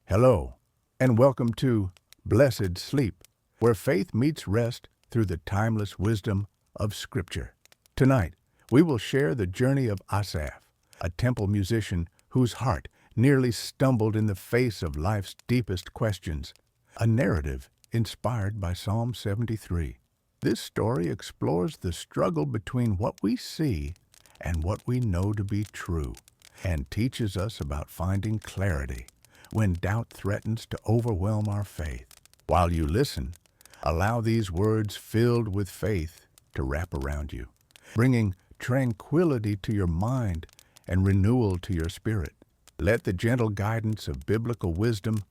Hello, and welcome to Blessed Sleep, where faith meets rest through the timeless wisdom of Scripture. Tonight, we will share the journey of Asaph, a temple musician whose heart nearly stumbled in the face of life's deepest questions, a narrative inspired by Psalm 73. This story explores the struggle between what we see and what we know to be true, and teaches us about finding clarity when doubt threatens to overwhelm our faith. While you listen, allow these words filled with faith to wrap around you, bringing tranquility to your mind and renewal to your spirit. Let the gentle guidance of biblical wisdom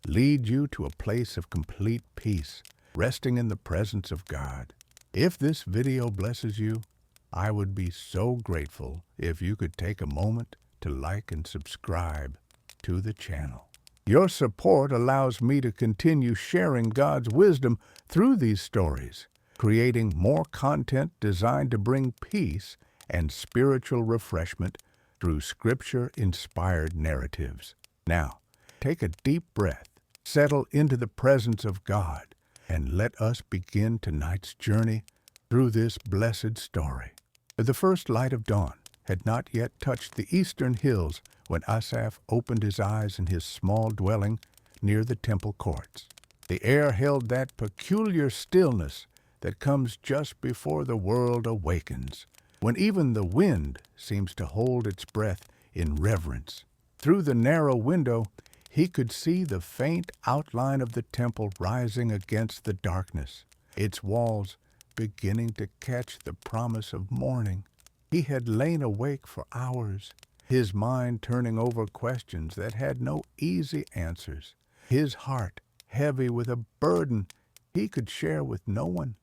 lead you to a place of complete peace, resting in the presence of God. If this video blesses you, I would be so grateful if you could take a moment to like and subscribe to the channel. Your support allows me to continue sharing God's wisdom through these stories, creating more content designed to bring peace and spiritual refreshment through Scripture-inspired narratives. Now, take a deep breath, settle into the presence of God, and let us begin tonight's journey through this blessed story. The first light of dawn had not yet touched the eastern hills when Asaph opened his eyes in his small dwelling near the temple courts. The air held that peculiar stillness that comes just before the world awakens, when even the wind seems to hold its breath in reverence. Through the narrow window, he could see the faint outline of the temple rising against the darkness, its walls beginning to catch the promise of morning. He had lain awake for hours, his mind turning over questions that had no easy answers, his heart heavy with a burden he could share with no one.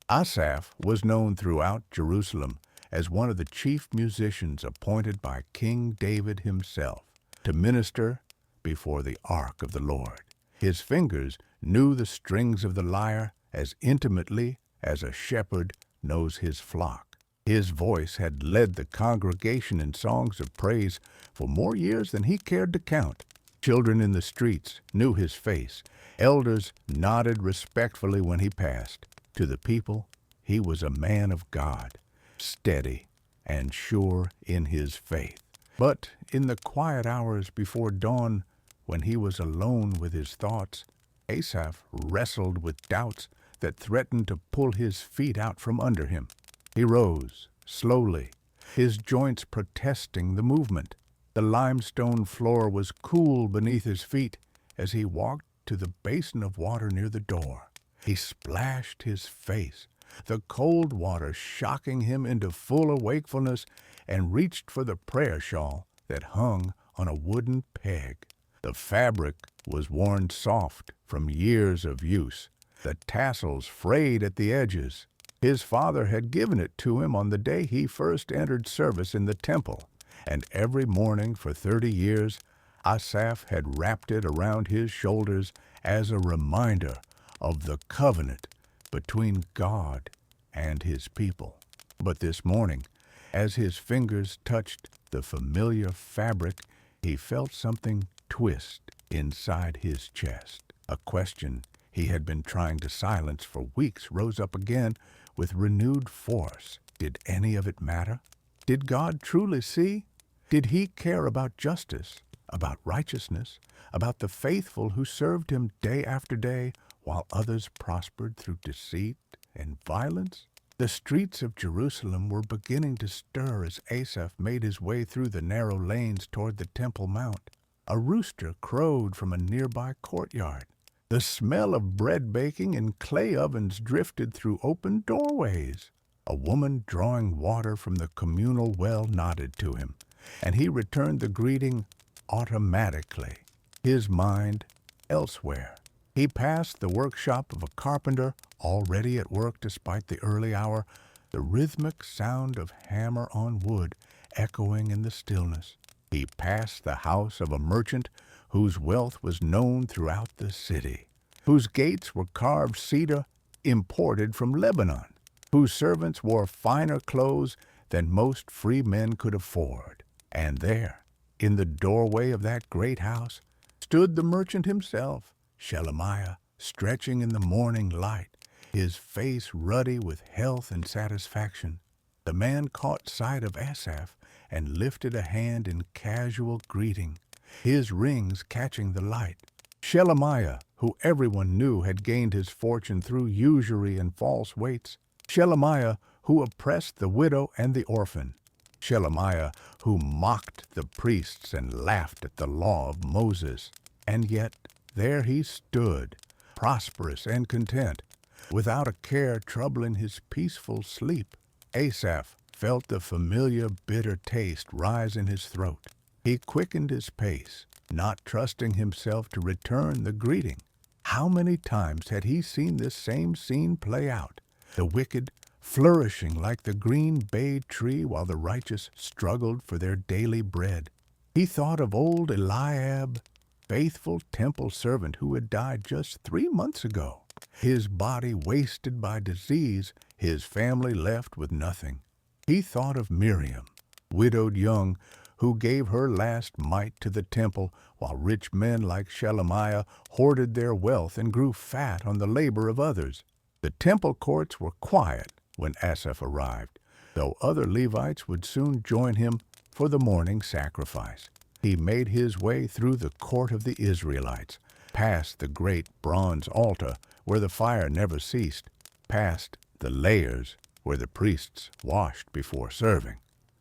Asaph was known throughout Jerusalem as one of the chief musicians appointed by King David himself to minister before the ark of the Lord. His fingers knew the strings of the lyre as intimately as a shepherd knows his flock. His voice had led the congregation in songs of praise for more years than he cared to count. Children in the streets knew his face. Elders nodded respectfully when he passed. To the people, he was a man of God, steady and sure in his faith. But in the quiet hours before dawn, when he was alone with his thoughts, Asaph wrestled with doubts that threatened to pull his feet out from under him. He rose, slowly, his joints protesting the movement. The limestone floor was cool beneath his feet as he walked to the basin of water near the door. He splashed his face, the cold water shocking him into full wakefulness, and reached for the prayer shawl that hung on a wooden peg. The fabric was worn soft from years of use, the tassels frayed at the edges. His father had given it to him on the day he first entered service in the temple, and every morning for 30 years, Asaph had wrapped it around his shoulders as a reminder of the covenant between God and his people. But this morning, as his fingers touched the familiar fabric, he felt something twist inside his chest. A question he had been trying to silence for weeks rose up again with renewed force. Did any of it matter? Did God truly see? Did he care about justice, about righteousness, about the faithful who served him day after day while others prospered through deceit and violence? The streets of Jerusalem were beginning to stir as Asaph made his way through the narrow lanes toward the Temple Mount. A rooster crowed from a nearby courtyard. The smell of bread baking in clay ovens drifted through open doorways. A woman drawing water from the communal well nodded to him, and he returned the greeting automatically, his mind elsewhere. He passed the workshop of a carpenter, already at work despite the early hour, the rhythmic sound of hammer on wood echoing in the stillness. He passed the house of a merchant whose wealth was known throughout the city, whose gates were carved cedar imported from Lebanon, whose servants wore finer clothes than most free men could afford. And there, in the doorway of that great house, stood the merchant himself, Shelemiah, stretching in the morning light, his face ruddy with health and satisfaction. The man caught sight of Asaph and lifted a hand in casual greeting, his rings catching the light. Shelemiah, who everyone knew had gained his fortune through usury and false weights. Shelemiah, who oppressed the widow and the orphan. Shelemiah, who mocked the priests and laughed at the law of Moses. And yet there he stood, prosperous and content, without a care troubling his peaceful sleep. Asaph felt the familiar bitter taste rise in his throat. He quickened his pace, not trusting himself to return the greeting. How many times had he seen this same scene play out, the wicked flourishing like the green bay tree while the righteous struggled for their daily bread. He thought of old Eliab, faithful temple servant who had died just 3 months ago, his body wasted by disease, his family left with nothing. He thought of Miriam, widowed young, who gave her last mite to the temple, while rich men like Shelemiah hoarded their wealth and grew fat on the labor of others. The temple courts were quiet when Asaph arrived, though other Levites would soon join him for the morning sacrifice. He made his way through the court of the Israelites, past the great bronze altar where the fire never ceased, past the layers where the priests washed before serving,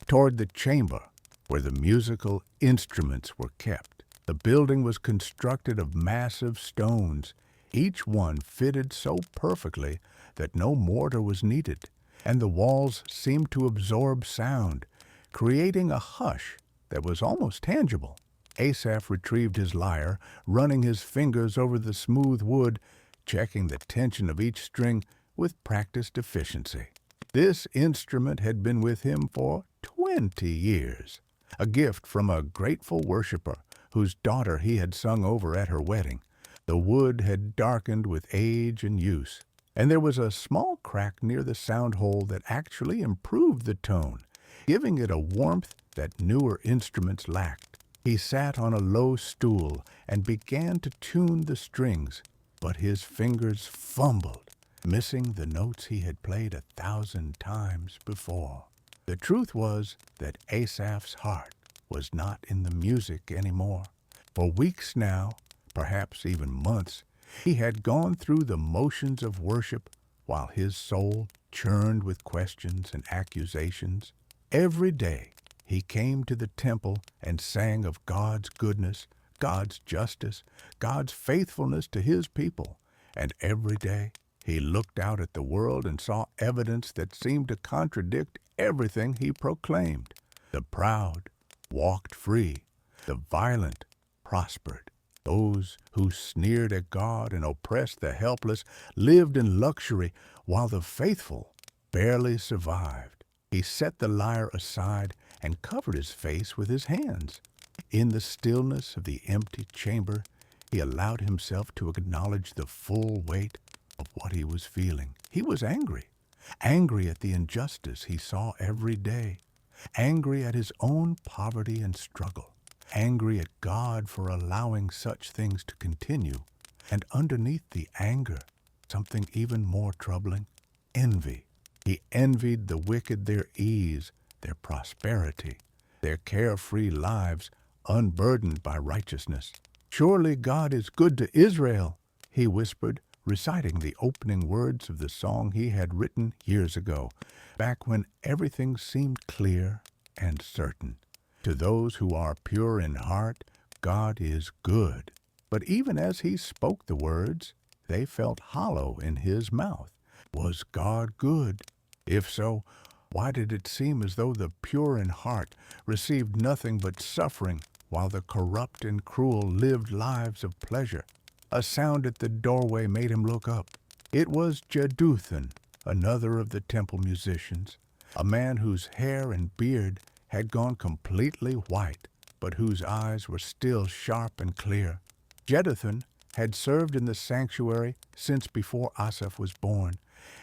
toward the chamber where the musical instruments were kept. The building was constructed of massive stones, each one fitted so perfectly that no mortar was needed, and the walls seemed to absorb sound, creating a hush that was almost tangible. Asaph retrieved his lyre, running his fingers over the smooth wood, checking the tension of each string with practiced efficiency. This instrument had been with him for 20 years, a gift from a grateful worshiper whose daughter he had sung over at her wedding. The wood had darkened with age and use, and there was a small crack near the sound hole that actually improved the tone, giving it a warmth that newer instruments lacked. He sat on a low stool and began to tune the strings, but his fingers fumbled, missing the notes he had played 1,000 times before. The truth was that Asaph's heart was not in the music anymore. For weeks now, perhaps even months, he had gone through the motions of worship while his soul churned with questions and accusations. Every day he came to the temple and sang of God's goodness, God's justice, God's faithfulness to his people. And every day he looked out at the world and saw evidence that seemed to contradict everything he proclaimed. The proud walked free, the violent prospered. Those who sneered at God and oppressed the helpless lived in luxury, while the faithful barely survived. He set the lyre aside and covered his face with his hands. In the stillness of the empty chamber, he allowed himself to acknowledge the full weight of what he was feeling. He was angry at the injustice he saw every day, angry at his own poverty and struggle, angry at God for allowing such things to continue, and underneath the anger, something even more troubling, envy. He envied the wicked their ease, their prosperity, their carefree lives unburdened by righteousness. "Surely God is good to Israel," he whispered, reciting the opening words of the song he had written years ago, back when everything seemed clear and certain. To those who are pure in heart, God is good. But even as he spoke the words, they felt hollow in his mouth. Was God good? If so, why did it seem as though the pure in heart received nothing but suffering, while the corrupt and cruel lived lives of pleasure? A sound at the doorway made him look up. It was Jeduthun, another of the temple musicians, a man whose hair and beard had gone completely white, but whose eyes were still sharp and clear. Jeduthun had served in the sanctuary since before Asaph was born,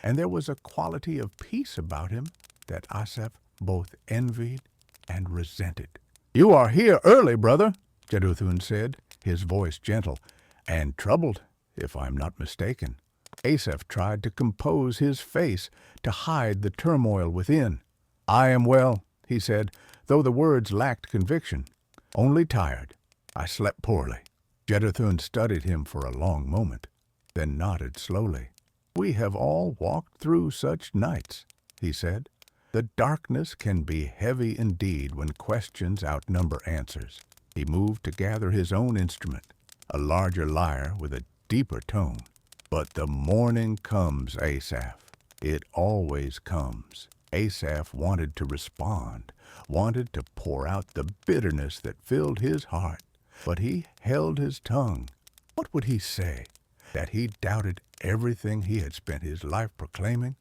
and there was a quality of peace about him that Asaph both envied and resented. "You are here early, brother," Jeduthun said, his voice gentle and troubled, if I'm not mistaken. Asaph tried to compose his face to hide the turmoil within. "I am well," he said, though the words lacked conviction. "Only tired. I slept poorly." Jeduthun studied him for a long moment, then nodded slowly. "We have all walked through such nights," he said. "The darkness can be heavy indeed when questions outnumber answers." He moved to gather his own instrument, a larger lyre with a deeper tone. "But the morning comes, Asaph. It always comes." Asaph wanted to respond, wanted to pour out the bitterness that filled his heart, but he held his tongue. What would he say? That he doubted everything he had spent his life proclaiming?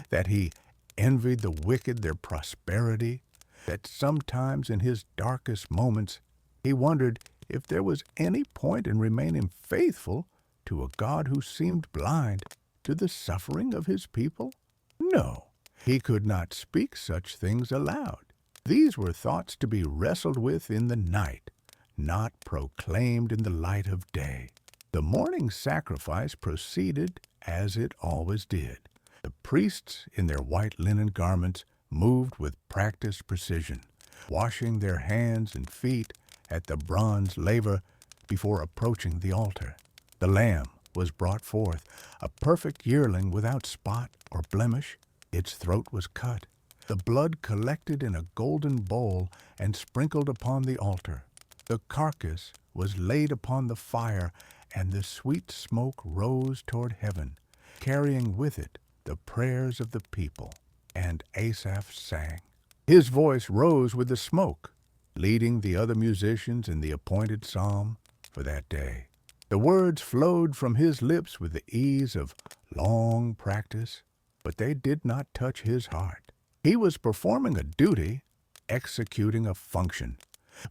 That he envied the wicked their prosperity? That sometimes in his darkest moments he wondered if there was any point in remaining faithful to a God who seemed blind to the suffering of his people? No, he could not speak such things aloud. These were thoughts to be wrestled with in the night, not proclaimed in the light of day. The morning sacrifice proceeded as it always did. The priests, in their white linen garments, moved with practiced precision, washing their hands and feet at the bronze laver before approaching the altar. The lamb was brought forth, a perfect yearling without spot or blemish. Its throat was cut, the blood collected in a golden bowl and sprinkled upon the altar. The carcass was laid upon the fire, and the sweet smoke rose toward heaven, carrying with it the prayers of the people. And Asaph sang. His voice rose with the smoke, leading the other musicians in the appointed psalm for that day. The words flowed from his lips with the ease of long practice, but they did not touch his heart. He was performing a duty, executing a function,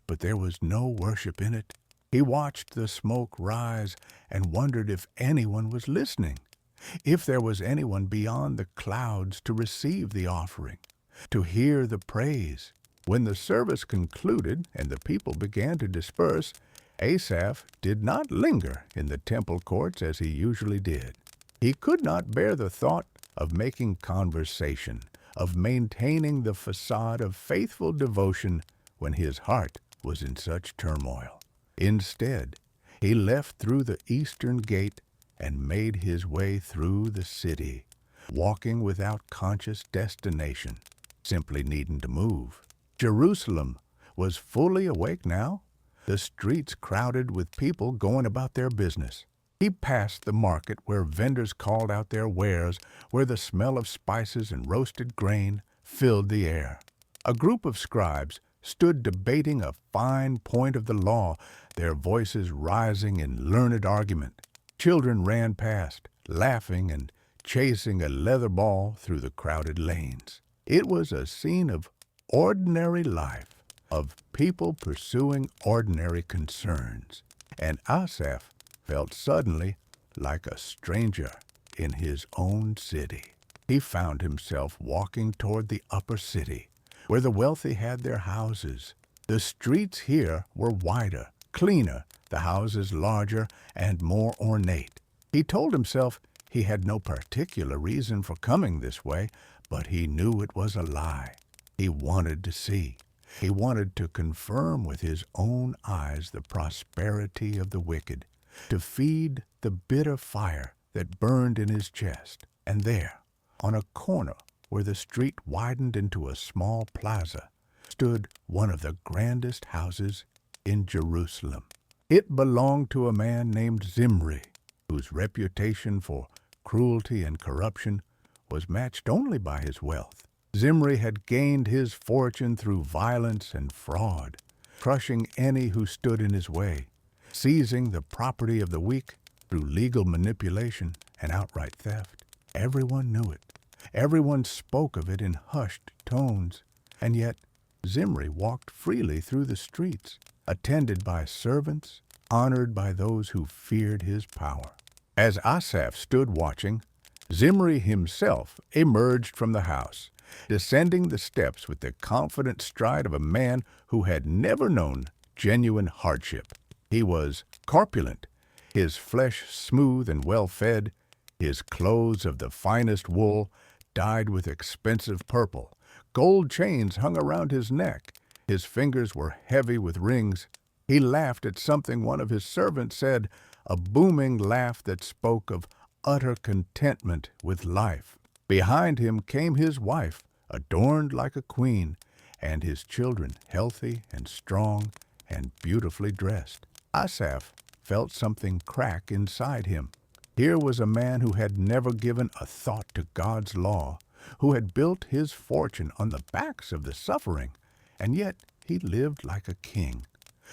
but there was no worship in it. He watched the smoke rise and wondered if anyone was listening, if there was anyone beyond the clouds to receive the offering, to hear the praise. When the service concluded and the people began to disperse, Asaph did not linger in the temple courts as he usually did. He could not bear the thought of making conversation, of maintaining the facade of faithful devotion when his heart was in such turmoil. Instead, he left through the eastern gate and made his way through the city, walking without conscious destination, simply needing to move. Jerusalem was fully awake now, the streets crowded with people going about their business. He passed the market where vendors called out their wares, where the smell of spices and roasted grain filled the air. A group of scribes stood debating a fine point of the law, their voices rising in learned argument. Children ran past, laughing and chasing a leather ball through the crowded lanes. It was a scene of ordinary life, of people pursuing ordinary concerns, and Asaph felt suddenly like a stranger in his own city. He found himself walking toward the upper city, where the wealthy had their houses. The streets here were wider, cleaner, the houses larger and more ornate. He told himself he had no particular reason for coming this way, but he knew it was a lie. He wanted to see. He wanted to confirm with his own eyes the prosperity of the wicked, to feed the bitter fire that burned in his chest. And there, on a corner where the street widened into a small plaza, stood one of the grandest houses in Jerusalem. It belonged to a man named Zimri, whose reputation for cruelty and corruption was matched only by his wealth. Zimri had gained his fortune through violence and fraud, crushing any who stood in his way, seizing the property of the weak through legal manipulation and outright theft. Everyone knew it. Everyone spoke of it in hushed tones, and yet Zimri walked freely through the streets, attended by servants, honored by those who feared his power. As Asaph stood watching, Zimri himself emerged from the house, descending the steps with the confident stride of a man who had never known genuine hardship. He was corpulent, his flesh smooth and well-fed, his clothes of the finest wool, dyed with expensive purple. Gold chains hung around his neck. His fingers were heavy with rings. He laughed at something one of his servants said, a booming laugh that spoke of utter contentment with life. Behind him came his wife, adorned like a queen, and his children healthy and strong and beautifully dressed. Asaph felt something crack inside him. Here was a man who had never given a thought to God's law, who had built his fortune on the backs of the suffering, and yet he lived like a king.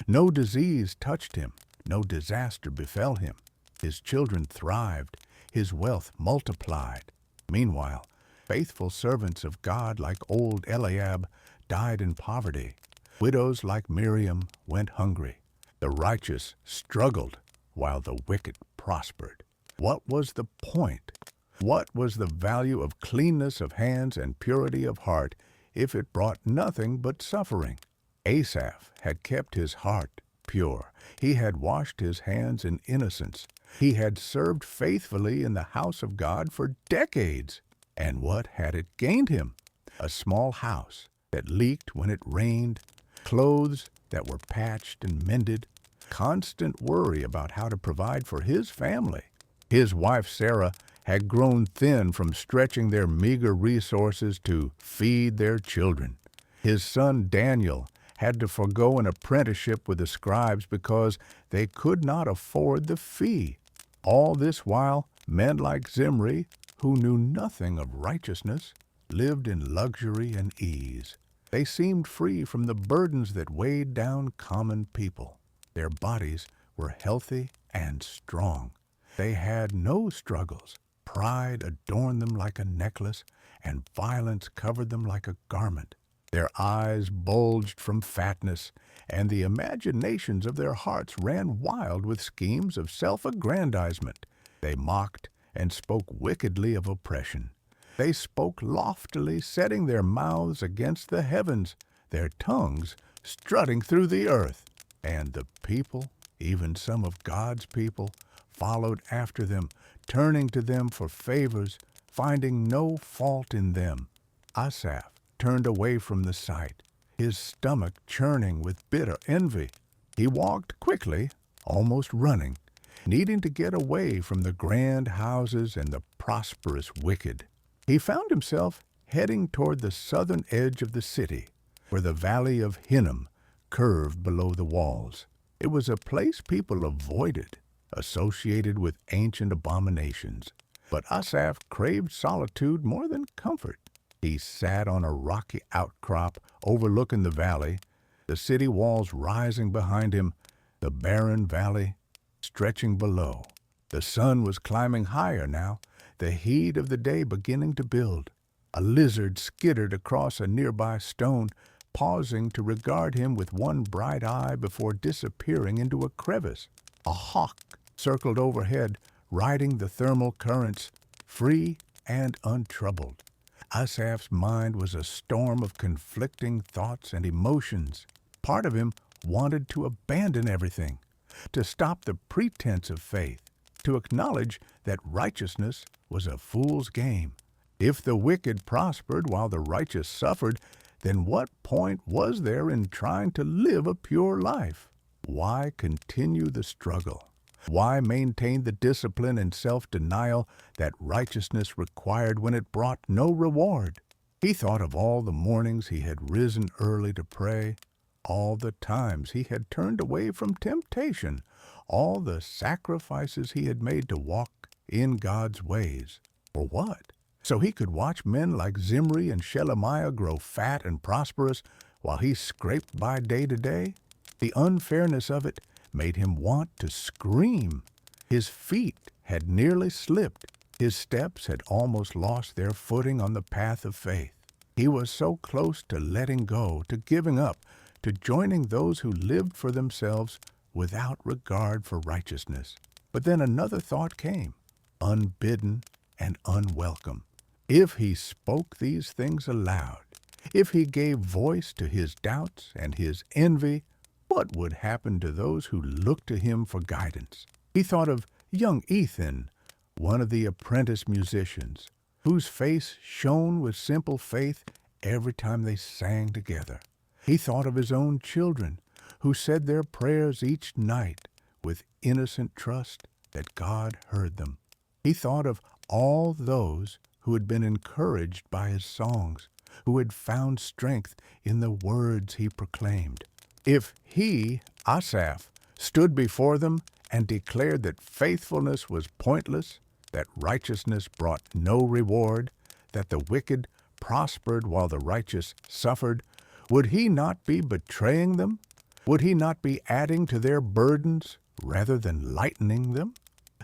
No disease touched him, no disaster befell him. His children thrived, his wealth multiplied. Meanwhile, faithful servants of God like old Eliab died in poverty. Widows like Miriam went hungry. The righteous struggled while the wicked prospered. What was the point? What was the value of cleanness of hands and purity of heart if it brought nothing but suffering? Asaph had kept his heart pure. He had washed his hands in innocence. He had served faithfully in the house of God for decades. And what had it gained him? A small house that leaked when it rained, clothes that were patched and mended, constant worry about how to provide for his family. His wife Sarah had grown thin from stretching their meager resources to feed their children. His son Daniel had to forego an apprenticeship with the scribes because they could not afford the fee. All this while, men like Zimri, who knew nothing of righteousness, lived in luxury and ease. They seemed free from the burdens that weighed down common people. Their bodies were healthy and strong. They had no struggles. Pride adorned them like a necklace, and violence covered them like a garment. Their eyes bulged from fatness, and the imaginations of their hearts ran wild with schemes of self-aggrandizement. They mocked and spoke wickedly of oppression. They spoke loftily, setting their mouths against the heavens, their tongues strutting through the earth. And the people, even some of God's people, followed after them, turning to them for favors, finding no fault in them. Asaph turned away from the sight, his stomach churning with bitter envy. He walked quickly, almost running, needing to get away from the grand houses and the prosperous wicked. He found himself heading toward the southern edge of the city, where the valley of Hinnom curved below the walls. It was a place people avoided, associated with ancient abominations. But Asaph craved solitude more than comfort. He sat on a rocky outcrop overlooking the valley, the city walls rising behind him, the barren valley stretching below. The sun was climbing higher now, the heat of the day beginning to build. A lizard skittered across a nearby stone, pausing to regard him with one bright eye before disappearing into a crevice. A hawk circled overhead, riding the thermal currents, free and untroubled. Asaph's mind was a storm of conflicting thoughts and emotions. Part of him wanted to abandon everything, to stop the pretense of faith, to acknowledge that righteousness was a fool's game. If the wicked prospered while the righteous suffered, then what point was there in trying to live a pure life? Why continue the struggle? Why maintain the discipline and self-denial that righteousness required when it brought no reward? He thought of all the mornings he had risen early to pray, all the times he had turned away from temptation, all the sacrifices he had made to walk in God's ways. For what? So he could watch men like Zimri and Shelemiah grow fat and prosperous while he scraped by day to day? The unfairness of it made him want to scream. His feet had nearly slipped. His steps had almost lost their footing on the path of faith. He was so close to letting go, to giving up, to joining those who lived for themselves without regard for righteousness. But then another thought came, unbidden and unwelcome. If he spoke these things aloud, if he gave voice to his doubts and his envy, What would happen to those who looked to him for guidance? He thought of young Ethan, one of the apprentice musicians, whose face shone with simple faith every time they sang together. He thought of his own children, who said their prayers each night with innocent trust that God heard them. He thought of all those who had been encouraged by his songs, who had found strength in the words he proclaimed. If he, Asaph, stood before them and declared that faithfulness was pointless, that righteousness brought no reward, that the wicked prospered while the righteous suffered, would he not be betraying them? Would he not be adding to their burdens rather than lightening them?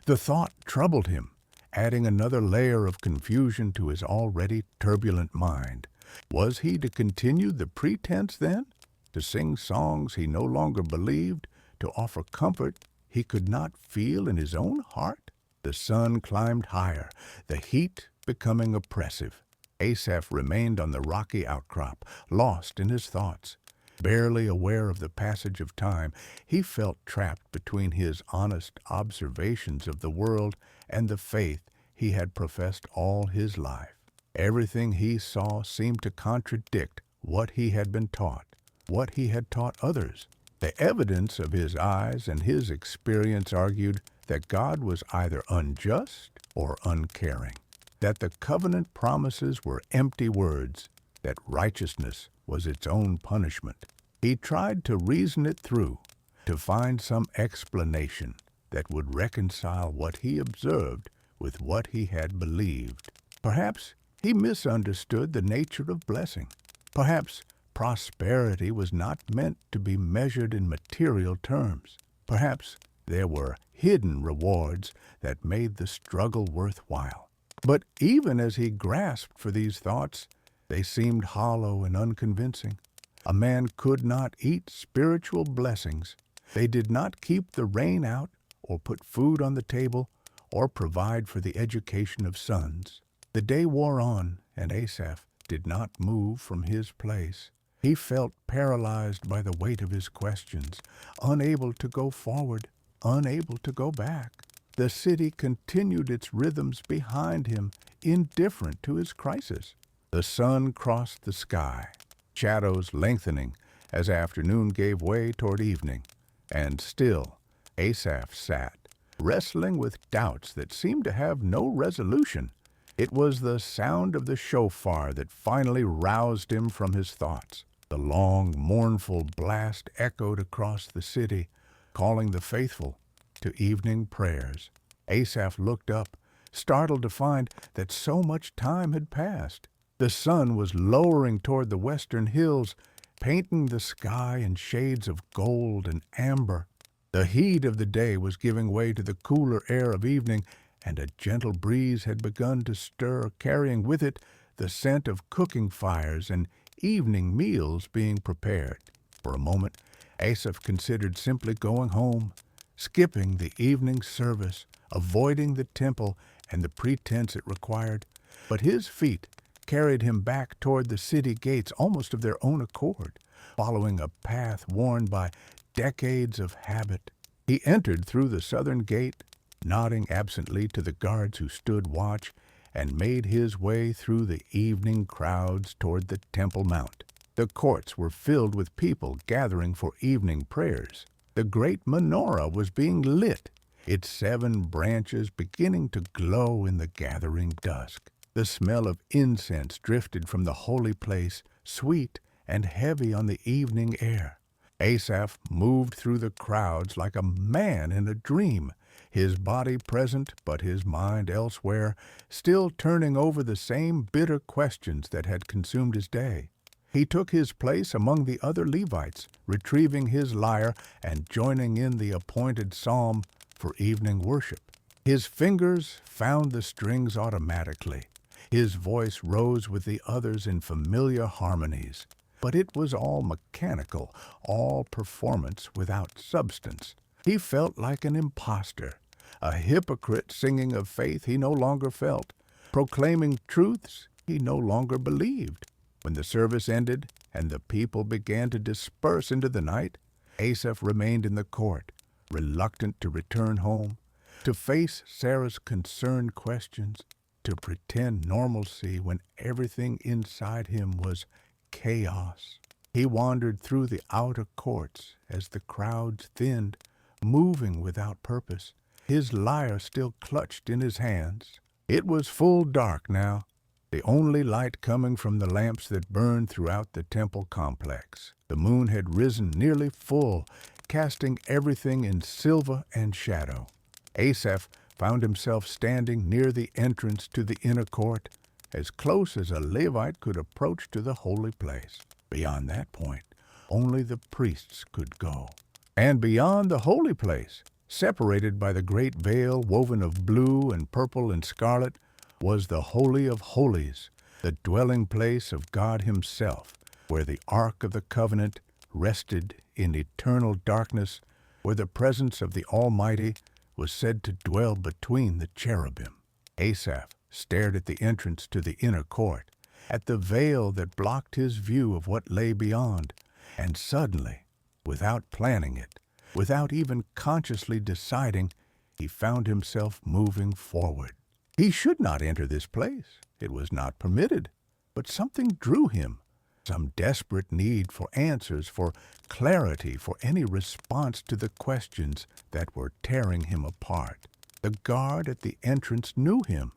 The thought troubled him, adding another layer of confusion to his already turbulent mind. Was he to continue the pretense then? To sing songs he no longer believed? To offer comfort he could not feel in his own heart? The sun climbed higher, the heat becoming oppressive. Asaph remained on the rocky outcrop, lost in his thoughts. Barely aware of the passage of time, he felt trapped between his honest observations of the world and the faith he had professed all his life. Everything he saw seemed to contradict what he had been taught, what he had taught others. The evidence of his eyes and his experience argued that God was either unjust or uncaring, that the covenant promises were empty words, that righteousness was its own punishment. He tried to reason it through, to find some explanation that would reconcile what he observed with what he had believed. Perhaps he misunderstood the nature of blessing. Perhaps prosperity was not meant to be measured in material terms. Perhaps there were hidden rewards that made the struggle worthwhile. But even as he grasped for these thoughts, they seemed hollow and unconvincing. A man could not eat spiritual blessings. They did not keep the rain out, or put food on the table, or provide for the education of sons. The day wore on, and Asaph did not move from his place. He felt paralyzed by the weight of his questions, unable to go forward, unable to go back. The city continued its rhythms behind him, indifferent to his crisis. The sun crossed the sky, shadows lengthening as afternoon gave way toward evening, and still Asaph sat, wrestling with doubts that seemed to have no resolution. It was the sound of the shofar that finally roused him from his thoughts. The long, mournful blast echoed across the city, calling the faithful to evening prayers. Asaph looked up, startled to find that so much time had passed. The sun was lowering toward the western hills, painting the sky in shades of gold and amber. The heat of the day was giving way to the cooler air of evening, and a gentle breeze had begun to stir, carrying with it the scent of cooking fires and evening meals being prepared. For a moment, Asaph considered simply going home, skipping the evening service, avoiding the temple and the pretense it required. But his feet carried him back toward the city gates almost of their own accord, following a path worn by decades of habit. He entered through the southern gate, nodding absently to the guards who stood watch, and made his way through the evening crowds toward the Temple Mount. The courts were filled with people gathering for evening prayers. The great menorah was being lit, its 7 branches beginning to glow in the gathering dusk. The smell of incense drifted from the holy place, sweet and heavy on the evening air. Asaph moved through the crowds like a man in a dream, his body present but his mind elsewhere, still turning over the same bitter questions that had consumed his day. He took his place among the other Levites, retrieving his lyre and joining in the appointed psalm for evening worship. His fingers found the strings automatically. His voice rose with the others in familiar harmonies. But it was all mechanical, all performance without substance. He felt like an impostor, a hypocrite singing of faith he no longer felt, proclaiming truths he no longer believed. When the service ended and the people began to disperse into the night, Asaph remained in the court, reluctant to return home, to face Sarah's concerned questions, to pretend normalcy when everything inside him was chaos. He wandered through the outer courts as the crowds thinned, moving without purpose, his lyre still clutched in his hands. It was full dark now, the only light coming from the lamps that burned throughout the temple complex. The moon had risen nearly full, casting everything in silver and shadow. Asaph found himself standing near the entrance to the inner court, as close as a Levite could approach to the holy place. Beyond that point, only the priests could go. And beyond the holy place, separated by the great veil woven of blue and purple and scarlet, was the Holy of Holies, the dwelling place of God Himself, where the Ark of the Covenant rested in eternal darkness, where the presence of the Almighty was said to dwell between the cherubim. Asaph stared at the entrance to the inner court, at the veil that blocked his view of what lay beyond, and suddenly, without planning it, without even consciously deciding, he found himself moving forward. He should not enter this place. It was not permitted. But something drew him, some desperate need for answers, for clarity, for any response to the questions that were tearing him apart. The guard at the entrance knew him,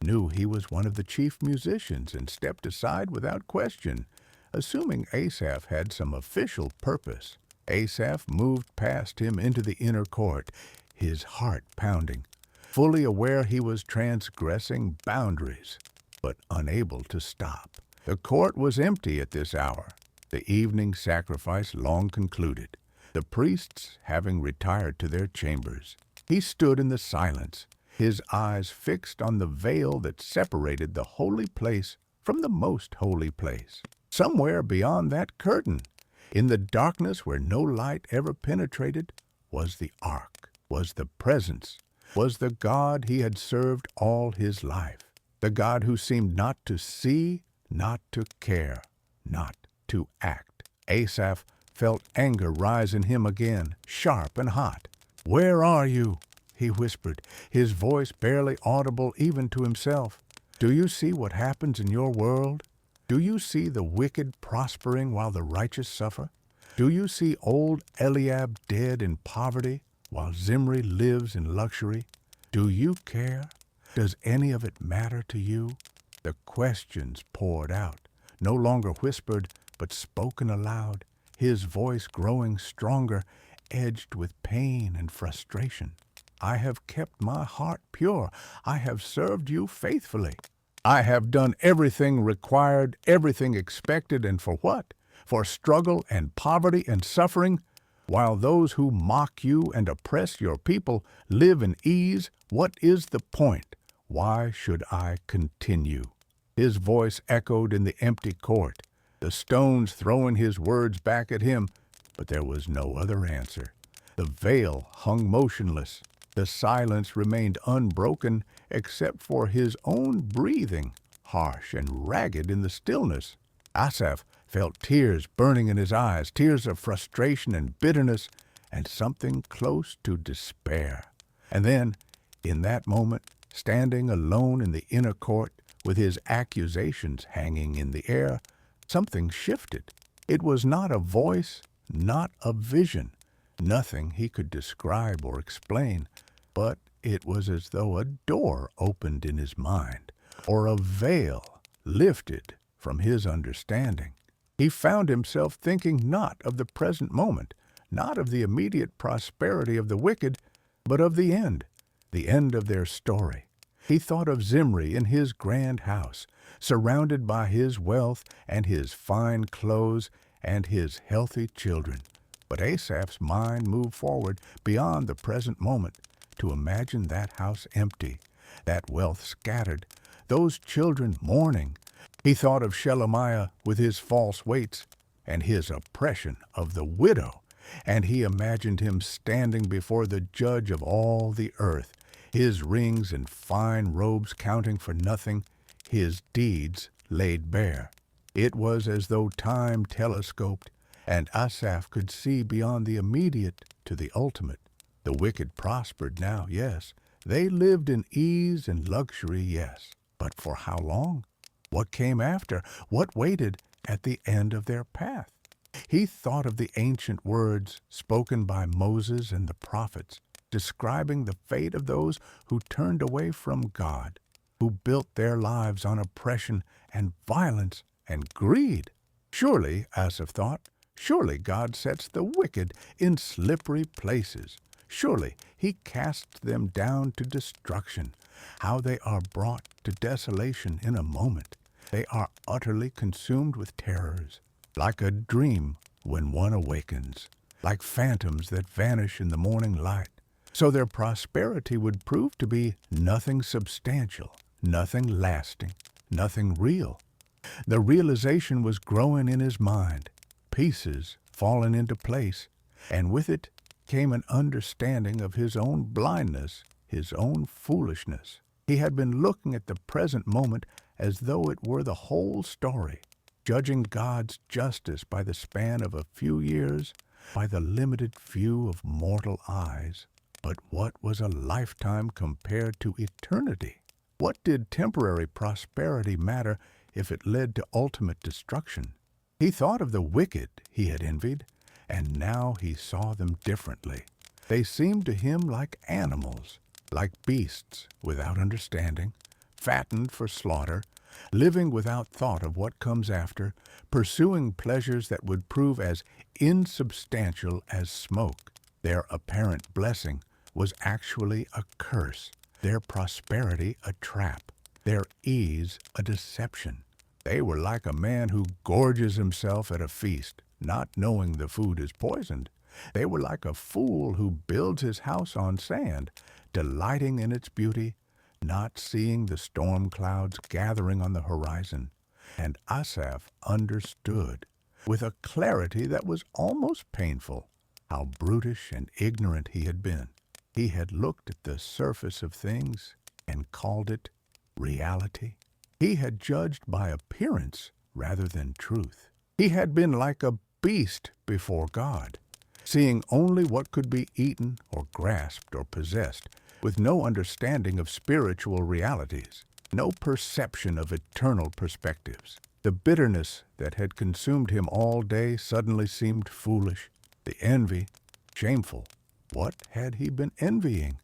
knew he was one of the chief musicians, and stepped aside without question, assuming Asaph had some official purpose. Asaph moved past him into the inner court, his heart pounding, fully aware he was transgressing boundaries, but unable to stop. The court was empty at this hour, the evening sacrifice long concluded, the priests having retired to their chambers. He stood in the silence, his eyes fixed on the veil that separated the holy place from the most holy place. Somewhere beyond that curtain, in the darkness where no light ever penetrated, was the Ark, was the presence, was the God he had served all his life, the God who seemed not to see, not to care, not to act. Asaph felt anger rise in him again, sharp and hot. "Where are you?" he whispered, his voice barely audible even to himself. "Do you see what happens in your world? Do you see the wicked prospering while the righteous suffer? Do you see old Eliab dead in poverty while Zimri lives in luxury? Do you care? Does any of it matter to you?" The questions poured out, no longer whispered, but spoken aloud, his voice growing stronger, edged with pain and frustration. "I have kept my heart pure. I have served you faithfully. I have done everything required, everything expected, and for what? For struggle and poverty and suffering? While those who mock you and oppress your people live in ease, what is the point? Why should I continue?" His voice echoed in the empty court, the stones throwing his words back at him, but there was no other answer. The veil hung motionless. The silence remained unbroken except for his own breathing, harsh and ragged in the stillness. Asaph felt tears burning in his eyes, tears of frustration and bitterness, and something close to despair. And then, in that moment, standing alone in the inner court, with his accusations hanging in the air, something shifted. It was not a voice, not a vision, nothing he could describe or explain, but it was as though a door opened in his mind, or a veil lifted from his understanding. He found himself thinking not of the present moment, not of the immediate prosperity of the wicked, but of the end of their story. He thought of Zimri in his grand house, surrounded by his wealth and his fine clothes and his healthy children. But Asaph's mind moved forward beyond the present moment to imagine that house empty, that wealth scattered, those children mourning. He thought of Shelemiah with his false weights and his oppression of the widow, and he imagined him standing before the judge of all the earth, his rings and fine robes counting for nothing, his deeds laid bare. It was as though time telescoped And Asaph could see beyond the immediate to the ultimate. The wicked prospered now, yes. They lived in ease and luxury, yes. But for how long? What came after? What waited at the end of their path? He thought of the ancient words spoken by Moses and the prophets, describing the fate of those who turned away from God, who built their lives on oppression and violence and greed. Surely, Asaph thought, surely God sets the wicked in slippery places. Surely he casts them down to destruction. How they are brought to desolation in a moment. They are utterly consumed with terrors, like a dream when one awakens, like phantoms that vanish in the morning light. So their prosperity would prove to be nothing substantial, nothing lasting, nothing real. The realization was growing in his mind, pieces fallen into place, and with it came an understanding of his own blindness, his own foolishness. He had been looking at the present moment as though it were the whole story, judging God's justice by the span of a few years, by the limited view of mortal eyes. But what was a lifetime compared to eternity? What did temporary prosperity matter if it led to ultimate destruction? He thought of the wicked he had envied, and now he saw them differently. They seemed to him like animals, like beasts without understanding, fattened for slaughter, living without thought of what comes after, pursuing pleasures that would prove as insubstantial as smoke. Their apparent blessing was actually a curse, their prosperity a trap, their ease a deception. They were like a man who gorges himself at a feast, not knowing the food is poisoned. They were like a fool who builds his house on sand, delighting in its beauty, not seeing the storm clouds gathering on the horizon. And Asaph understood, with a clarity that was almost painful, how brutish and ignorant he had been. He had looked at the surface of things and called it reality. He had judged by appearance rather than truth. He had been like a beast before God, seeing only what could be eaten or grasped or possessed, with no understanding of spiritual realities, no perception of eternal perspectives. The bitterness that had consumed him all day suddenly seemed foolish, the envy shameful. What had he been envying?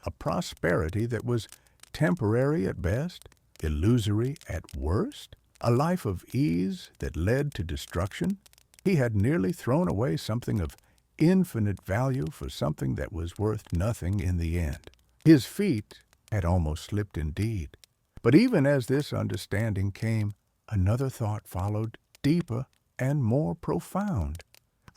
A prosperity that was temporary at best, illusory at worst? A life of ease that led to destruction? He had nearly thrown away something of infinite value for something that was worth nothing in the end. His feet had almost slipped indeed. But even as this understanding came, another thought followed, deeper and more profound.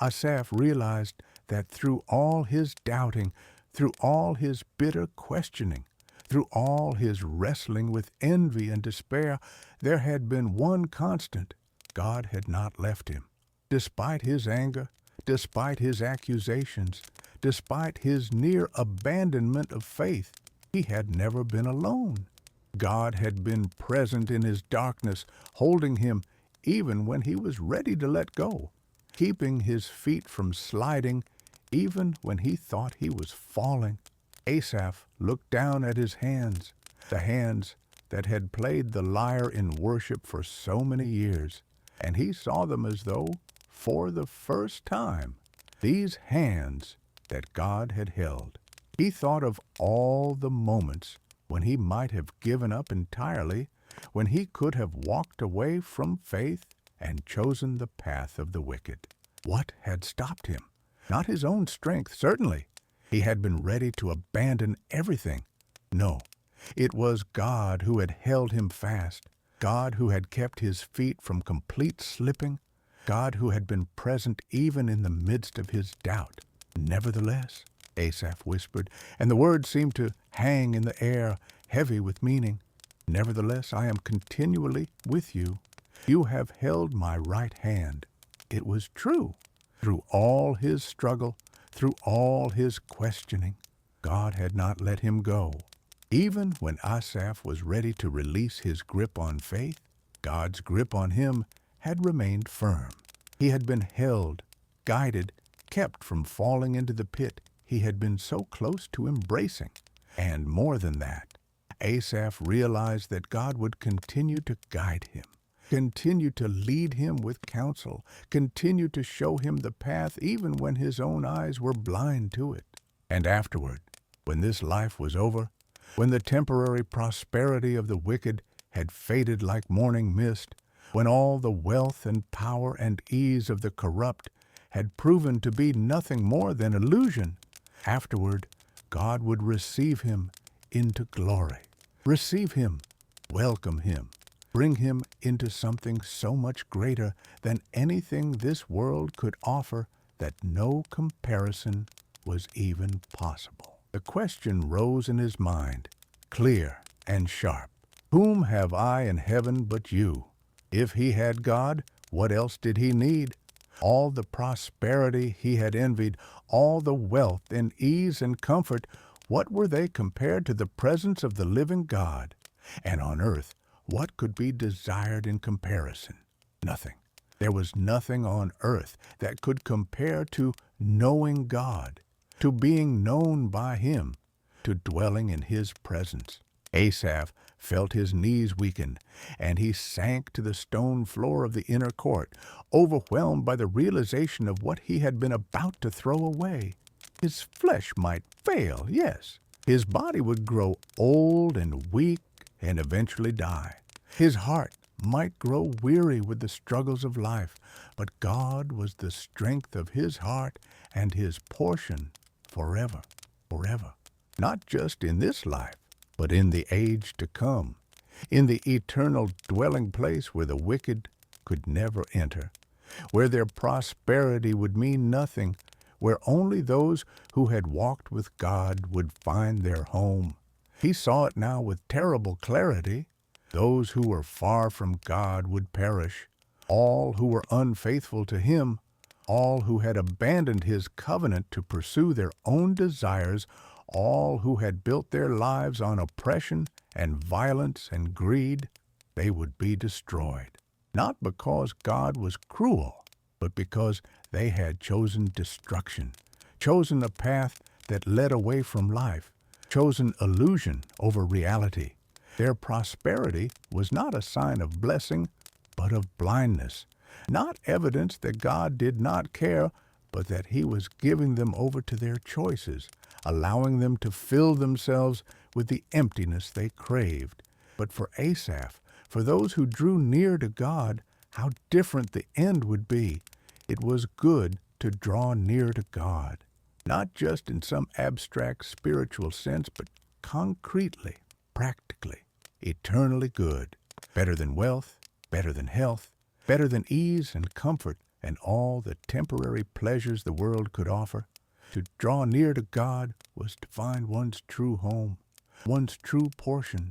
Asaph realized that through all his doubting, through all his bitter questioning, through all his wrestling with envy and despair, there had been one constant. God had not left him. Despite his anger, despite his accusations, despite his near abandonment of faith, he had never been alone. God had been present in his darkness, holding him even when he was ready to let go, keeping his feet from sliding even when he thought he was falling. Asaph looked down at his hands, the hands that had played the lyre in worship for so many years, and he saw them as though, for the first time, these hands that God had held. He thought of all the moments when he might have given up entirely, when he could have walked away from faith and chosen the path of the wicked. What had stopped him? Not his own strength, certainly. He had been ready to abandon everything. No, it was God who had held him fast, God who had kept his feet from complete slipping, God who had been present even in the midst of his doubt. Nevertheless, Asaph whispered, and the words seemed to hang in the air, heavy with meaning. Nevertheless, I am continually with you. You have held my right hand. It was true. Through all his struggle, through all his questioning, God had not let him go. Even when Asaph was ready to release his grip on faith, God's grip on him had remained firm. He had been held guided, kept from falling into the pit he had been so close to embracing. And more than that, Asaph realized that God would continue to guide him, continue to lead him with counsel, continue to show him the path even when his own eyes were blind to it. And afterward, when this life was over, when the temporary prosperity of the wicked had faded like morning mist, when all the wealth and power and ease of the corrupt had proven to be nothing more than illusion, afterward God would receive him into glory. Receive him, welcome him, bring him into something so much greater than anything this world could offer that no comparison was even possible. The question rose in his mind, clear and sharp. Whom have I in heaven but you? If he had God, what else did he need? All the prosperity he had envied, all the wealth and ease and comfort, what were they compared to the presence of the living God? And on earth, what could be desired in comparison? Nothing. There was nothing on earth that could compare to knowing God, to being known by him, to dwelling in his presence. Asaph felt his knees weaken, and he sank to the stone floor of the inner court, overwhelmed by the realization of what he had been about to throw away. His flesh might fail, yes. His body would grow old and weak and eventually die. His heart might grow weary with the struggles of life, but God was the strength of his heart and his portion forever, forever. Not just in this life, but in the age to come, in the eternal dwelling place where the wicked could never enter, where their prosperity would mean nothing, where only those who had walked with God would find their home. He saw it now with terrible clarity. Those who were far from God would perish. All who were unfaithful to him, all who had abandoned his covenant to pursue their own desires, all who had built their lives on oppression and violence and greed, they would be destroyed. Not because God was cruel, but because they had chosen destruction, chosen a path that led away from life, chosen illusion over reality. Their prosperity was not a sign of blessing, but of blindness, not evidence that God did not care, but that he was giving them over to their choices, allowing them to fill themselves with the emptiness they craved. But for Asaph, for those who drew near to God, how different the end would be. It was good to draw near to God, not just in some abstract spiritual sense, but concretely, practically, eternally good. Better than wealth, better than health, better than ease and comfort and all the temporary pleasures the world could offer. To draw near to God was to find one's true home, one's true portion,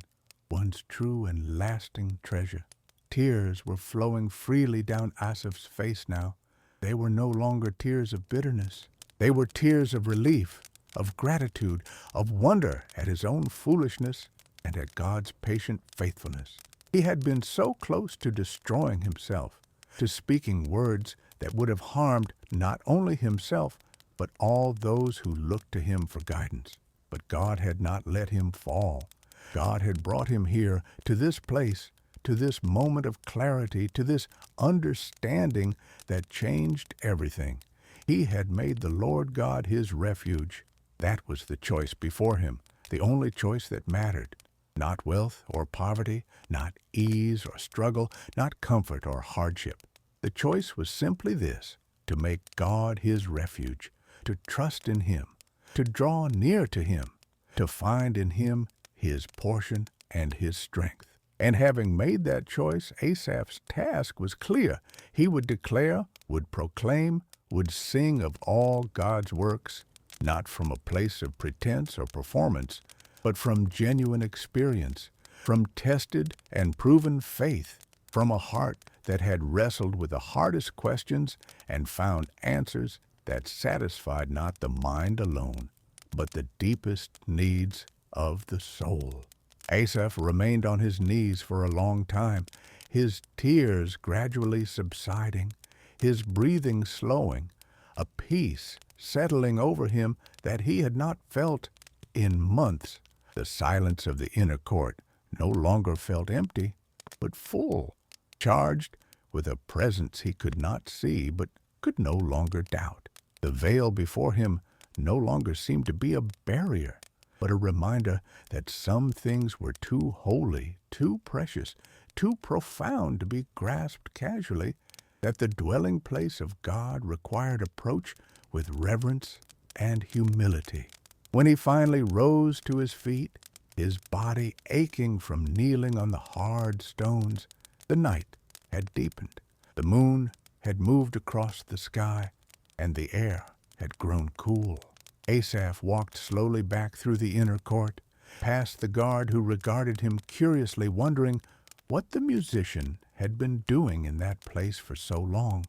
one's true and lasting treasure. Tears were flowing freely down Asaph's face now. They were no longer tears of bitterness. They were tears of relief, of gratitude, of wonder at his own foolishness and at God's patient faithfulness. He had been so close to destroying himself, to speaking words that would have harmed not only himself, but all those who looked to him for guidance. But God had not let him fall. God had brought him here, to this place, to this moment of clarity, to this understanding that changed everything. He had made the Lord God his refuge. That was the choice before him, the only choice that mattered. Not wealth or poverty, not ease or struggle, not comfort or hardship. The choice was simply this: to make God his refuge, to trust in him, to draw near to him, to find in him his portion and his strength. And having made that choice, Asaph's task was clear. He would declare, would proclaim, would sing of all God's works, not from a place of pretense or performance, but from genuine experience, from tested and proven faith, from a heart that had wrestled with the hardest questions and found answers that satisfied not the mind alone, but the deepest needs of the soul. Asaph remained on his knees for a long time, his tears gradually subsiding, his breathing slowing, a peace settling over him that he had not felt in months. The silence of the inner court no longer felt empty, but full, charged with a presence he could not see but could no longer doubt. The veil before him no longer seemed to be a barrier, but a reminder that some things were too holy, too precious, too profound to be grasped casually, that the dwelling place of God required approach with reverence and humility. When he finally rose to his feet, his body aching from kneeling on the hard stones, the night had deepened. The moon had moved across the sky, and the air had grown cool. Asaph walked slowly back through the inner court, past the guard who regarded him curiously, wondering what the musician had been doing in that place for so long.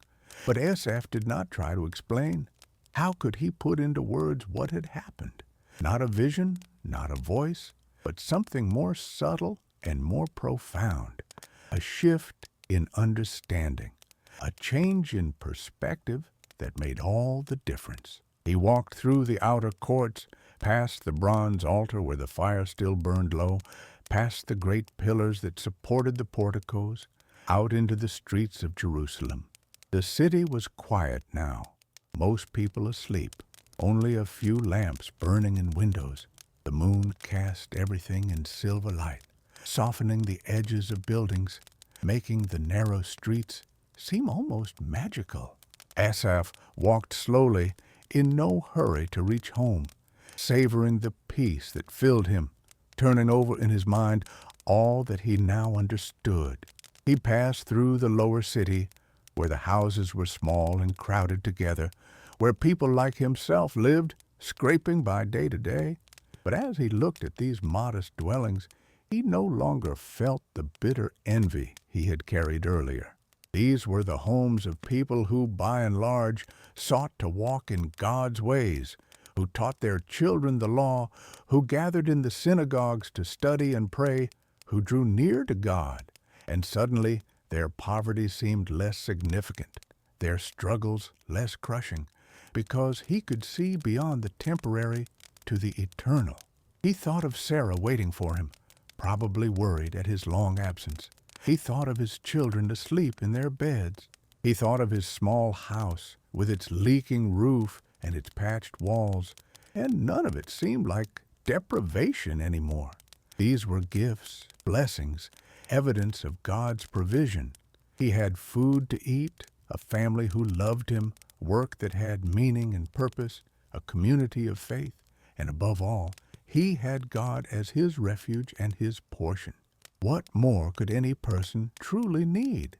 But Asaph did not try to explain. How could he put into words what had happened? Not a vision, not a voice, but something more subtle and more profound. A shift in understanding, a change in perspective that made all the difference. He walked through the outer courts, past the bronze altar where the fire still burned low, past the great pillars that supported the porticos, out into the streets of Jerusalem. The city was quiet now, most people asleep, only a few lamps burning in windows. The moon cast everything in silver light, softening the edges of buildings, making the narrow streets seem almost magical. Asaph walked slowly, in no hurry to reach home, savoring the peace that filled him, turning over in his mind all that he now understood. He passed through the lower city, where the houses were small and crowded together, where people like himself lived, scraping by day to day. But as he looked at these modest dwellings, he no longer felt the bitter envy he had carried earlier. These were the homes of people who, by and large, sought to walk in God's ways, who taught their children the law, who gathered in the synagogues to study and pray, who drew near to God. And suddenly their poverty seemed less significant, their struggles less crushing, because he could see beyond the temporary to the eternal. He thought of Sarah waiting for him, probably worried at his long absence. He thought of his children asleep in their beds. He thought of his small house with its leaking roof and its patched walls, and none of it seemed like deprivation anymore. These were gifts, blessings, evidence of God's provision. He had food to eat, a family who loved him, work that had meaning and purpose, a community of faith, and above all, he had God as his refuge and his portion. What more could any person truly need?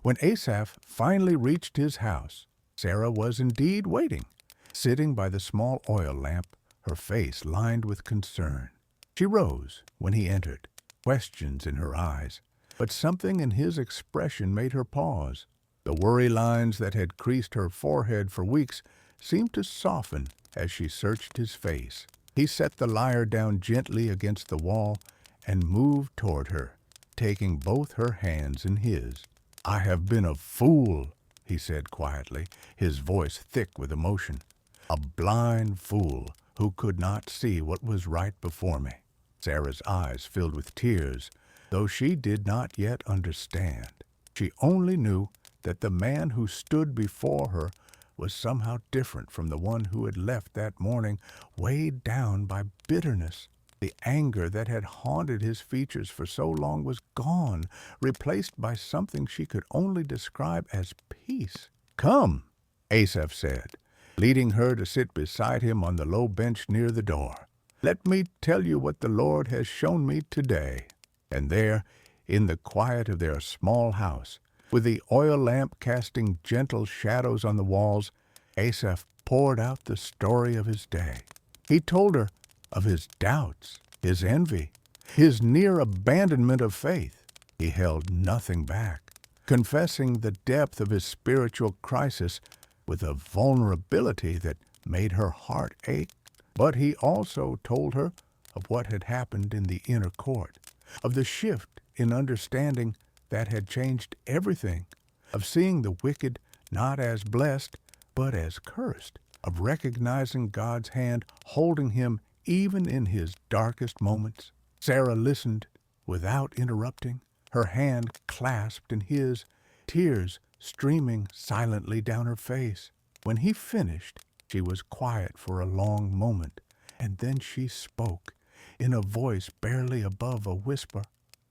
When Asaph finally reached his house, Sarah was indeed waiting, sitting by the small oil lamp, her face lined with concern. She rose when he entered, questions in her eyes, but something in his expression made her pause. The worry lines that had creased her forehead for weeks seemed to soften as she searched his face. He set the lyre down gently against the wall and moved toward her, taking both her hands in his. "I have been a fool," he said quietly, his voice thick with emotion. "A blind fool who could not see what was right before me." Sarah's eyes filled with tears, though she did not yet understand. She only knew that the man who stood before her was somehow different from the one who had left that morning, weighed down by bitterness. The anger that had haunted his features for so long was gone, replaced by something she could only describe as peace. "Come," Asaph said, leading her to sit beside him on the low bench near the door. "Let me tell you what the Lord has shown me today." And there, in the quiet of their small house, with the oil lamp casting gentle shadows on the walls, Asaph poured out the story of his day. He told her of his doubts, his envy, his near abandonment of faith. He held nothing back, confessing the depth of his spiritual crisis with a vulnerability that made her heart ache. But he also told her of what had happened in the inner court, of the shift in understanding that had changed everything, of seeing the wicked not as blessed, but as cursed, of recognizing God's hand holding him even in his darkest moments. Sarah listened without interrupting, her hand clasped in his, tears streaming silently down her face. When he finished, she was quiet for a long moment, and then she spoke, in a voice barely above a whisper.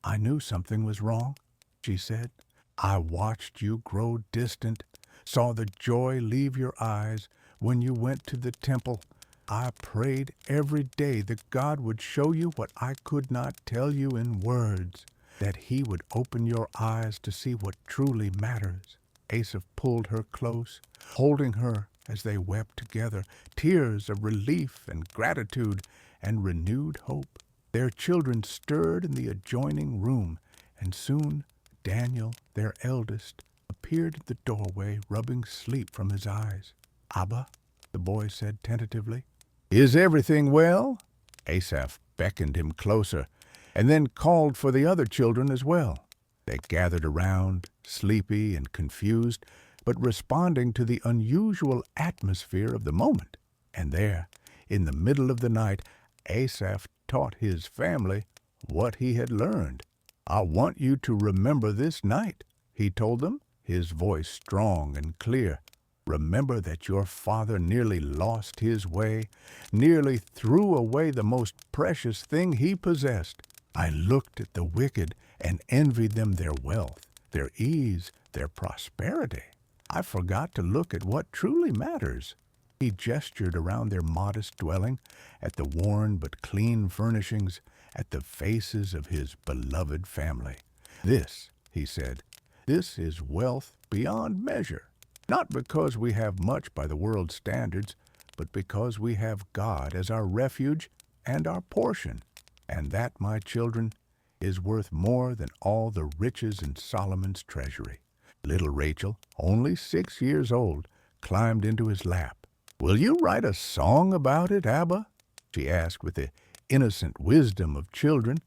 "I knew something was wrong," she said. "I watched you grow distant, saw the joy leave your eyes when you went to the temple. I prayed every day that God would show you what I could not tell you in words, that He would open your eyes to see what truly matters." Asaph pulled her close, holding her as they wept together, tears of relief and gratitude and renewed hope. Their children stirred in the adjoining room, and soon Daniel, their eldest, appeared at the doorway, rubbing sleep from his eyes. "Abba," the boy said tentatively. "Is everything well?" Asaph beckoned him closer, and then called for the other children as well. They gathered around, sleepy and confused, but responding to the unusual atmosphere of the moment. And there, in the middle of the night, Asaph taught his family what he had learned. "I want you to remember this night," he told them, his voice strong and clear. "Remember that your father nearly lost his way, nearly threw away the most precious thing he possessed. I looked at the wicked and envied them their wealth, their ease, their prosperity. I forgot to look at what truly matters." He gestured around their modest dwelling, at the worn but clean furnishings, at the faces of his beloved family. "This," he said, "this is wealth beyond measure. Not because we have much by the world's standards, but because we have God as our refuge and our portion. And that, my children, is worth more than all the riches in Solomon's treasury." Little Rachel, only 6 years old, climbed into his lap. "Will you write a song about it, Abba?" she asked with the innocent wisdom of children.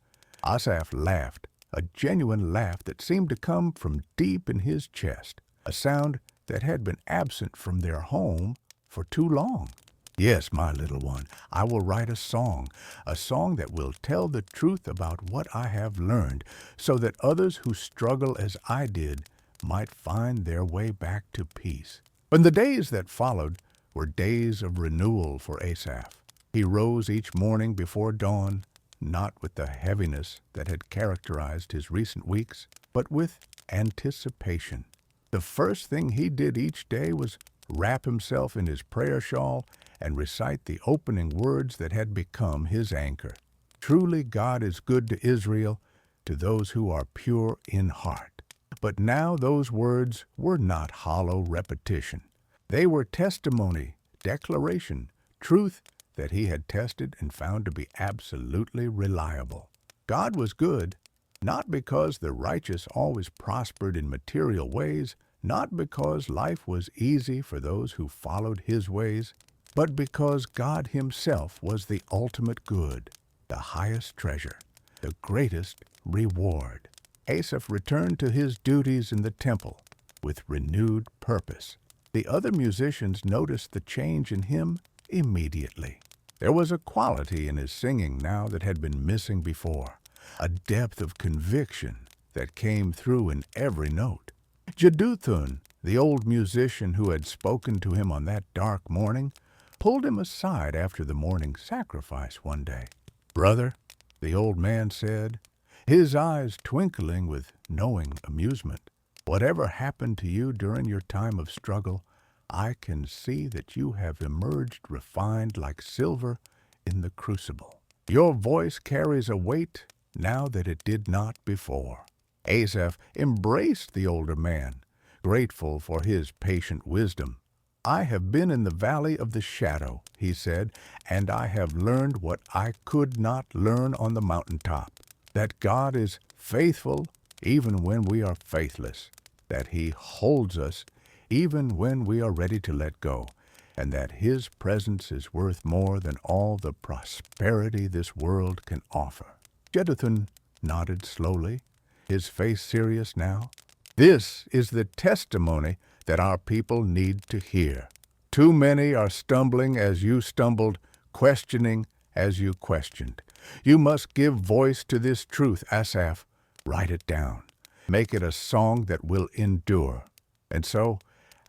Asaph laughed, a genuine laugh that seemed to come from deep in his chest, a sound that had been absent from their home for too long. "Yes, my little one, I will write a song that will tell the truth about what I have learned, so that others who struggle as I did might find their way back to peace." And the days that followed were days of renewal for Asaph. He rose each morning before dawn, not with the heaviness that had characterized his recent weeks, but with anticipation. The first thing he did each day was wrap himself in his prayer shawl and recite the opening words that had become his anchor. "Truly God is good to Israel, to those who are pure in heart." But now those words were not hollow repetition. They were testimony, declaration, truth that he had tested and found to be absolutely reliable. God was good, not because the righteous always prospered in material ways, not because life was easy for those who followed His ways, but because God Himself was the ultimate good, the highest treasure, the greatest reward. Asaph returned to his duties in the temple with renewed purpose. The other musicians noticed the change in him immediately. There was a quality in his singing now that had been missing before, a depth of conviction that came through in every note. Jeduthun, the old musician who had spoken to him on that dark morning, pulled him aside after the morning sacrifice one day. "Brother," the old man said, his eyes twinkling with knowing amusement, "whatever happened to you during your time of struggle, I can see that you have emerged refined like silver in the crucible. Your voice carries a weight now that it did not before." Asaph embraced the older man, grateful for his patient wisdom. "I have been in the valley of the shadow," he said, "and I have learned what I could not learn on the mountaintop, that God is faithful even when we are faithless, that He holds us even when we are ready to let go, and that His presence is worth more than all the prosperity this world can offer." Jeduthun nodded slowly, his face serious now. "This is the testimony that our people need to hear. Too many are stumbling as you stumbled, questioning as you questioned. You must give voice to this truth, Asaph. Write it down. Make it a song that will endure. And so,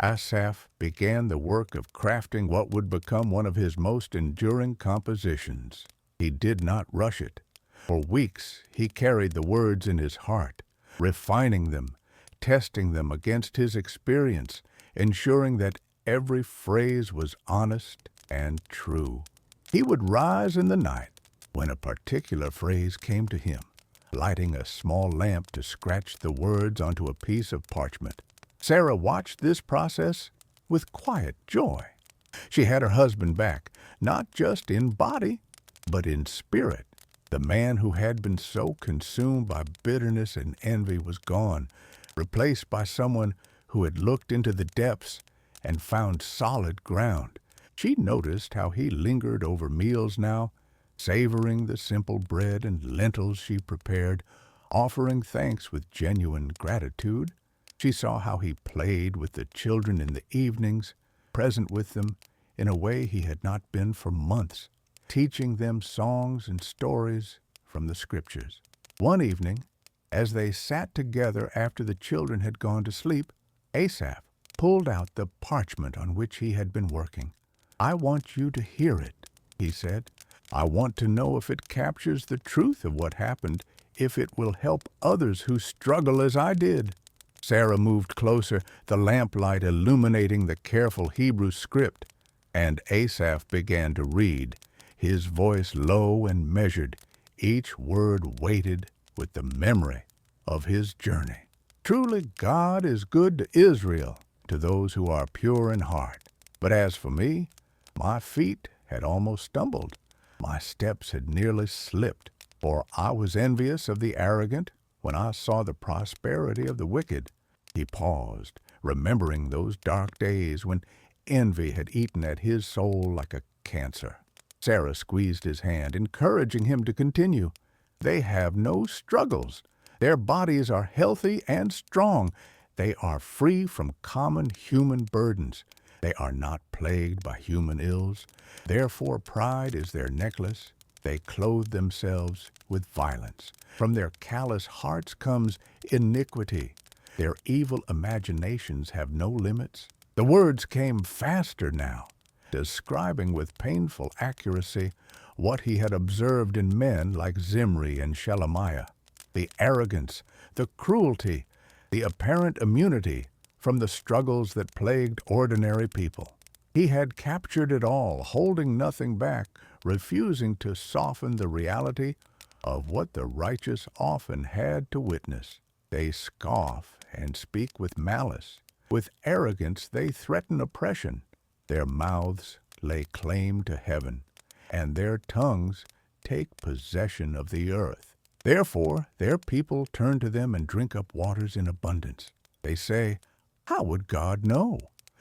Asaph began the work of crafting what would become one of his most enduring compositions. He did not rush it. For weeks he carried the words in his heart, refining them, testing them against his experience, ensuring that every phrase was honest and true. He would rise in the night when a particular phrase came to him, lighting a small lamp to scratch the words onto a piece of parchment. Sarah watched this process with quiet joy. She had her husband back, not just in body, but in spirit. The man who had been so consumed by bitterness and envy was gone, replaced by someone who had looked into the depths and found solid ground. She noticed how he lingered over meals now, savoring the simple bread and lentils she prepared, offering thanks with genuine gratitude. She saw how he played with the children in the evenings, present with them in a way he had not been for months, teaching them songs and stories from the Scriptures. One evening, as they sat together after the children had gone to sleep, Asaph pulled out the parchment on which he had been working. "I want you to hear it," he said. "I want to know if it captures the truth of what happened, if it will help others who struggle as I did." Sarah moved closer, the lamplight illuminating the careful Hebrew script, and Asaph began to read, his voice low and measured, each word weighted with the memory of his journey. "Truly God is good to Israel, to those who are pure in heart. But as for me, my feet had almost stumbled. My steps had nearly slipped, for I was envious of the arrogant when I saw the prosperity of the wicked." He paused, remembering those dark days when envy had eaten at his soul like a cancer. Sarah squeezed his hand, encouraging him to continue. "They have no struggles. Their bodies are healthy and strong. They are free from common human burdens. They are not plagued by human ills. Therefore pride is their necklace. They clothe themselves with violence. From their callous hearts comes iniquity. Their evil imaginations have no limits." The words came faster now, describing with painful accuracy what he had observed in men like Zimri and Shelemiah, the arrogance, the cruelty, the apparent immunity from the struggles that plagued ordinary people. He had captured it all, holding nothing back, refusing to soften the reality of what the righteous often had to witness. They scoff and speak with malice. With arrogance they threaten oppression. Their mouths lay claim to heaven, and their tongues take possession of the earth. Therefore their people turn to them and drink up waters in abundance. They say, "How would God know?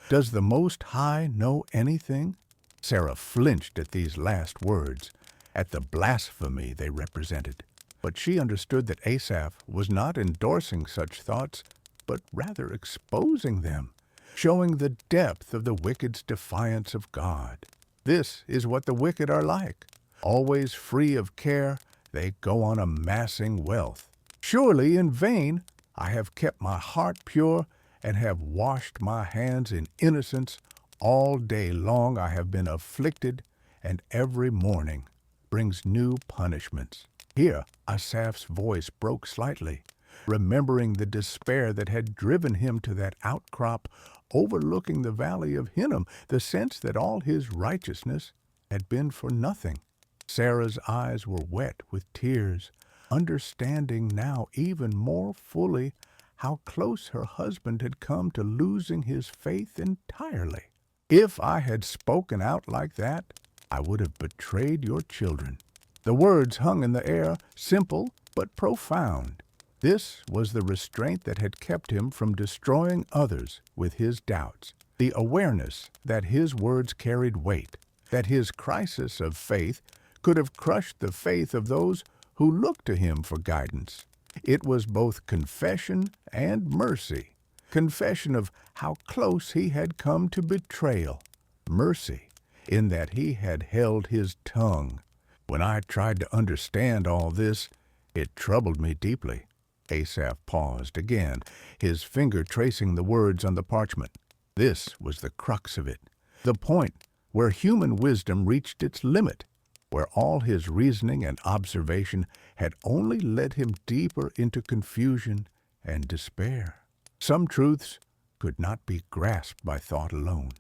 Does the Most High know anything?" Sarah flinched at these last words, at the blasphemy they represented. But she understood that Asaph was not endorsing such thoughts, but rather exposing them, showing the depth of the wicked's defiance of God. This is what the wicked are like. Always free of care, they go on amassing wealth. "Surely in vain I have kept my heart pure and have washed my hands in innocence. All day long I have been afflicted, and every morning brings new punishments." Here Asaph's voice broke slightly, remembering the despair that had driven him to that outcrop overlooking the valley of Hinnom, the sense that all his righteousness had been for nothing. Sarah's eyes were wet with tears, understanding now even more fully how close her husband had come to losing his faith entirely. "If I had spoken out like that, I would have betrayed your children." The words hung in the air, simple but profound. This was the restraint that had kept him from destroying others with his doubts, the awareness that his words carried weight, that his crisis of faith could have crushed the faith of those who looked to him for guidance. It was both confession and mercy, confession of how close he had come to betrayal, mercy in that he had held his tongue. When I tried to understand all this, it troubled me deeply. Asaph paused again, his finger tracing the words on the parchment. This was the crux of it, the point where human wisdom reached its limit, where all his reasoning and observation had only led him deeper into confusion and despair. Some truths could not be grasped by thought alone,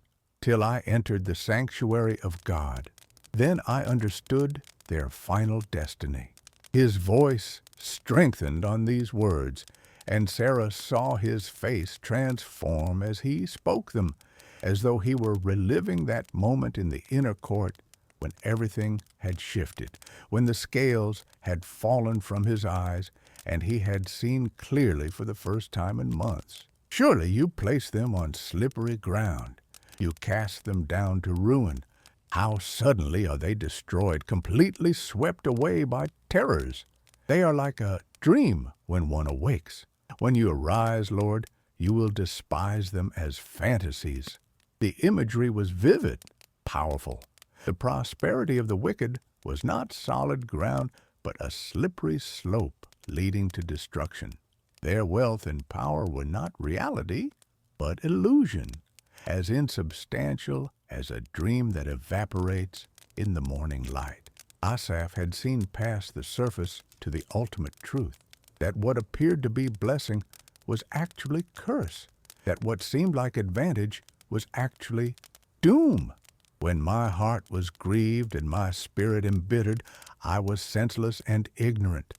till I entered the sanctuary of God. Then I understood their final destiny. His voice strengthened on these words, and Sarah saw his face transform as he spoke them, as though he were reliving that moment in the inner court when everything had shifted, when the scales had fallen from his eyes, and he had seen clearly for the first time in months. Surely you place them on slippery ground. You cast them down to ruin. How suddenly are they destroyed, completely swept away by terrors. They are like a dream when one awakes. When you arise, Lord, you will despise them as fantasies. The imagery was vivid, powerful. The prosperity of the wicked was not solid ground, but a slippery slope leading to destruction. Their wealth and power were not reality, but illusion, as insubstantial as a dream that evaporates in the morning light. Asaph had seen past the surface to the ultimate truth, that what appeared to be blessing was actually curse, that what seemed like advantage was actually doom. When my heart was grieved and my spirit embittered, I was senseless and ignorant.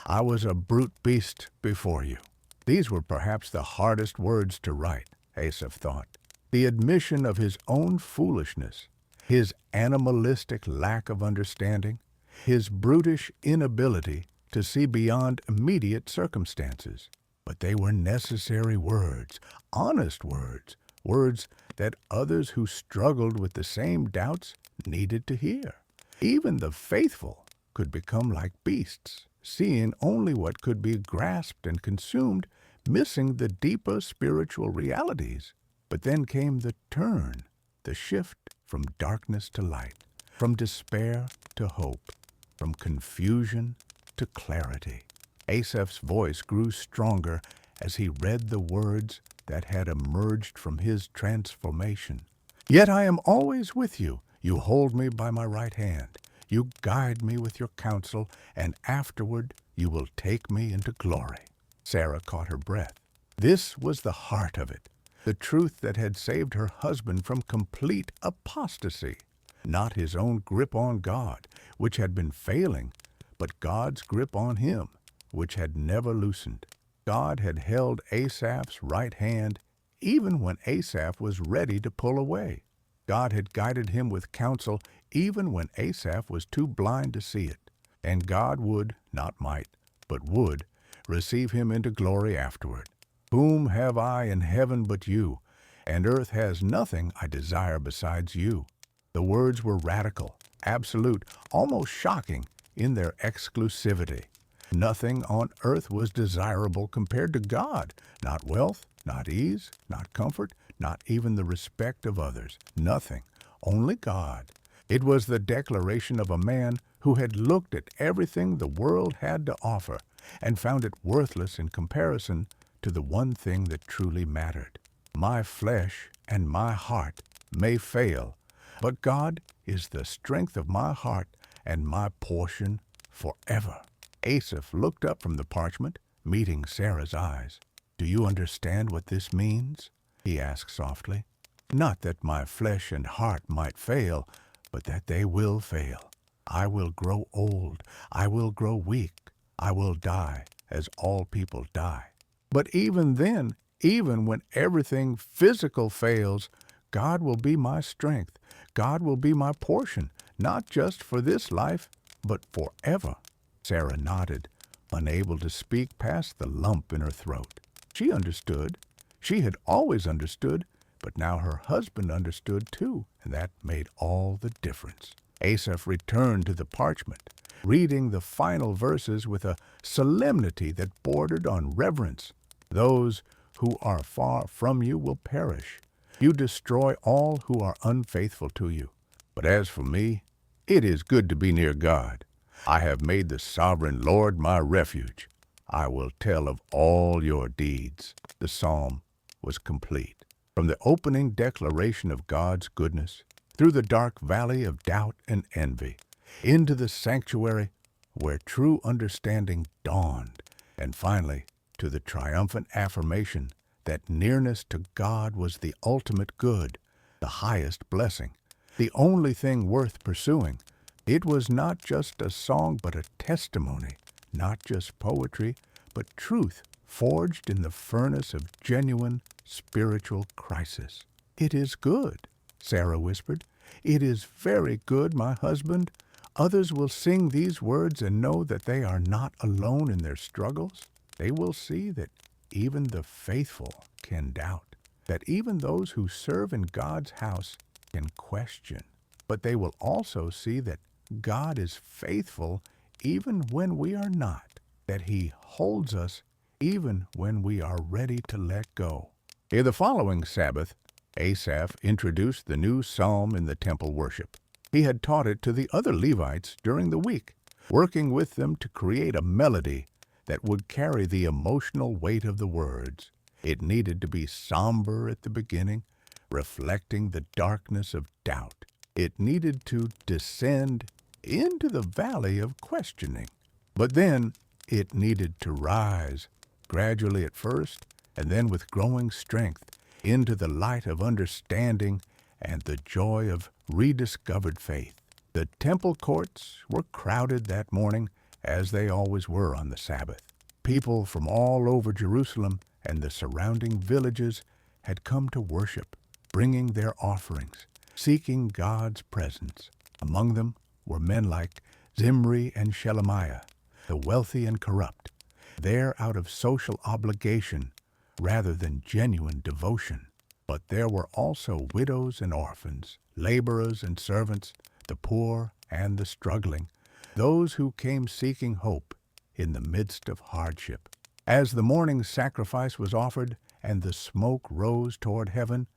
I was a brute beast before you. These were perhaps the hardest words to write, Asaph thought. The admission of his own foolishness, his animalistic lack of understanding, his brutish inability to see beyond immediate circumstances. But they were necessary words, honest words, words that others who struggled with the same doubts needed to hear. Even the faithful could become like beasts, seeing only what could be grasped and consumed, missing the deeper spiritual realities. But then came the turn, the shift from darkness to light, from despair to hope, from confusion to clarity. Asaph's voice grew stronger as he read the words that had emerged from his transformation. Yet I am always with you. You hold me by my right hand. You guide me with your counsel, and afterward you will take me into glory. Sarah caught her breath. This was the heart of it, the truth that had saved her husband from complete apostasy. Not his own grip on God, which had been failing, but God's grip on him, which had never loosened. God had held Asaph's right hand even when Asaph was ready to pull away. God had guided him with counsel even when Asaph was too blind to see it. And God would, not might, but would, receive him into glory afterward. Whom have I in heaven but you? And earth has nothing I desire besides you. The words were radical, absolute, almost shocking in their exclusivity. Nothing on earth was desirable compared to God. Not wealth, not ease, not comfort, not even the respect of others. Nothing. Only God. It was the declaration of a man who had looked at everything the world had to offer and found it worthless in comparison to the one thing that truly mattered. My flesh and my heart may fail, but God is the strength of my heart and my portion forever. Asaph looked up from the parchment, meeting Sarah's eyes. Do you understand what this means? He asked softly. Not that my flesh and heart might fail, but that they will fail. I will grow old. I will grow weak. I will die, as all people die. But even then, even when everything physical fails, God will be my strength. God will be my portion, not just for this life, but forever. Sarah nodded, unable to speak past the lump in her throat. She understood. She had always understood, but now her husband understood too, and that made all the difference. Asaph returned to the parchment, reading the final verses with a solemnity that bordered on reverence. Those who are far from you will perish. You destroy all who are unfaithful to you. But as for me, it is good to be near God. I have made the sovereign Lord my refuge. I will tell of all your deeds. The psalm was complete. From the opening declaration of God's goodness, through the dark valley of doubt and envy, into the sanctuary where true understanding dawned, and finally to the triumphant affirmation that nearness to God was the ultimate good, the highest blessing, the only thing worth pursuing. It was not just a song but a testimony, not just poetry, but truth forged in the furnace of genuine spiritual crisis. "It is good," Sarah whispered. "It is very good, my husband." Others will sing these words and know that they are not alone in their struggles. They will see that even the faithful can doubt, that even those who serve in God's house can question. But they will also see that God is faithful even when we are not, that He holds us even when we are ready to let go. In the following Sabbath, Asaph introduced the new psalm in the temple worship. He had taught it to the other Levites during the week, working with them to create a melody that would carry the emotional weight of the words. It needed to be somber at the beginning, reflecting the darkness of doubt. It needed to descend into the valley of questioning. But then it needed to rise, gradually at first, and then with growing strength, into the light of understanding and the joy of rediscovered faith. The temple courts were crowded that morning, as they always were on the Sabbath. People from all over Jerusalem and the surrounding villages had come to worship, bringing their offerings, seeking God's presence. Among them were men like Zimri and Shelemiah, the wealthy and corrupt, there out of social obligation rather than genuine devotion. But there were also widows and orphans, laborers and servants, the poor and the struggling, those who came seeking hope in the midst of hardship. As the morning sacrifice was offered and the smoke rose toward heaven,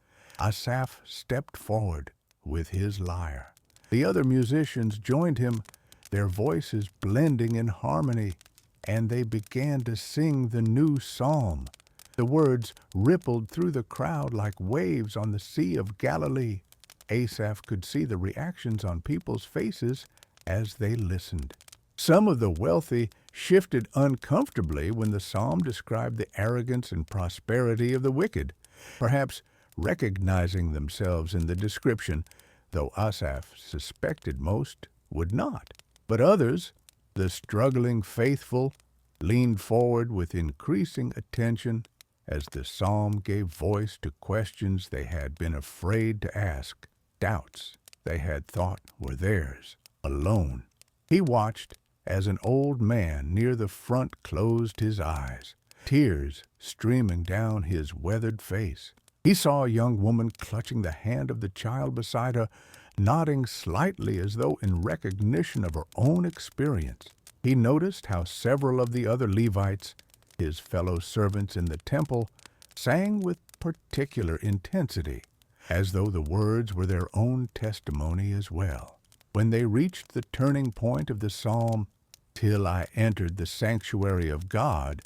Asaph stepped forward with his lyre. The other musicians joined him, their voices blending in harmony, and they began to sing the new psalm. The words rippled through the crowd like waves on the Sea of Galilee. Asaph could see the reactions on people's faces as they listened. Some of the wealthy shifted uncomfortably when the psalm described the arrogance and prosperity of the wicked, perhaps recognizing themselves in the description, though Asaph suspected most would not. But others, the struggling faithful, leaned forward with increasing attention as the psalm gave voice to questions they had been afraid to ask, doubts they had thought were theirs alone. He watched as an old man near the front closed his eyes, tears streaming down his weathered face. He saw a young woman clutching the hand of the child beside her, nodding slightly as though in recognition of her own experience. He noticed how several of the other Levites, his fellow servants in the temple, sang with particular intensity, as though the words were their own testimony as well. When they reached the turning point of the psalm, "Till I entered the sanctuary of God,"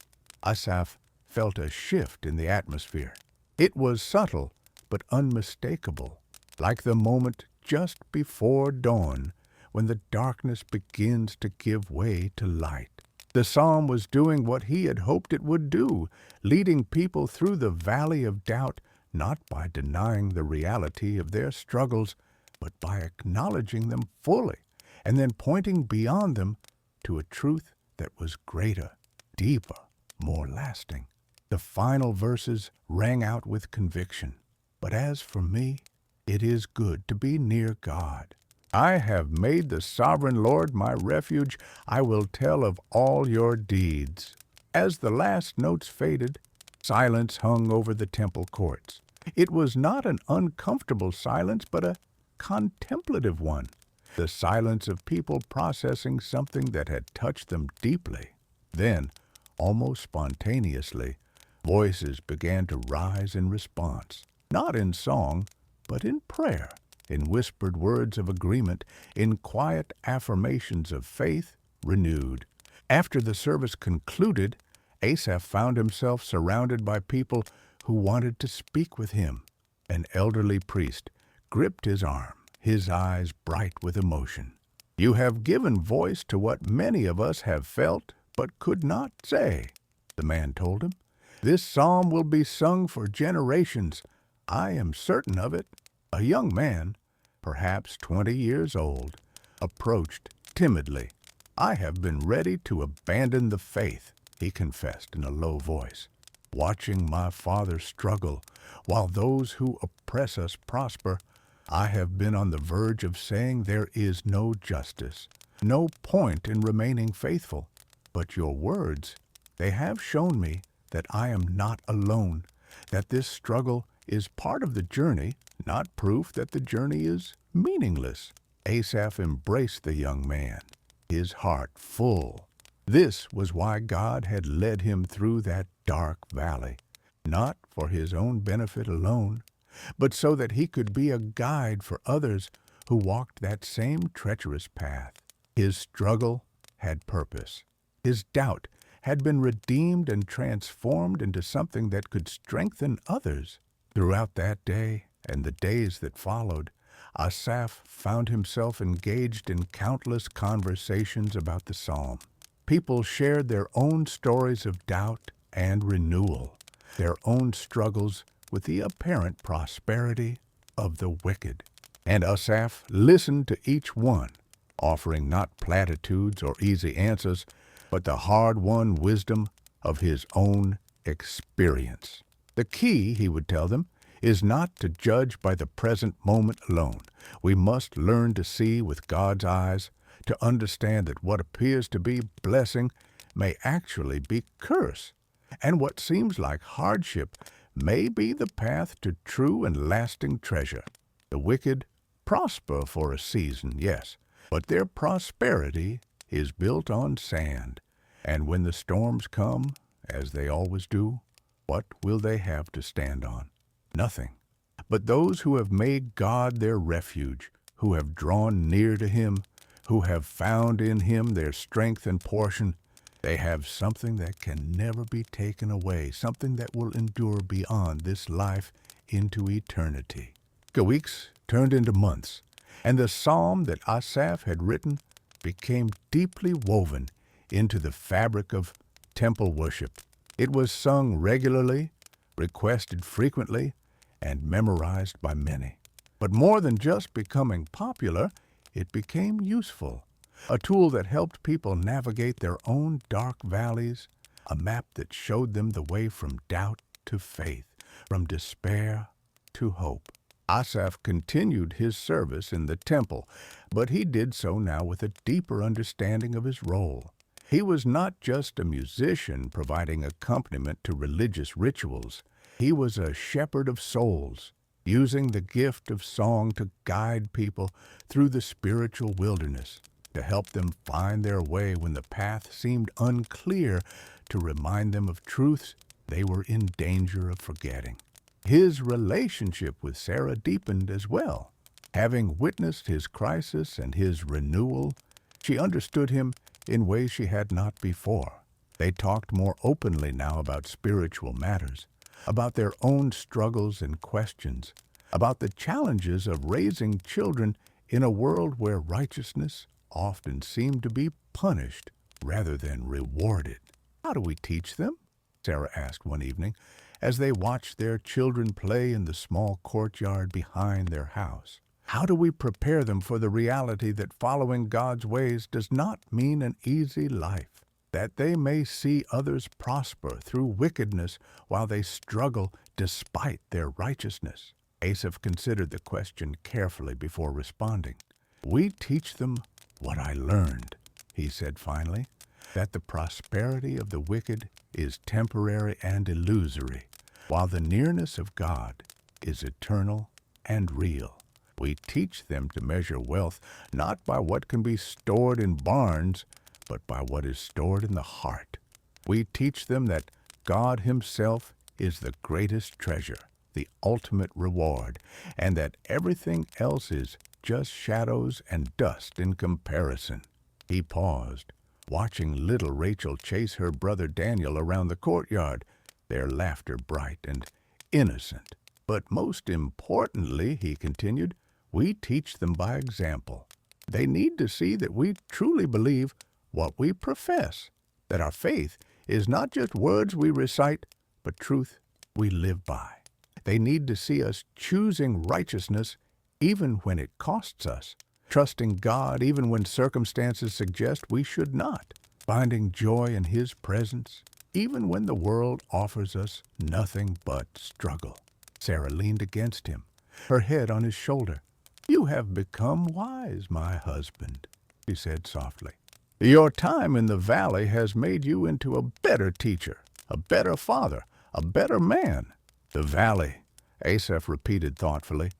Asaph felt a shift in the atmosphere. It was subtle but unmistakable, like the moment just before dawn when the darkness begins to give way to light. The psalm was doing what he had hoped it would do, leading people through the valley of doubt, not by denying the reality of their struggles, but by acknowledging them fully, and then pointing beyond them to a truth that was greater, deeper, more lasting. The final verses rang out with conviction. "But as for me, it is good to be near God. I have made the sovereign Lord my refuge. I will tell of all your deeds." As the last notes faded, silence hung over the temple courts. It was not an uncomfortable silence, but a contemplative one, the silence of people processing something that had touched them deeply. Then, almost spontaneously, voices began to rise in response. not in song, but in prayer, in whispered words of agreement, in quiet affirmations of faith renewed. After the service concluded, Asaph found himself surrounded by people who wanted to speak with him. An elderly priest gripped his arm, his eyes bright with emotion. "You have given voice to what many of us have felt but could not say," the man told him. "This psalm will be sung for generations. I am certain of it." A young man, perhaps 20 years old, approached timidly. "I have been ready to abandon the faith," he confessed in a low voice. "Watching my father struggle while those who oppress us prosper, I have been on the verge of saying there is no justice, no point in remaining faithful. But your words, they have shown me that I am not alone, that this struggle is part of the journey, not proof that the journey is meaningless." Asaph embraced the young man, his heart full. This was why God had led him through that dark valley, not for his own benefit alone, but so that he could be a guide for others who walked that same treacherous path. His struggle had purpose. His doubt had been redeemed and transformed into something that could strengthen others. Throughout that day and the days that followed, Asaph found himself engaged in countless conversations about the psalm. People shared their own stories of doubt and renewal, their own struggles with the apparent prosperity of the wicked. And Asaph listened to each one, offering not platitudes or easy answers, but the hard-won wisdom of his own experience. The key, he would tell them, is not to judge by the present moment alone. We must learn to see with God's eyes, to understand that what appears to be blessing may actually be curse, and what seems like hardship may be the path to true and lasting treasure. The wicked prosper for a season, yes, but their prosperity is built on sand, and when the storms come, as they always do, what will they have to stand on? Nothing. But those who have made God their refuge, who have drawn near to Him, who have found in Him their strength and portion, they have something that can never be taken away, something that will endure beyond this life into eternity. The weeks turned into months, and the psalm that Asaph had written became deeply woven into the fabric of temple worship. It was sung regularly, requested frequently, and memorized by many. But more than just becoming popular, it became useful, a tool that helped people navigate their own dark valleys, a map that showed them the way from doubt to faith, from despair to hope. Asaph continued his service in the temple, but he did so now with a deeper understanding of his role. He was not just a musician providing accompaniment to religious rituals. He was a shepherd of souls, using the gift of song to guide people through the spiritual wilderness, to help them find their way when the path seemed unclear, to remind them of truths they were in danger of forgetting. His relationship with Sarah deepened as well. Having witnessed his crisis and his renewal, she understood him in ways she had not before. They talked more openly now about spiritual matters, about their own struggles and questions, about the challenges of raising children in a world where righteousness often seemed to be punished rather than rewarded. "How do we teach them?" Sarah asked one evening, as they watched their children play in the small courtyard behind their house. "How do we prepare them for the reality that following God's ways does not mean an easy life, that they may see others prosper through wickedness while they struggle despite their righteousness?" Asaph considered the question carefully before responding. "We teach them what I learned," he said finally, "that the prosperity of the wicked is temporary and illusory, while the nearness of God is eternal and real. We teach them to measure wealth not by what can be stored in barns, but by what is stored in the heart. We teach them that God Himself is the greatest treasure, the ultimate reward, and that everything else is just shadows and dust in comparison. He paused, watching little Rachel chase her brother Daniel around the courtyard, their laughter bright and innocent. But most importantly, he continued, we teach them by example. They need to see that we truly believe what we profess, that our faith is not just words we recite, but truth we live by. They need to see us choosing righteousness even when it costs us, trusting God even when circumstances suggest we should not, finding joy in His presence even when the world offers us nothing but struggle. Sarah leaned against him, her head on his shoulder. You have become wise, my husband, she said softly. Your time in the valley has made you into a better teacher, a better father, a better man. The valley, Asaph repeated thoughtfully.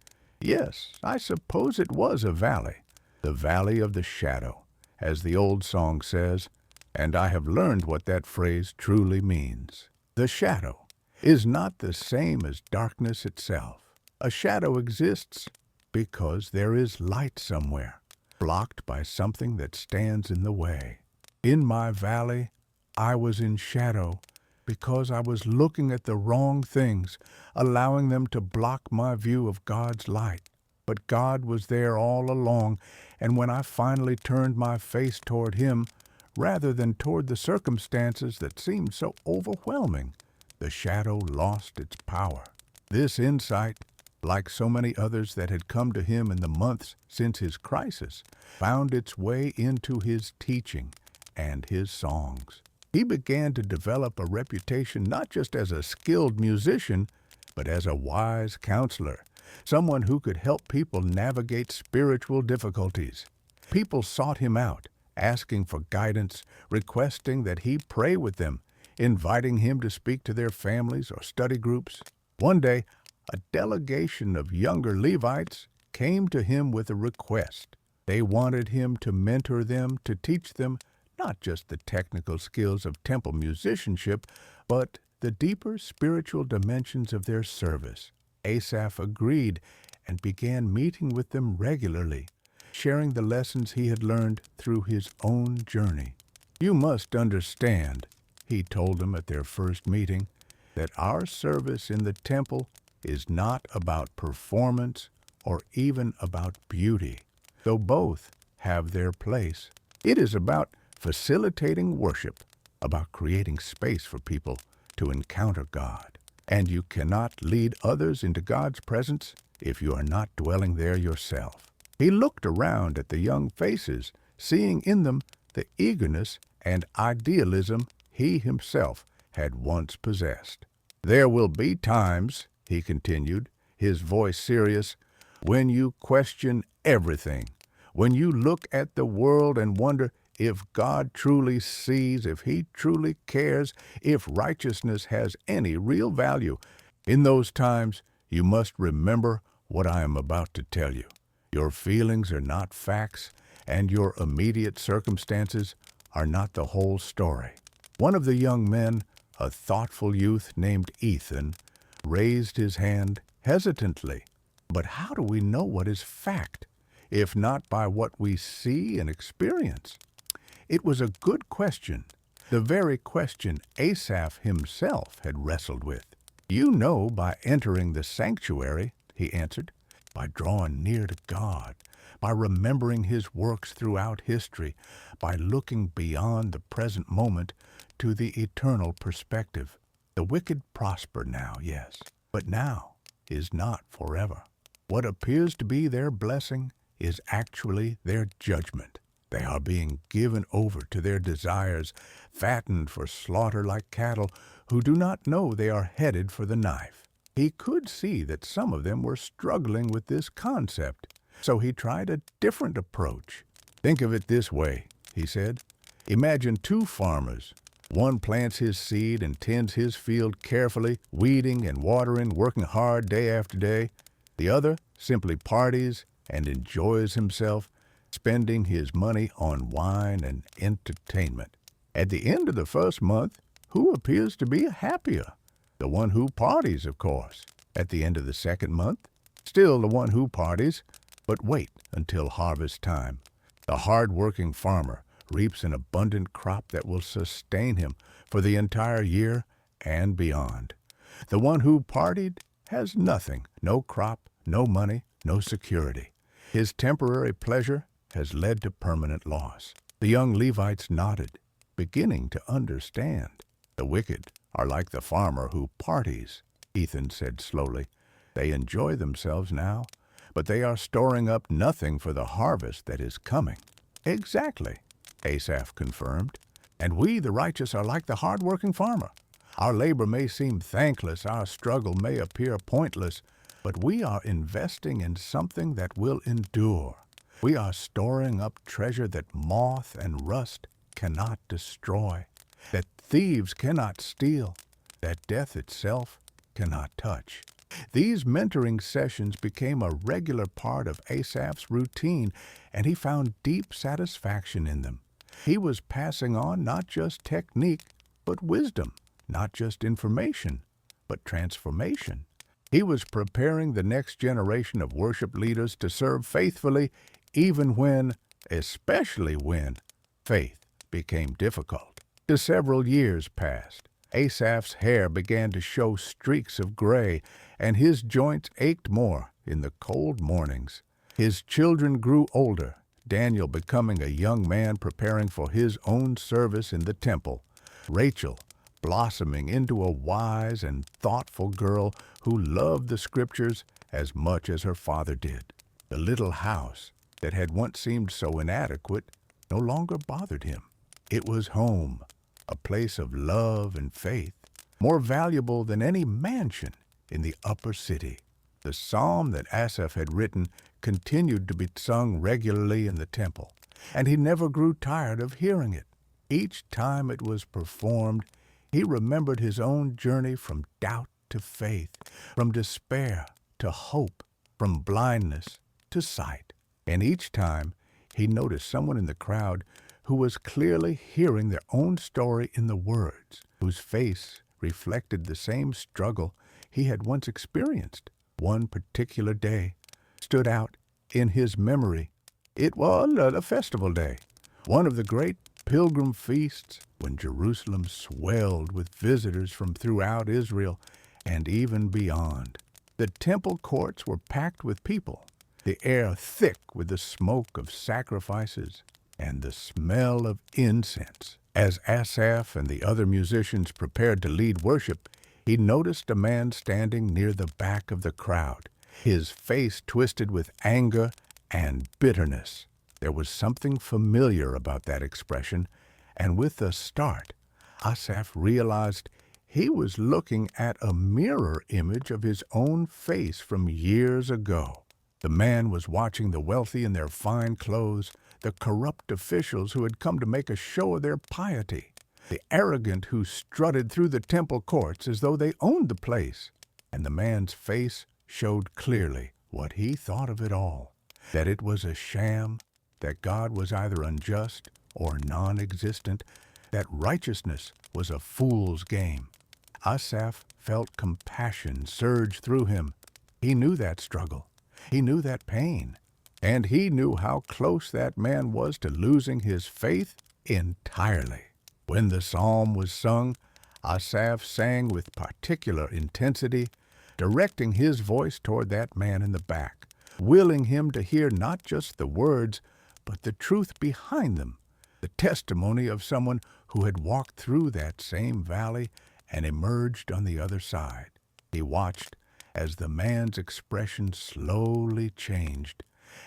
Yes, I suppose it was a valley, the valley of the shadow, as the old song says, and I have learned what that phrase truly means. The shadow is not the same as darkness itself. A shadow exists because there is light somewhere, blocked by something that stands in the way. In my valley, I was in shadow because I was looking at the wrong things, allowing them to block my view of God's light. But God was there all along, and when I finally turned my face toward Him, rather than toward the circumstances that seemed so overwhelming, the shadow lost its power. This insight, like so many others that had come to him in the months since his crisis, found its way into his teaching and his songs. He began to develop a reputation not just as a skilled musician, but as a wise counselor, someone who could help people navigate spiritual difficulties. People sought him out, asking for guidance, requesting that he pray with them, inviting him to speak to their families or study groups. One day, a delegation of younger Levites came to him with a request. They wanted him to mentor them, to teach them not just the technical skills of temple musicianship, but the deeper spiritual dimensions of their service. Asaph agreed and began meeting with them regularly, sharing the lessons he had learned through his own journey. You must understand, he told them at their first meeting, that our service in the temple is not about performance or even about beauty, though both have their place. It is about facilitating worship, about creating space for people to encounter God. And you cannot lead others into God's presence if you are not dwelling there yourself. He looked around at the young faces, seeing in them the eagerness and idealism he himself had once possessed. There will be times, he continued, his voice serious, when you question everything, when you look at the world and wonder if God truly sees, if He truly cares, if righteousness has any real value. In those times, you must remember what I am about to tell you. Your feelings are not facts, and your immediate circumstances are not the whole story. One of the young men, a thoughtful youth named Ethan, raised his hand hesitantly. But how do we know what is fact, if not by what we see and experience? It was a good question, the very question Asaph himself had wrestled with. You know by entering the sanctuary, he answered, by drawing near to God, by remembering His works throughout history, by looking beyond the present moment to the eternal perspective. The wicked prosper now, yes, but now is not forever. What appears to be their blessing is actually their judgment. They are being given over to their desires, fattened for slaughter like cattle who do not know they are headed for the knife. He could see that some of them were struggling with this concept, so he tried a different approach. Think of it this way, he said. Imagine two farmers. One plants his seed and tends his field carefully, weeding and watering, working hard day after day. The other simply parties and enjoys himself, spending his money on wine and entertainment. At the end of the first month, who appears to be happier? The one who parties, of course. At the end of the second month, still the one who parties, but wait until harvest time. The hard-working farmer reaps an abundant crop that will sustain him for the entire year and beyond. The one who partied has nothing, no crop, no money, no security. His temporary pleasure has led to permanent loss. The young Levites nodded, beginning to understand. The wicked are like the farmer who parties, Ethan said slowly. They enjoy themselves now, but they are storing up nothing for the harvest that is coming. Exactly, Asaph confirmed. And we, the righteous, are like the hard-working farmer. Our labor may seem thankless, our struggle may appear pointless, but we are investing in something that will endure. We are storing up treasure that moth and rust cannot destroy, that thieves cannot steal, that death itself cannot touch. These mentoring sessions became a regular part of Asaph's routine, and he found deep satisfaction in them. He was passing on not just technique, but wisdom, not just information, but transformation. He was preparing the next generation of worship leaders to serve faithfully, even when, especially when, faith became difficult. The several years passed. Asaph's hair began to show streaks of gray, and his joints ached more in the cold mornings. His children grew older, Daniel becoming a young man preparing for his own service in the temple, Rachel blossoming into a wise and thoughtful girl who loved the scriptures as much as her father did. The little house that had once seemed so inadequate no longer bothered him. It was home, a place of love and faith, more valuable than any mansion in the upper city. The psalm that Asaph had written continued to be sung regularly in the temple, and he never grew tired of hearing it. Each time it was performed, he remembered his own journey from doubt to faith, from despair to hope, from blindness to sight. And each time he noticed someone in the crowd who was clearly hearing their own story in the words, whose face reflected the same struggle he had once experienced. One particular day stood out in his memory. It was a festival day, one of the great pilgrim feasts when Jerusalem swelled with visitors from throughout Israel and even beyond. The temple courts were packed with people, the air thick with the smoke of sacrifices and the smell of incense. As Asaph and the other musicians prepared to lead worship, he noticed a man standing near the back of the crowd, his face twisted with anger and bitterness. There was something familiar about that expression, and with a start, Asaph realized he was looking at a mirror image of his own face from years ago. The man was watching the wealthy in their fine clothes, the corrupt officials who had come to make a show of their piety, the arrogant who strutted through the temple courts as though they owned the place. And the man's face showed clearly what he thought of it all, that it was a sham, that God was either unjust or non-existent, that righteousness was a fool's game. Asaph felt compassion surge through him. He knew that struggle. He knew that pain. And he knew how close that man was to losing his faith entirely. When the psalm was sung, Asaph sang with particular intensity, directing his voice toward that man in the back, willing him to hear not just the words, but the truth behind them, the testimony of someone who had walked through that same valley and emerged on the other side. He watched as the man's expression slowly changed,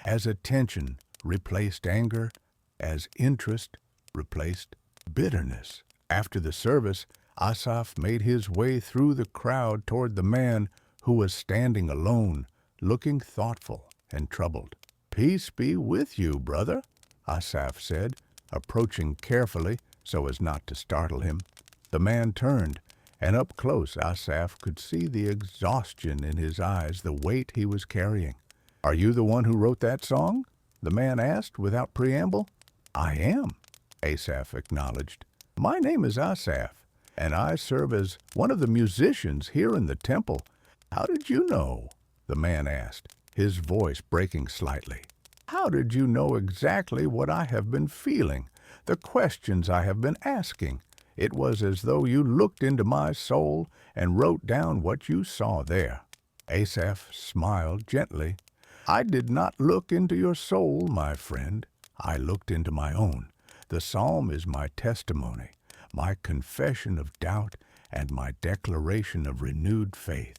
as attention replaced anger, as interest replaced bitterness. After the service, Asaph made his way through the crowd toward the man who was standing alone, looking thoughtful and troubled. "Peace be with you, brother," Asaph said, approaching carefully so as not to startle him. The man turned, and up close Asaph could see the exhaustion in his eyes, the weight he was carrying. "Are you the one who wrote that song?" the man asked without preamble. "I am," Asaph acknowledged. "My name is Asaph, and I serve as one of the musicians here in the temple. "How did you know?" the man asked, his voice breaking slightly. "How did you know exactly what I have been feeling, the questions I have been asking? It was as though you looked into my soul and wrote down what you saw there." Asaph smiled gently. "I did not look into your soul, my friend. I looked into my own. The psalm is my testimony, my confession of doubt, and my declaration of renewed faith.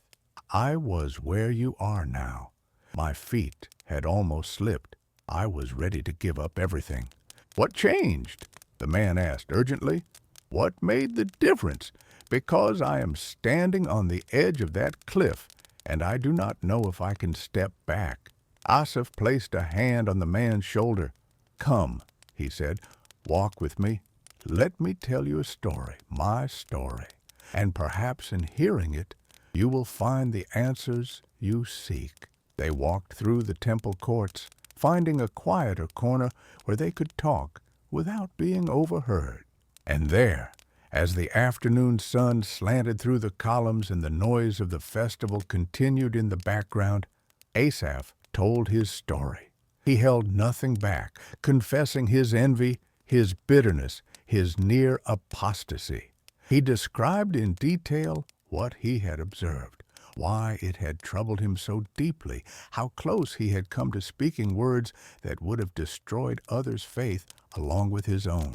I was where you are now. My feet had almost slipped. I was ready to give up everything." "What changed?" the man asked urgently. "What made the difference? Because I am standing on the edge of that cliff, and I do not know if I can step back." Asaph placed a hand on the man's shoulder. "Come," he said, "walk with me. Let me tell you a story, my story, and perhaps in hearing it, you will find the answers you seek." They walked through the temple courts, finding a quieter corner where they could talk without being overheard. And there, as the afternoon sun slanted through the columns and the noise of the festival continued in the background, Asaph told his story. He held nothing back, confessing his envy, his bitterness, his near apostasy. He described in detail what he had observed, why it had troubled him so deeply, how close he had come to speaking words that would have destroyed others' faith along with his own.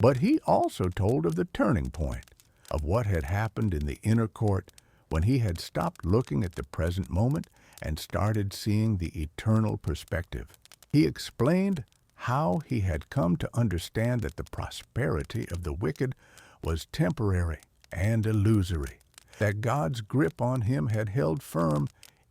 But he also told of the turning point, of what had happened in the inner court when he had stopped looking at the present moment and started seeing the eternal perspective. He explained how he had come to understand that the prosperity of the wicked was temporary and illusory, that God's grip on him had held firm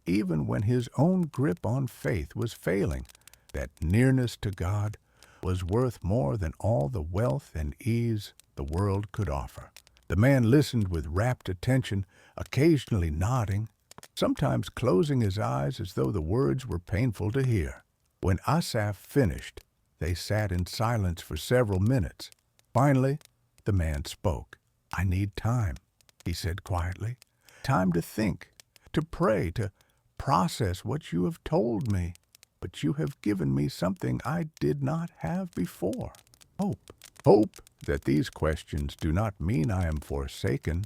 even when his own grip on faith was failing, that nearness to God was worth more than all the wealth and ease the world could offer. The man listened with rapt attention, occasionally nodding, sometimes closing his eyes as though the words were painful to hear. When Asaph finished, they sat in silence for several minutes. Finally, the man spoke. "I need time," he said quietly. "Time to think, to pray, to process what you have told me. But you have given me something I did not have before. Hope. Hope that these questions do not mean I am forsaken,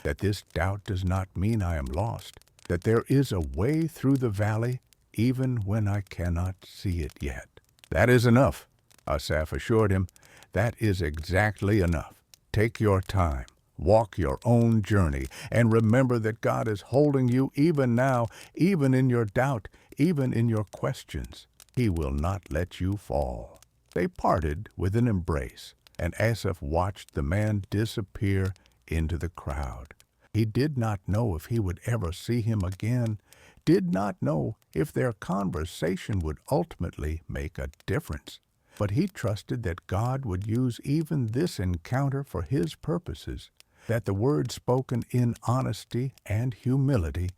that this doubt does not mean I am lost, that there is a way through the valley even when I cannot see it yet." "That is enough," Asaph assured him. "That is exactly enough. Take your time. Walk your own journey, and remember that God is holding you even now, even in your doubt, even in your questions. He will not let you fall." They parted with an embrace, and Asaph watched the man disappear into the crowd. He did not know if he would ever see him again, did not know if their conversation would ultimately make a difference. But he trusted that God would use even this encounter for his purposes, that the words spoken in honesty and humility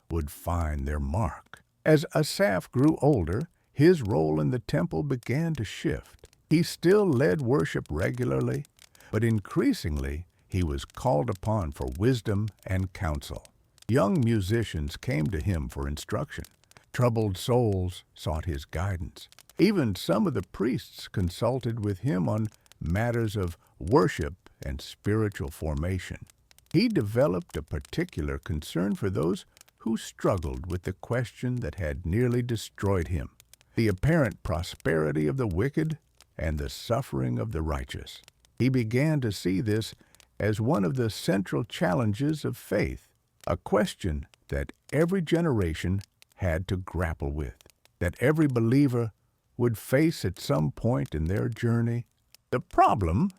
would find their mark. As Asaph grew older, his role in the temple began to shift. He still led worship regularly, but increasingly he was called upon for wisdom and counsel. Young musicians came to him for instruction. Troubled souls sought his guidance. Even some of the priests consulted with him on matters of worship and spiritual formation. He developed a particular concern for those who struggled with the question that had nearly destroyed him: the apparent prosperity of the wicked and the suffering of the righteous. He began to see this as one of the central challenges of faith, a question that every generation had to grapple with, that every believer would face at some point in their journey. "The problem,"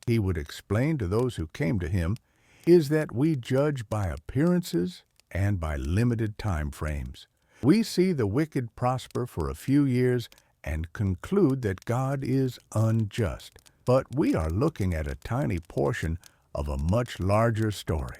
he would explain to those who came to him, "is that we judge by appearances and by limited time frames. We see the wicked prosper for a few years and conclude that God is unjust. But we are looking at a tiny portion of a much larger story.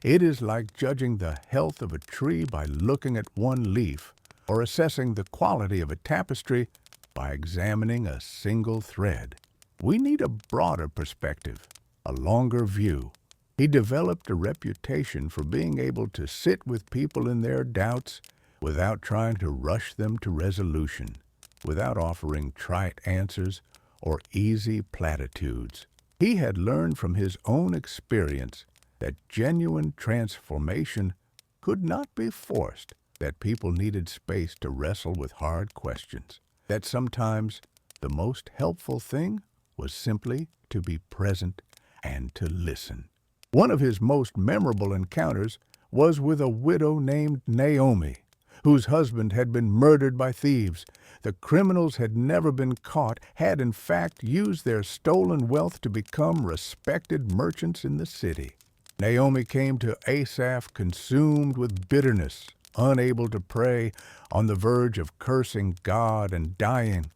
It is like judging the health of a tree by looking at one leaf, or assessing the quality of a tapestry by examining a single thread. We need a broader perspective, a longer view, He developed a reputation for being able to sit with people in their doubts without trying to rush them to resolution, without offering trite answers or easy platitudes. He had learned from his own experience that genuine transformation could not be forced, that people needed space to wrestle with hard questions, that sometimes the most helpful thing was simply to be present and to listen. One of his most memorable encounters was with a widow named Naomi, whose husband had been murdered by thieves. The criminals had never been caught, had in fact used their stolen wealth to become respected merchants in the city. Naomi came to Asaph consumed with bitterness, unable to pray, on the verge of cursing God and dying.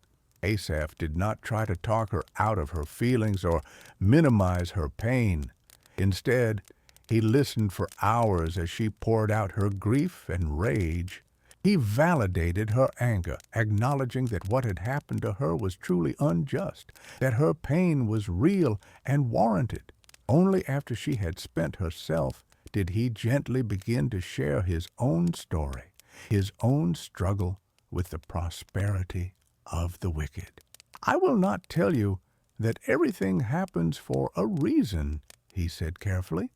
Asaph did not try to talk her out of her feelings or minimize her pain. Instead, he listened for hours as she poured out her grief and rage. He validated her anger, acknowledging that what had happened to her was truly unjust, that her pain was real and warranted. Only after she had spent herself did he gently begin to share his own story, his own struggle with the prosperity of the wicked. "I will not tell you that everything happens for a reason," he said carefully,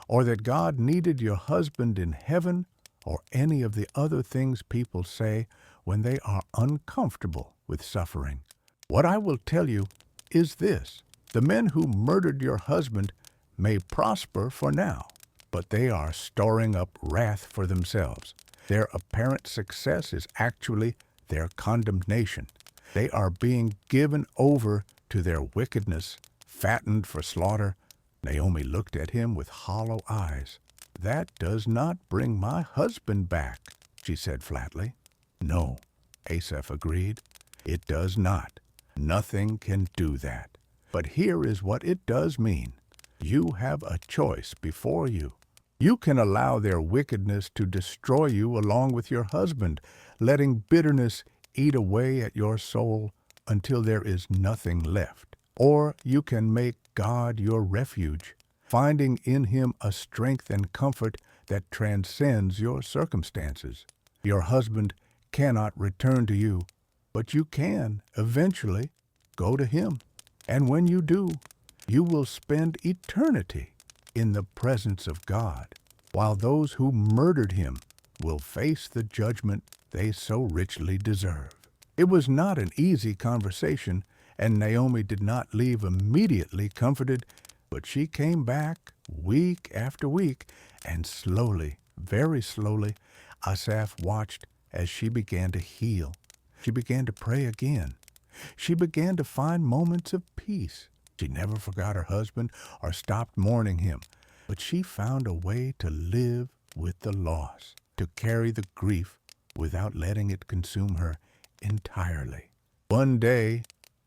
"or that God needed your husband in heaven, or any of the other things people say when they are uncomfortable with suffering. What I will tell you is this: the men who murdered your husband may prosper for now, but they are storing up wrath for themselves. Their apparent success is actually their condemnation. They are being given over to their wickedness, fattened for slaughter." Naomi looked at him with hollow eyes. "That does not bring my husband back," she said flatly. "No," Asaph agreed, "it does not. Nothing can do that. But here is what it does mean. You have a choice before you. You can allow their wickedness to destroy you along with your husband, letting bitterness eat away at your soul until there is nothing left. Or you can make God your refuge, finding in Him a strength and comfort that transcends your circumstances. Your husband cannot return to you, but you can, eventually, go to him. And when you do, you will spend eternity in the presence of God, while those who murdered him will face the judgment they so richly deserve." It was not an easy conversation, and Naomi did not leave immediately comforted, but she came back week after week, and slowly, very slowly, Asaph watched as she began to heal. She began to pray again. She began to find moments of peace. She never forgot her husband or stopped mourning him, but she found a way to live with the loss, to carry the grief without letting it consume her entirely. One day,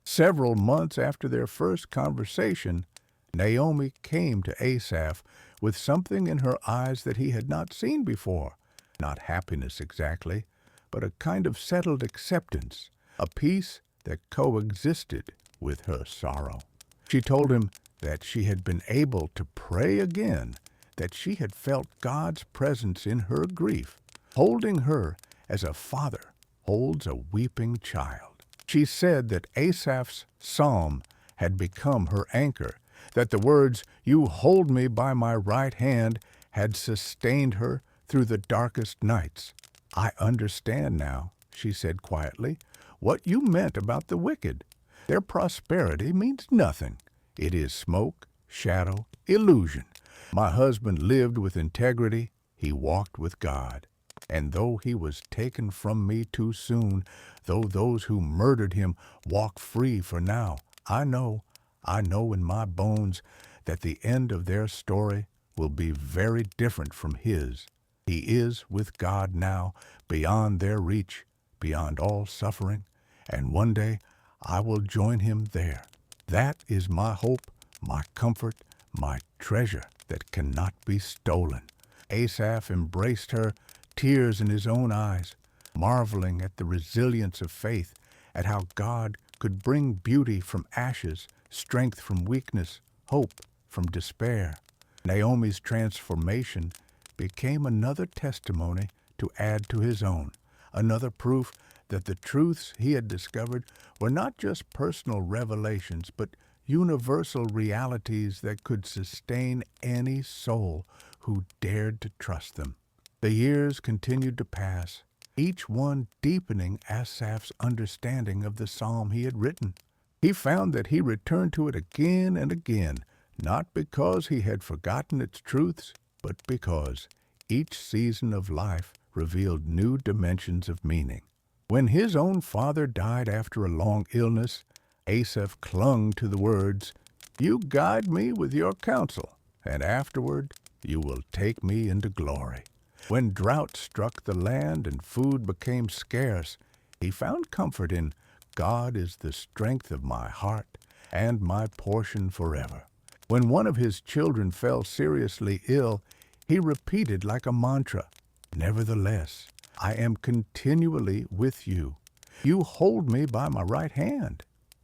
several months after their first conversation, Naomi came to Asaph with something in her eyes that he had not seen before. Not happiness exactly, but a kind of settled acceptance, a peace that coexisted with her sorrow. She told him that she had been able to pray again, that she had felt God's presence in her grief, holding her as a father holds a weeping child. She said that Asaph's psalm had become her anchor, that the words, "You hold me by my right hand," had sustained her through the darkest nights. "I understand now," she said quietly, "what you meant about the wicked. Their prosperity means nothing. It is smoke, shadow, illusion. My husband lived with integrity. He walked with God. And though he was taken from me too soon, though those who murdered him walk free for now, I know in my bones that the end of their story will be very different from his. He is with God now, beyond their reach, beyond all suffering, and one day I will join him there. That is my hope, my comfort, my treasure that cannot be stolen." Asaph embraced her, tears in his own eyes, marveling at the resilience of faith, at how God could bring beauty from ashes, strength from weakness, hope from despair. Naomi's transformation became another testimony to add to his own, another proof that the truths he had discovered were not just personal revelations, but universal realities that could sustain any soul who dared to trust them. The years continued to pass, each one deepening Asaph's understanding of the psalm he had written. He found that he returned to it again and again, not because he had forgotten its truths, but because each season of life revealed new dimensions of meaning. When his own father died after a long illness, Asaph clung to the words, "You guide me with your counsel, and afterward you will take me into glory." When drought struck the land and food became scarce, he found comfort in, "God is the strength of my heart and my portion forever." When one of his children fell seriously ill, he repeated like a mantra, "Nevertheless, I am continually with you. You hold me by my right hand."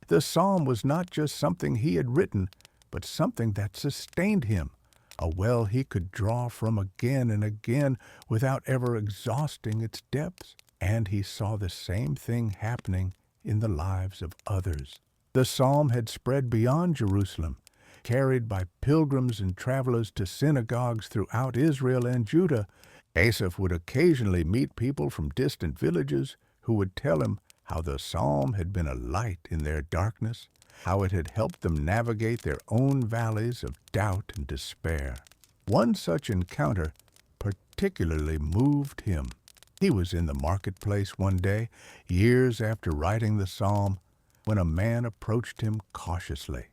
The psalm was not just something he had written, but something that sustained him, a well he could draw from again and again without ever exhausting its depths. And he saw the same thing happening in the lives of others. The psalm had spread beyond Jerusalem, carried by pilgrims and travelers to synagogues throughout Israel and Judah. Asaph would occasionally meet people from distant villages who would tell him how the psalm had been a light in their darkness, how it had helped them navigate their own valleys of doubt and despair. One such encounter particularly moved him. He was in the marketplace one day, years after writing the psalm, when a man approached him cautiously.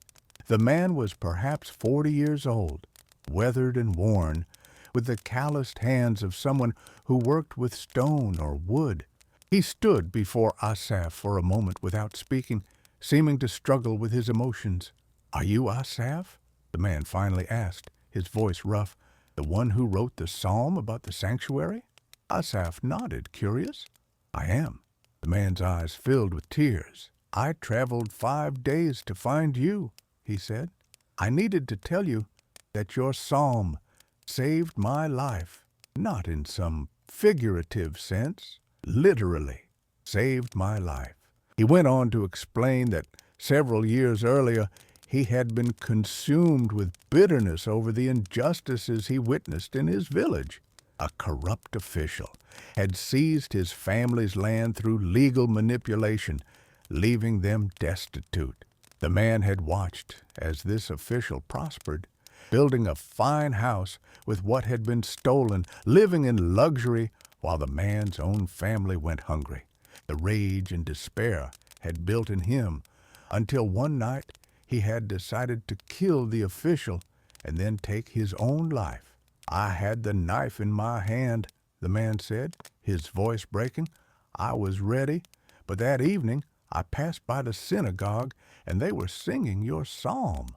The man was perhaps 40 years old, weathered and worn, with the calloused hands of someone who worked with stone or wood. He stood before Asaph for a moment without speaking, seeming to struggle with his emotions. "Are you Asaph?" the man finally asked, his voice rough, "the one who wrote the psalm about the sanctuary?" Asaph nodded, curious. "I am." The man's eyes filled with tears. "I traveled 5 days to find you," he said. "I needed to tell you that your psalm saved my life, not in some figurative sense, literally saved my life." He went on to explain that several years earlier he had been consumed with bitterness over the injustices he witnessed in his village. A corrupt official had seized his family's land through legal manipulation, leaving them destitute. The man had watched as this official prospered, building a fine house with what had been stolen, living in luxury while the man's own family went hungry. The rage and despair had built in him until one night he had decided to kill the official and then take his own life. "I had the knife in my hand," the man said, his voice breaking. "I was ready, but that evening I passed by the synagogue and they were singing your psalm.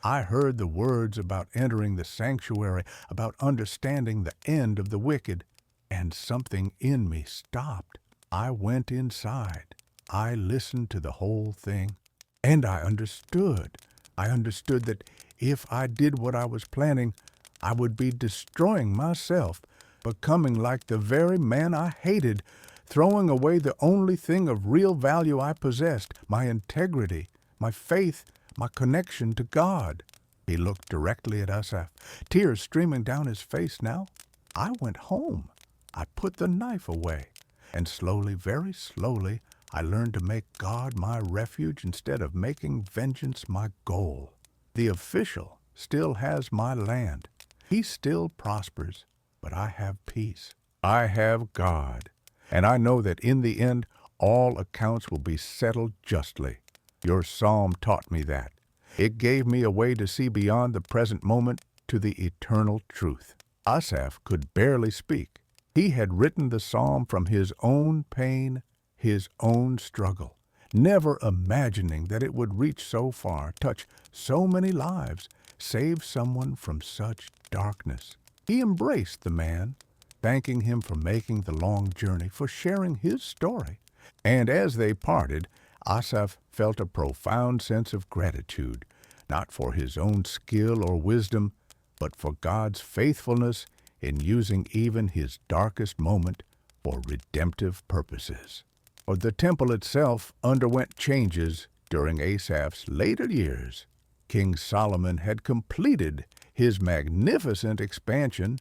I heard the words about entering the sanctuary, about understanding the end of the wicked, and something in me stopped. I went inside. I listened to the whole thing, and I understood. I understood that if I did what I was planning, I would be destroying myself, becoming like the very man I hated, throwing away the only thing of real value I possessed, my integrity, my faith, my connection to God." He looked directly at Asaph, tears streaming down his face now. "I went home. I put the knife away, and slowly, very slowly, I learned to make God my refuge instead of making vengeance my goal. The official still has my land. He still prospers, but I have peace. I have God, and I know that in the end, all accounts will be settled justly. Your psalm taught me that. It gave me a way to see beyond the present moment to the eternal truth." Asaph could barely speak. He had written the psalm from his own pain, his own struggle, never imagining that it would reach so far, touch so many lives, save someone from such darkness. He embraced the man, thanking him for making the long journey, for sharing his story. And as they parted, Asaph felt a profound sense of gratitude, not for his own skill or wisdom, but for God's faithfulness in using even his darkest moment for redemptive purposes. Or the temple itself underwent changes during Asaph's later years. King Solomon had completed his magnificent expansion,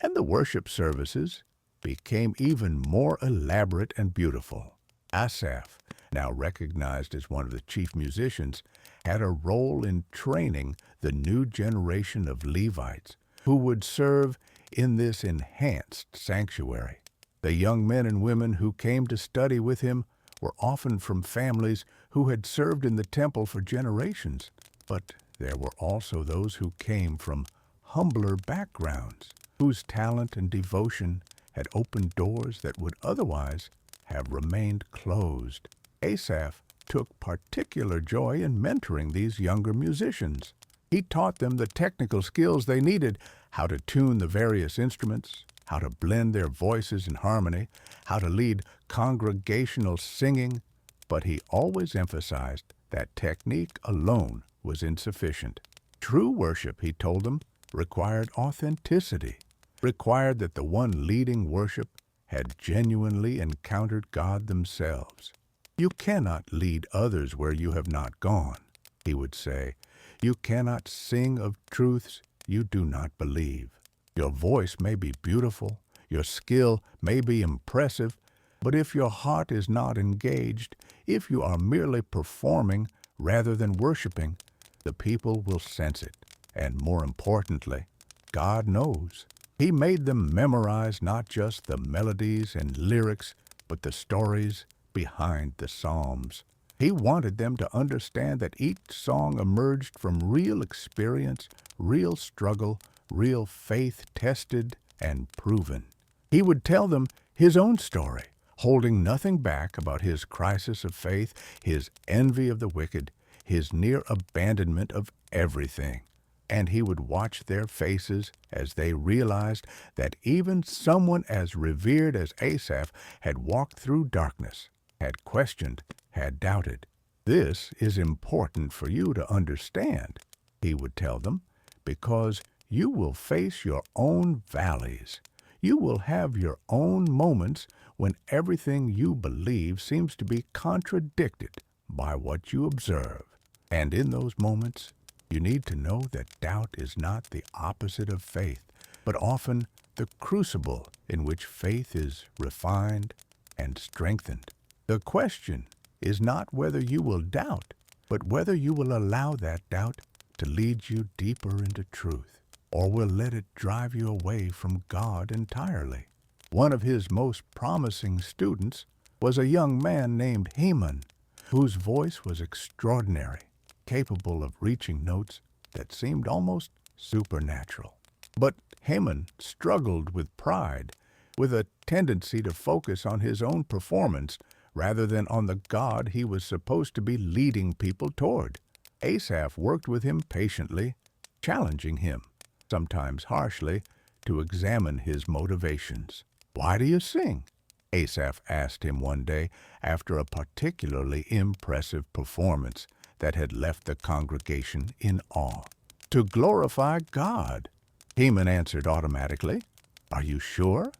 and the worship services became even more elaborate and beautiful. Asaph, now recognized as one of the chief musicians, had a role in training the new generation of Levites who would serve in this enhanced sanctuary. The young men and women who came to study with him were often from families who had served in the temple for generations, but there were also those who came from humbler backgrounds, whose talent and devotion had opened doors that would otherwise have remained closed. Asaph took particular joy in mentoring these younger musicians. He taught them the technical skills they needed, how to tune the various instruments, how to blend their voices in harmony, how to lead congregational singing, but he always emphasized that technique alone was insufficient. True worship, he told them, required authenticity, required that the one leading worship had genuinely encountered God themselves. You cannot lead others where you have not gone, he would say. You cannot sing of truths you do not believe. Your voice may be beautiful, your skill may be impressive, but if your heart is not engaged, if you are merely performing rather than worshiping, the people will sense it. And more importantly, God knows. He made them memorize not just the melodies and lyrics, but the stories behind the psalms. He wanted them to understand that each song emerged from real experience, real struggle, real faith tested and proven. He would tell them his own story, holding nothing back about his crisis of faith, his envy of the wicked, his near abandonment of everything. And he would watch their faces as they realized that even someone as revered as Asaph had walked through darkness, had questioned, had doubted. This is important for you to understand, he would tell them, because you will face your own valleys. You will have your own moments when everything you believe seems to be contradicted by what you observe. And in those moments, you need to know that doubt is not the opposite of faith, but often the crucible in which faith is refined and strengthened. The question is not whether you will doubt, but whether you will allow that doubt to lead you deeper into truth, or will let it drive you away from God entirely. One of his most promising students was a young man named Heman, whose voice was extraordinary, capable of reaching notes that seemed almost supernatural. But Heman struggled with pride, with a tendency to focus on his own performance rather than on the God he was supposed to be leading people toward. Asaph worked with him patiently, challenging him, sometimes harshly, to examine his motivations. "Why do you sing?" Asaph asked him one day after a particularly impressive performance that had left the congregation in awe. "To glorify God," Heman answered automatically. "Are you sure?"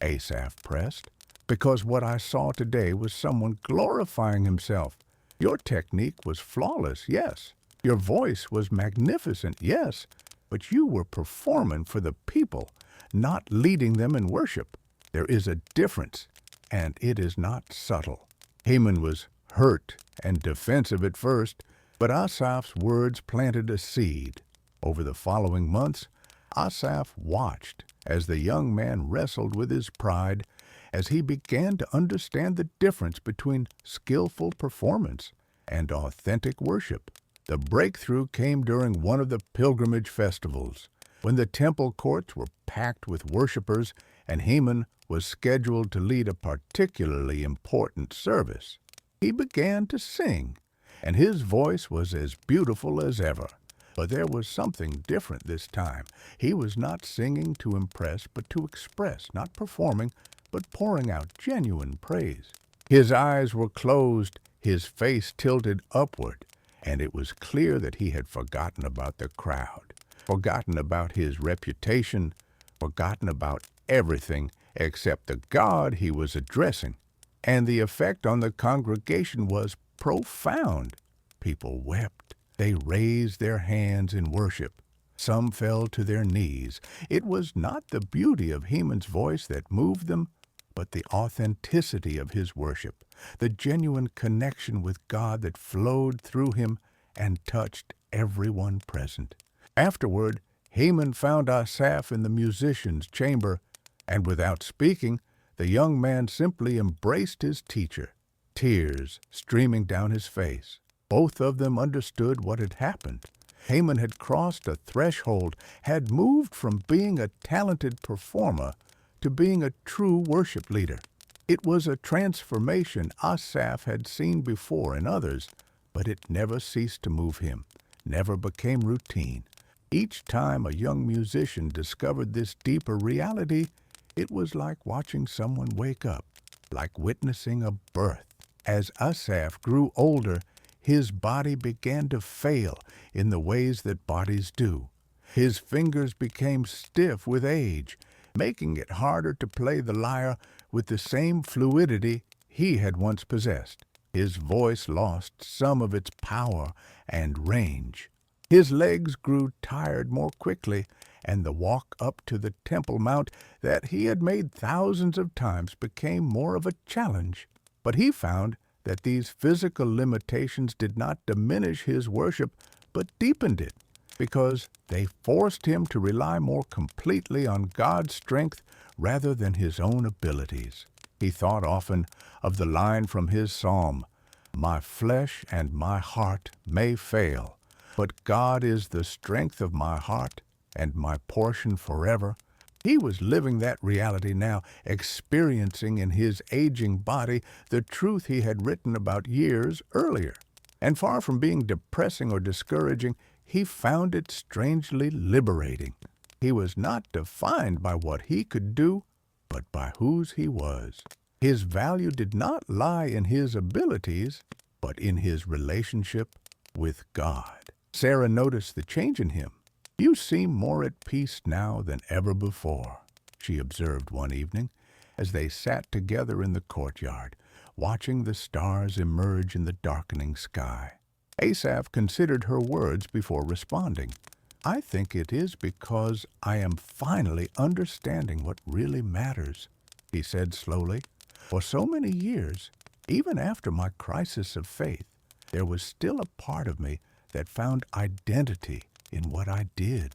Asaph pressed. "Because what I saw today was someone glorifying himself. Your technique was flawless, yes. Your voice was magnificent, yes. But you were performing for the people, not leading them in worship. There is a difference, and it is not subtle." Heman was hurt and defensive at first, but Asaph's words planted a seed. Over the following months, Asaph watched as the young man wrestled with his pride, as he began to understand the difference between skillful performance and authentic worship. The breakthrough came during one of the pilgrimage festivals, when the temple courts were packed with worshipers and Heman was scheduled to lead a particularly important service. He began to sing, and his voice was as beautiful as ever. But there was something different this time. He was not singing to impress, but to express, not performing, but pouring out genuine praise. His eyes were closed, his face tilted upward, and it was clear that he had forgotten about the crowd. forgotten about his reputation, forgotten about everything except the God he was addressing. And the effect on the congregation was profound. People wept. They raised their hands in worship. Some fell to their knees. It was not the beauty of Heman's voice that moved them, but the authenticity of his worship, the genuine connection with God that flowed through him and touched everyone present. Afterward, Heman found Asaph in the musician's chamber, and without speaking, the young man simply embraced his teacher, tears streaming down his face. Both of them understood what had happened. Heman had crossed a threshold, had moved from being a talented performer to being a true worship leader. It was a transformation Asaph had seen before in others, but it never ceased to move him, never became routine. Each time a young musician discovered this deeper reality, it was like watching someone wake up, like witnessing a birth. As Asaph grew older, his body began to fail in the ways that bodies do. His fingers became stiff with age, making it harder to play the lyre with the same fluidity he had once possessed. His voice lost some of its power and range. His legs grew tired more quickly, and the walk up to the Temple Mount that he had made thousands of times became more of a challenge. But he found that these physical limitations did not diminish his worship, but deepened it, because they forced him to rely more completely on God's strength rather than his own abilities. He thought often of the line from his psalm, "My flesh and my heart may fail, but God is the strength of my heart and my portion forever." He was living that reality now, experiencing in his aging body the truth he had written about years earlier. And far from being depressing or discouraging, he found it strangely liberating. He was not defined by what he could do, but by whose he was. His value did not lie in his abilities, but in his relationship with God. Sarah noticed the change in him. "You seem more at peace now than ever before," she observed one evening as they sat together in the courtyard, watching the stars emerge in the darkening sky. Asaph considered her words before responding. "I think it is because I am finally understanding what really matters," he said slowly. "For so many years, even after my crisis of faith, there was still a part of me that found identity in what I did,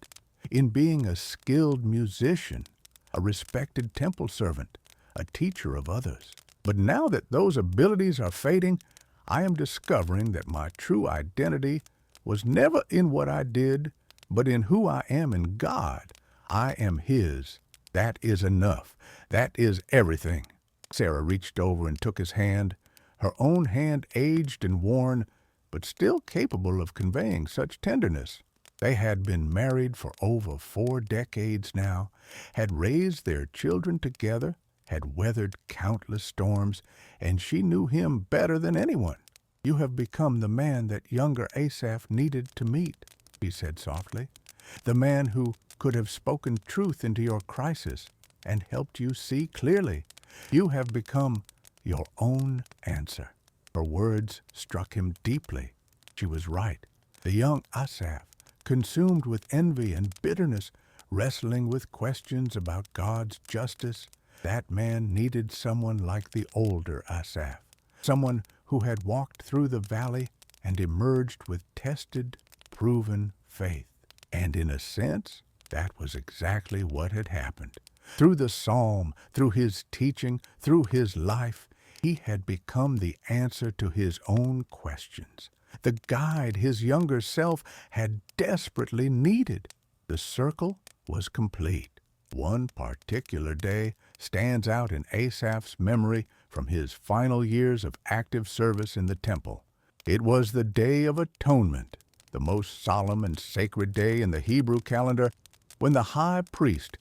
in being a skilled musician, a respected temple servant, a teacher of others. But now that those abilities are fading, I am discovering that my true identity was never in what I did, but in who I am in God. I am His. That is enough. That is everything." Sarah reached over and took his hand, her own hand aged and worn, but still capable of conveying such tenderness. They had been married for over 4 decades now, had raised their children together, had weathered countless storms, and she knew him better than anyone. "You have become the man that younger Asaph needed to meet," he said softly. "The man who could have spoken truth into your crisis and helped you see clearly. You have become your own answer." Her words struck him deeply. She was right. The young Asaph, consumed with envy and bitterness, wrestling with questions about God's justice, that man needed someone like the older Asaph, someone who had walked through the valley and emerged with tested, proven faith. And in a sense, that was exactly what had happened. Through the psalm, through his teaching, through his life, he had become the answer to his own questions, the guide his younger self had desperately needed. The circle was complete. One particular day stands out in Asaph's memory from his final years of active service in the temple. It was the Day of Atonement, the most solemn and sacred day in the Hebrew calendar, when the high priest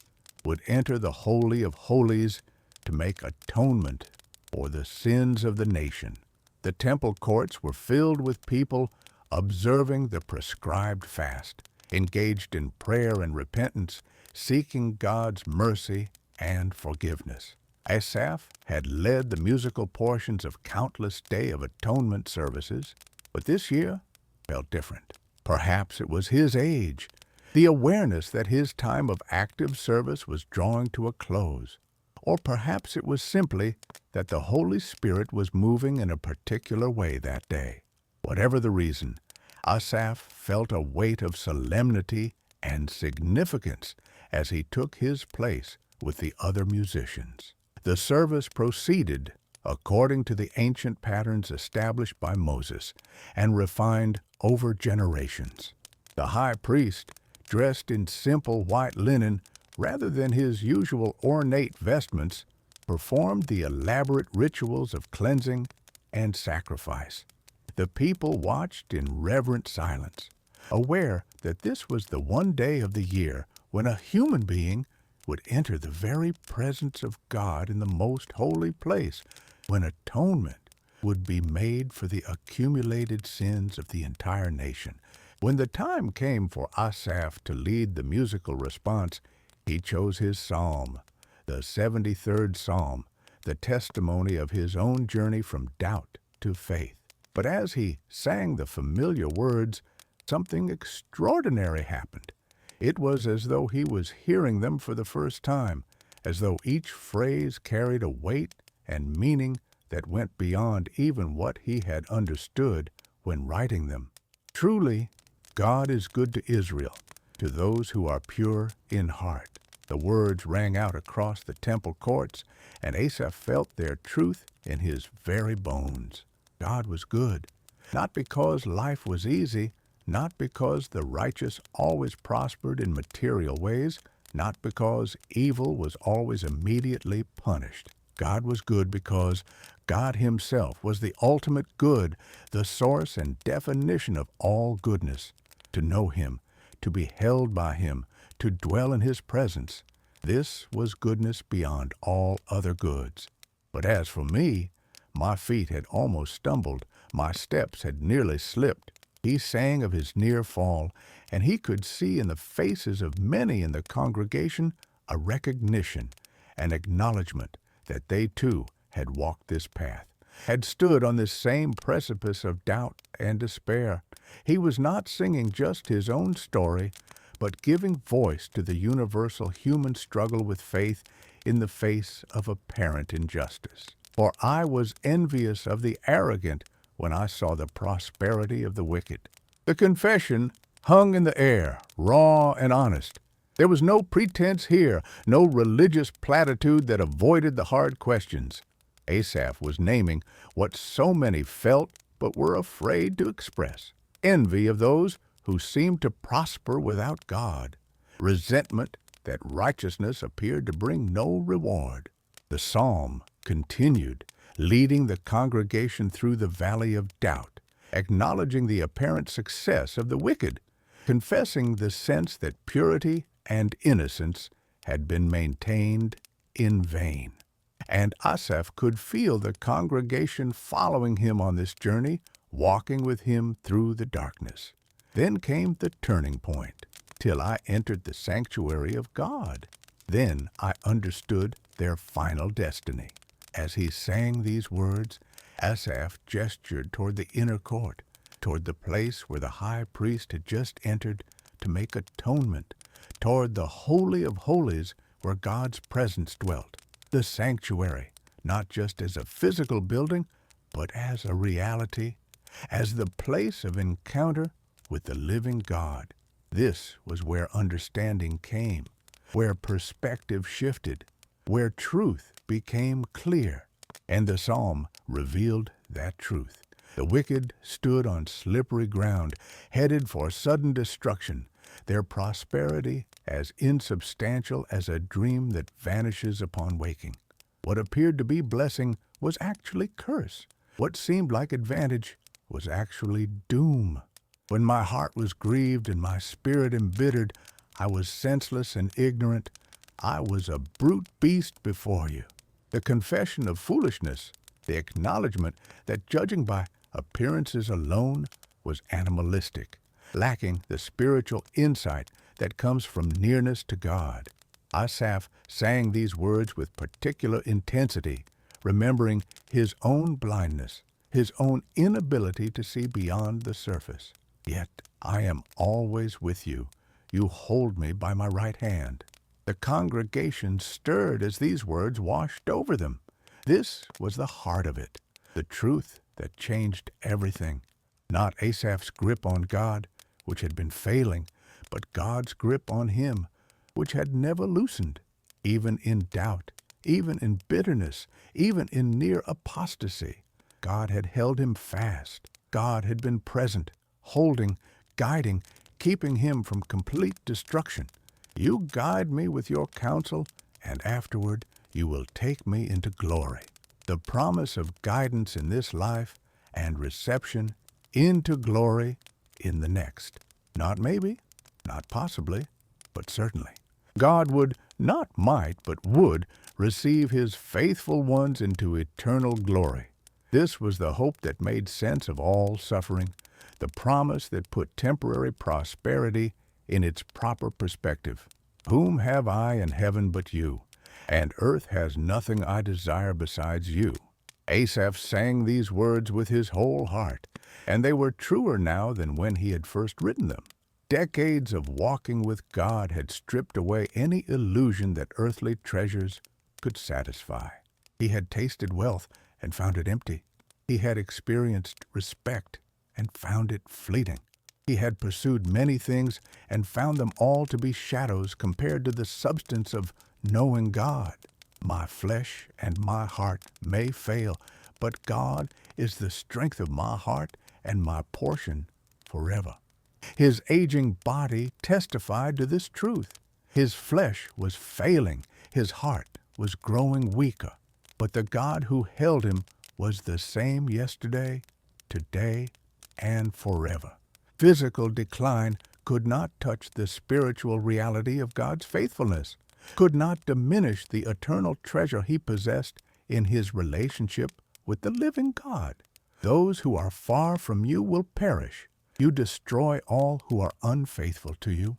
would enter the Holy of Holies to make atonement for the sins of the nation. The temple courts were filled with people observing the prescribed fast, engaged in prayer and repentance, seeking God's mercy and forgiveness. Asaph had led the musical portions of countless Day of Atonement services, but this year felt different. Perhaps it was his age, the awareness that his time of active service was drawing to a close. Or perhaps it was simply that the Holy Spirit was moving in a particular way that day. Whatever the reason, Asaph felt a weight of solemnity and significance as he took his place with the other musicians. The service proceeded according to the ancient patterns established by Moses and refined over generations. The high priest, dressed in simple white linen rather than his usual ornate vestments, performed the elaborate rituals of cleansing and sacrifice. The people watched in reverent silence, aware that this was the one day of the year when a human being would enter the very presence of God in the most holy place, when atonement would be made for the accumulated sins of the entire nation. When the time came for Asaph to lead the musical response, he chose his psalm, the 73rd Psalm, the testimony of his own journey from doubt to faith. But as he sang the familiar words, something extraordinary happened. It was as though he was hearing them for the first time, as though each phrase carried a weight and meaning that went beyond even what he had understood when writing them. Truly, God is good to Israel, to those who are pure in heart. The words rang out across the temple courts, and Asaph felt their truth in his very bones. God was good, not because life was easy, not because the righteous always prospered in material ways, not because evil was always immediately punished. God was good because God himself was the ultimate good, the source and definition of all goodness. To know him, to be held by him, to dwell in his presence, this was goodness beyond all other goods. But as for me, my feet had almost stumbled, my steps had nearly slipped. He sang of his near fall, and he could see in the faces of many in the congregation a recognition, an acknowledgment that they too had walked this path, had stood on this same precipice of doubt and despair. He was not singing just his own story, but giving voice to the universal human struggle with faith in the face of apparent injustice. For I was envious of the arrogant when I saw the prosperity of the wicked. The confession hung in the air, raw and honest. There was no pretense here, no religious platitude that avoided the hard questions. Asaph was naming what so many felt but were afraid to express. Envy of those who seemed to prosper without God. Resentment that righteousness appeared to bring no reward. The psalm continued, leading the congregation through the valley of doubt, acknowledging the apparent success of the wicked, confessing the sense that purity and innocence had been maintained in vain. And Asaph could feel the congregation following him on this journey, walking with him through the darkness. Then came the turning point, till I entered the sanctuary of God. Then I understood their final destiny. As he sang these words, Asaph gestured toward the inner court, toward the place where the high priest had just entered to make atonement, toward the Holy of Holies where God's presence dwelt. The sanctuary, not just as a physical building, but as a reality, as the place of encounter with the living God. This was where understanding came, where perspective shifted, where truth became clear. And the psalm revealed that truth. The wicked stood on slippery ground, headed for sudden destruction, their prosperity as insubstantial as a dream that vanishes upon waking. What appeared to be blessing was actually curse. What seemed like advantage was actually doom. When my heart was grieved and my spirit embittered, I was senseless and ignorant. I was a brute beast before you. The confession of foolishness, the acknowledgement that judging by appearances alone was animalistic, lacking the spiritual insight that comes from nearness to God. Asaph sang these words with particular intensity, remembering his own blindness, his own inability to see beyond the surface. Yet I am always with you. You hold me by my right hand. The congregation stirred as these words washed over them. This was the heart of it, the truth that changed everything. Not Asaph's grip on God, which had been failing, but God's grip on him, which had never loosened. Even in doubt, even in bitterness, even in near apostasy, God had held him fast. God had been present, holding, guiding, keeping him from complete destruction. You guide me with your counsel, and afterward you will take me into glory. The promise of guidance in this life and reception into glory in the next. Not maybe, not possibly, but certainly. God would, not might, but would, receive his faithful ones into eternal glory. This was the hope that made sense of all suffering, the promise that put temporary prosperity in its proper perspective. Whom have I in heaven but you? And earth has nothing I desire besides you. Asaph sang these words with his whole heart, and they were truer now than when he had first written them. Decades of walking with God had stripped away any illusion that earthly treasures could satisfy. He had tasted wealth and found it empty. He had experienced respect and found it fleeting. He had pursued many things and found them all to be shadows compared to the substance of knowing God. My flesh and my heart may fail, but God is the strength of my heart and my portion forever. His aging body testified to this truth. His flesh was failing, his heart was growing weaker, but the God who held him was the same yesterday, today, and forever. Physical decline could not touch the spiritual reality of God's faithfulness, could not diminish the eternal treasure he possessed in his relationship with the living God. Those who are far from you will perish. You destroy all who are unfaithful to you.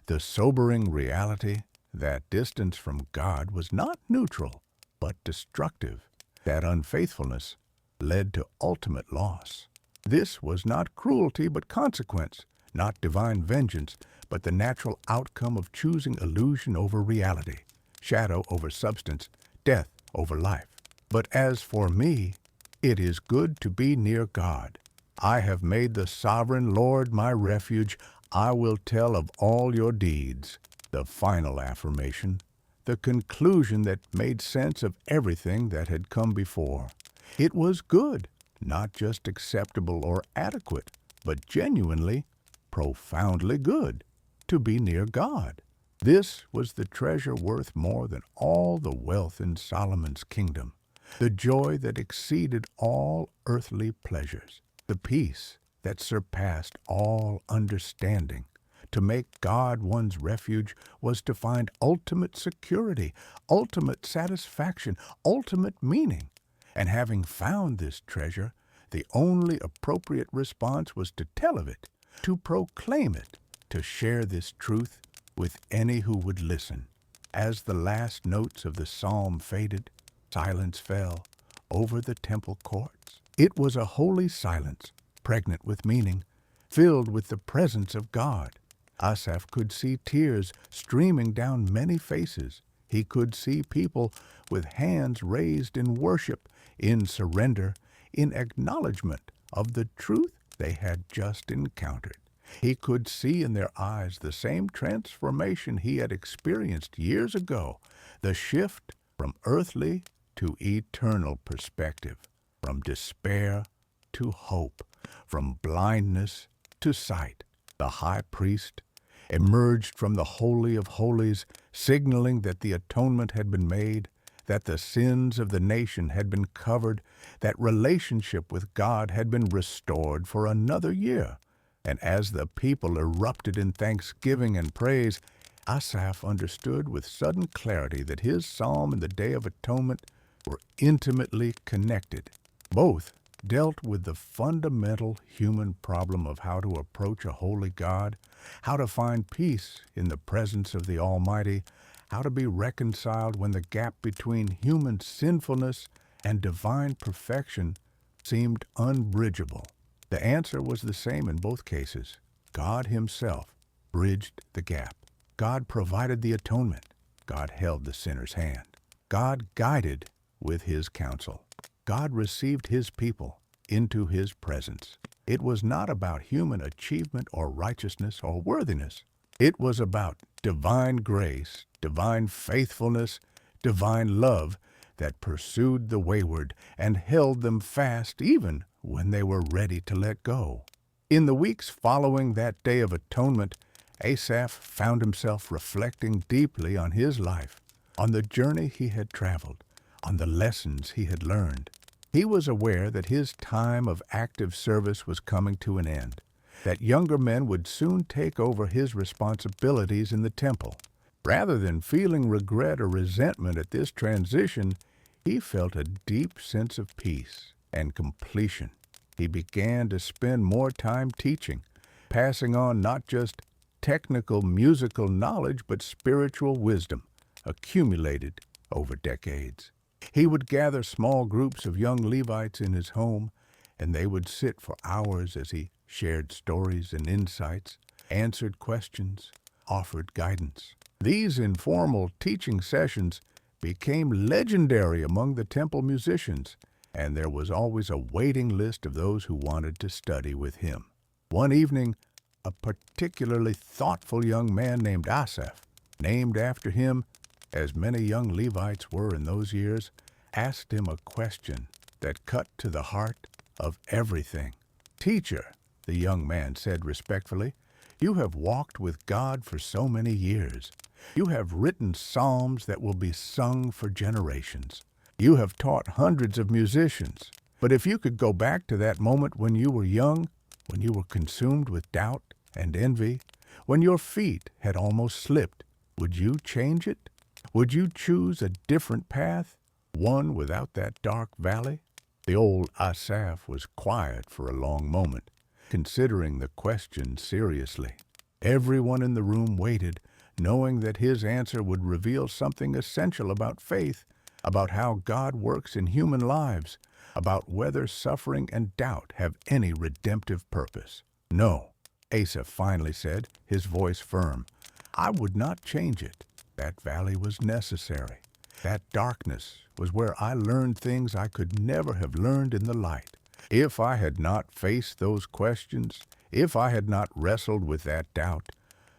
The sobering reality that distance from God was not neutral, but destructive. That unfaithfulness led to ultimate loss. This was not cruelty but consequence, not divine vengeance, but the natural outcome of choosing illusion over reality, shadow over substance, death over life. But as for me, it is good to be near God. I have made the sovereign Lord my refuge. I will tell of all your deeds. The final affirmation, the conclusion that made sense of everything that had come before. It was good, not just acceptable or adequate, but genuinely, profoundly good, to be near God. This was the treasure worth more than all the wealth in Solomon's kingdom, the joy that exceeded all earthly pleasures, the peace that surpassed all understanding. To make God one's refuge was to find ultimate security, ultimate satisfaction, ultimate meaning. And having found this treasure, the only appropriate response was to tell of it, to proclaim it, to share this truth with any who would listen. As the last notes of the psalm faded, silence fell over the temple courts. It was a holy silence, pregnant with meaning, filled with the presence of God. Asaph could see tears streaming down many faces. He could see people with hands raised in worship, in surrender, in acknowledgement of the truth they had just encountered. He could see in their eyes the same transformation he had experienced years ago, the shift from earthly to eternal perspective, from despair to hope, from blindness to sight. The high priest emerged from the Holy of Holies, signaling that the atonement had been made, that the sins of the nation had been covered, that relationship with God had been restored for another year. And as the people erupted in thanksgiving and praise, Asaph understood with sudden clarity that his psalm and the Day of Atonement were intimately connected. Both dealt with the fundamental human problem of how to approach a holy God, how to find peace in the presence of the Almighty, how to be reconciled when the gap between human sinfulness and divine perfection seemed unbridgeable. The answer was the same in both cases. God Himself bridged the gap. God provided the atonement. God held the sinner's hand. God guided with His counsel. God received His people into His presence. It was not about human achievement or righteousness or worthiness. It was about divine grace, divine faithfulness, divine love that pursued the wayward and held them fast even when they were ready to let go. In the weeks following that Day of Atonement, Asaph found himself reflecting deeply on his life, on the journey he had traveled, on the lessons he had learned. He was aware that his time of active service was coming to an end, that younger men would soon take over his responsibilities in the temple. Rather than feeling regret or resentment at this transition, he felt a deep sense of peace and completion. He began to spend more time teaching, passing on not just technical musical knowledge, but spiritual wisdom accumulated over decades. He would gather small groups of young Levites in his home, and they would sit for hours as he shared stories and insights, answered questions, offered guidance. These informal teaching sessions became legendary among the temple musicians, and there was always a waiting list of those who wanted to study with him. One evening, a particularly thoughtful young man named Asaph, named after him, as many young Levites were in those years, asked him a question that cut to the heart of everything. "Teacher," the young man said respectfully, "you have walked with God for so many years. You have written psalms that will be sung for generations. You have taught hundreds of musicians. But if you could go back to that moment when you were young, when you were consumed with doubt and envy, when your feet had almost slipped, would you change it? Would you choose a different path, one without that dark valley?" The old Asaph was quiet for a long moment, considering the question seriously. Everyone in the room waited, knowing that his answer would reveal something essential about faith, about how God works in human lives, about whether suffering and doubt have any redemptive purpose. "No," Asaph finally said, his voice firm. "I would not change it. That valley was necessary. That darkness was where I learned things I could never have learned in the light. If I had not faced those questions, if I had not wrestled with that doubt,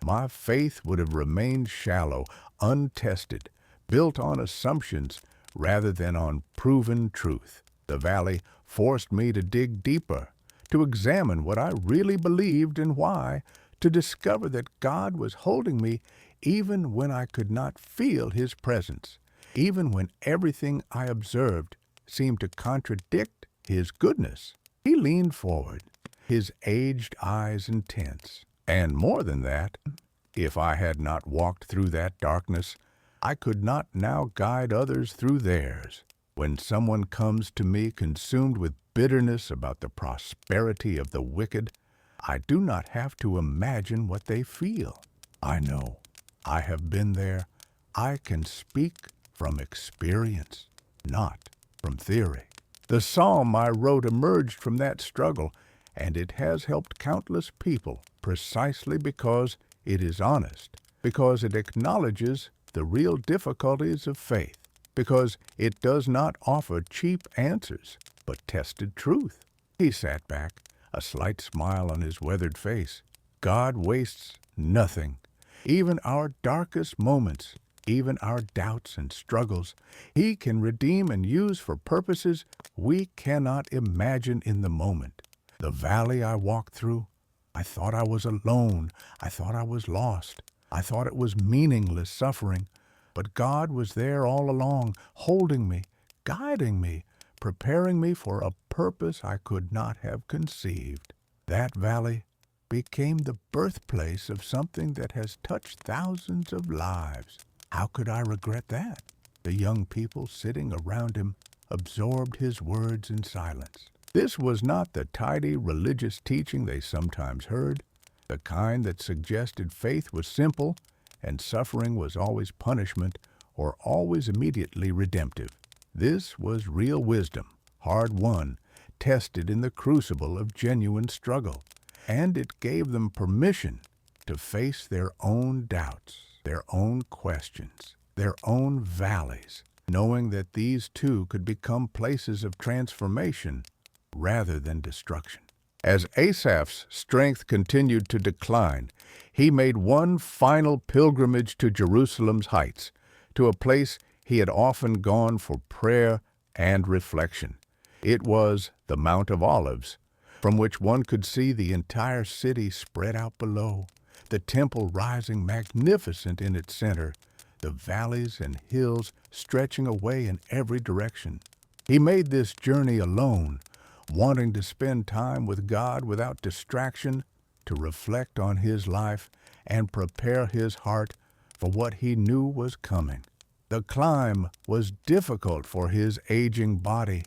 my faith would have remained shallow, untested, built on assumptions rather than on proven truth. The valley forced me to dig deeper, to examine what I really believed and why, to discover that God was holding me even when I could not feel His presence, even when everything I observed seemed to contradict His goodness." He leaned forward, his aged eyes intense. "And more than that, if I had not walked through that darkness, I could not now guide others through theirs. When someone comes to me consumed with bitterness about the prosperity of the wicked, I do not have to imagine what they feel. I know. I have been there. I can speak from experience, not from theory." The psalm I wrote emerged from that struggle, and it has helped countless people precisely because it is honest, because it acknowledges the real difficulties of faith, because it does not offer cheap answers, but tested truth. He sat back, a slight smile on his weathered face. God wastes nothing. Even our darkest moments, even our doubts and struggles, He can redeem and use for purposes we cannot imagine in the moment. The valley I walked through, I thought I was alone. I thought I was lost. I thought it was meaningless suffering. But God was there all along, holding me, guiding me, preparing me for a purpose I could not have conceived. That valley became the birthplace of something that has touched thousands of lives. How could I regret that? The young people sitting around him absorbed his words in silence. This was not the tidy religious teaching they sometimes heard, the kind that suggested faith was simple and suffering was always punishment or always immediately redemptive. This was real wisdom, hard-won, tested in the crucible of genuine struggle, and it gave them permission to face their own doubts, their own questions, their own valleys, knowing that these too could become places of transformation rather than destruction. As Asaph's strength continued to decline, he made one final pilgrimage to Jerusalem's heights, to a place he had often gone for prayer and reflection. It was the Mount of Olives, from which one could see the entire city spread out below, the temple rising magnificent in its center, the valleys and hills stretching away in every direction. He made this journey alone, wanting to spend time with God without distraction, to reflect on his life and prepare his heart for what he knew was coming. The climb was difficult for his aging body.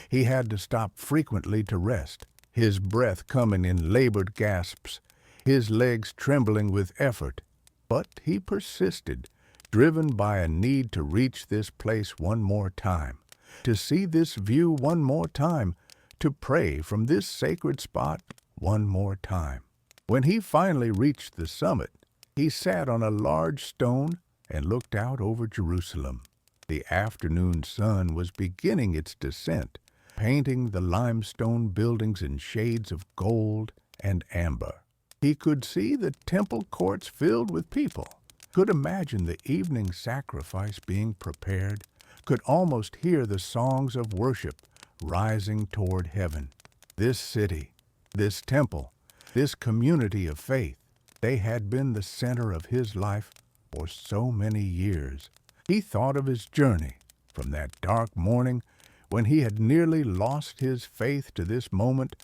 He had to stop frequently to rest, his breath coming in labored gasps, his legs trembling with effort. But he persisted, driven by a need to reach this place one more time, to see this view one more time, to pray from this sacred spot one more time. When he finally reached the summit, he sat on a large stone and looked out over Jerusalem. The afternoon sun was beginning its descent, painting the limestone buildings in shades of gold and amber. He could see the temple courts filled with people, could imagine the evening sacrifice being prepared, could almost hear the songs of worship rising toward heaven. This city, this temple, this community of faith, they had been the center of his life for so many years. He thought of his journey from that dark morning when he had nearly lost his faith to this moment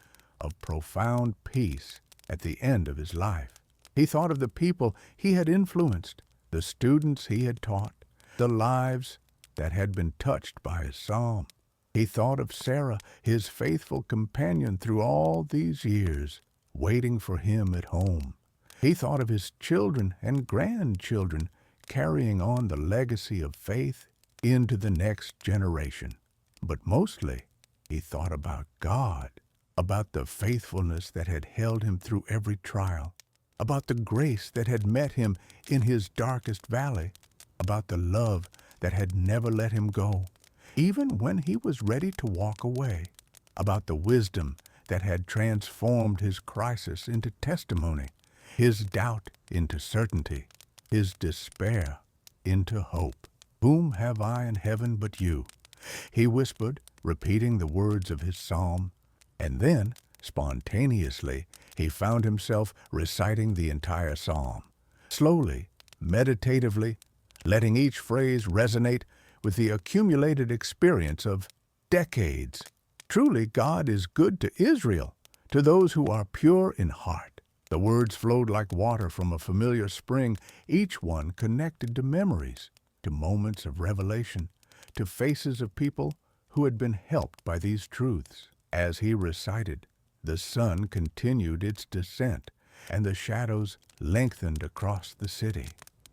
of profound peace at the end of his life. He thought of the people he had influenced, the students he had taught, the lives that had been touched by his psalm. He thought of Sarah, his faithful companion through all these years, waiting for him at home. He thought of his children and grandchildren carrying on the legacy of faith into the next generation. But mostly, he thought about God, about the faithfulness that had held him through every trial, about the grace that had met him in his darkest valley, about the love that had never let him go, even when he was ready to walk away, about the wisdom that had transformed his crisis into testimony, his doubt into certainty, his despair into hope. Whom have I in heaven but you? He whispered, repeating the words of his psalm, and then, spontaneously, he found himself reciting the entire psalm, slowly, meditatively, letting each phrase resonate with the accumulated experience of decades. Truly, God is good to Israel, to those who are pure in heart. The words flowed like water from a familiar spring, each one connected to memories, to moments of revelation, to faces of people who had been helped by these truths. As he recited, the sun continued its descent, and the shadows lengthened across the city.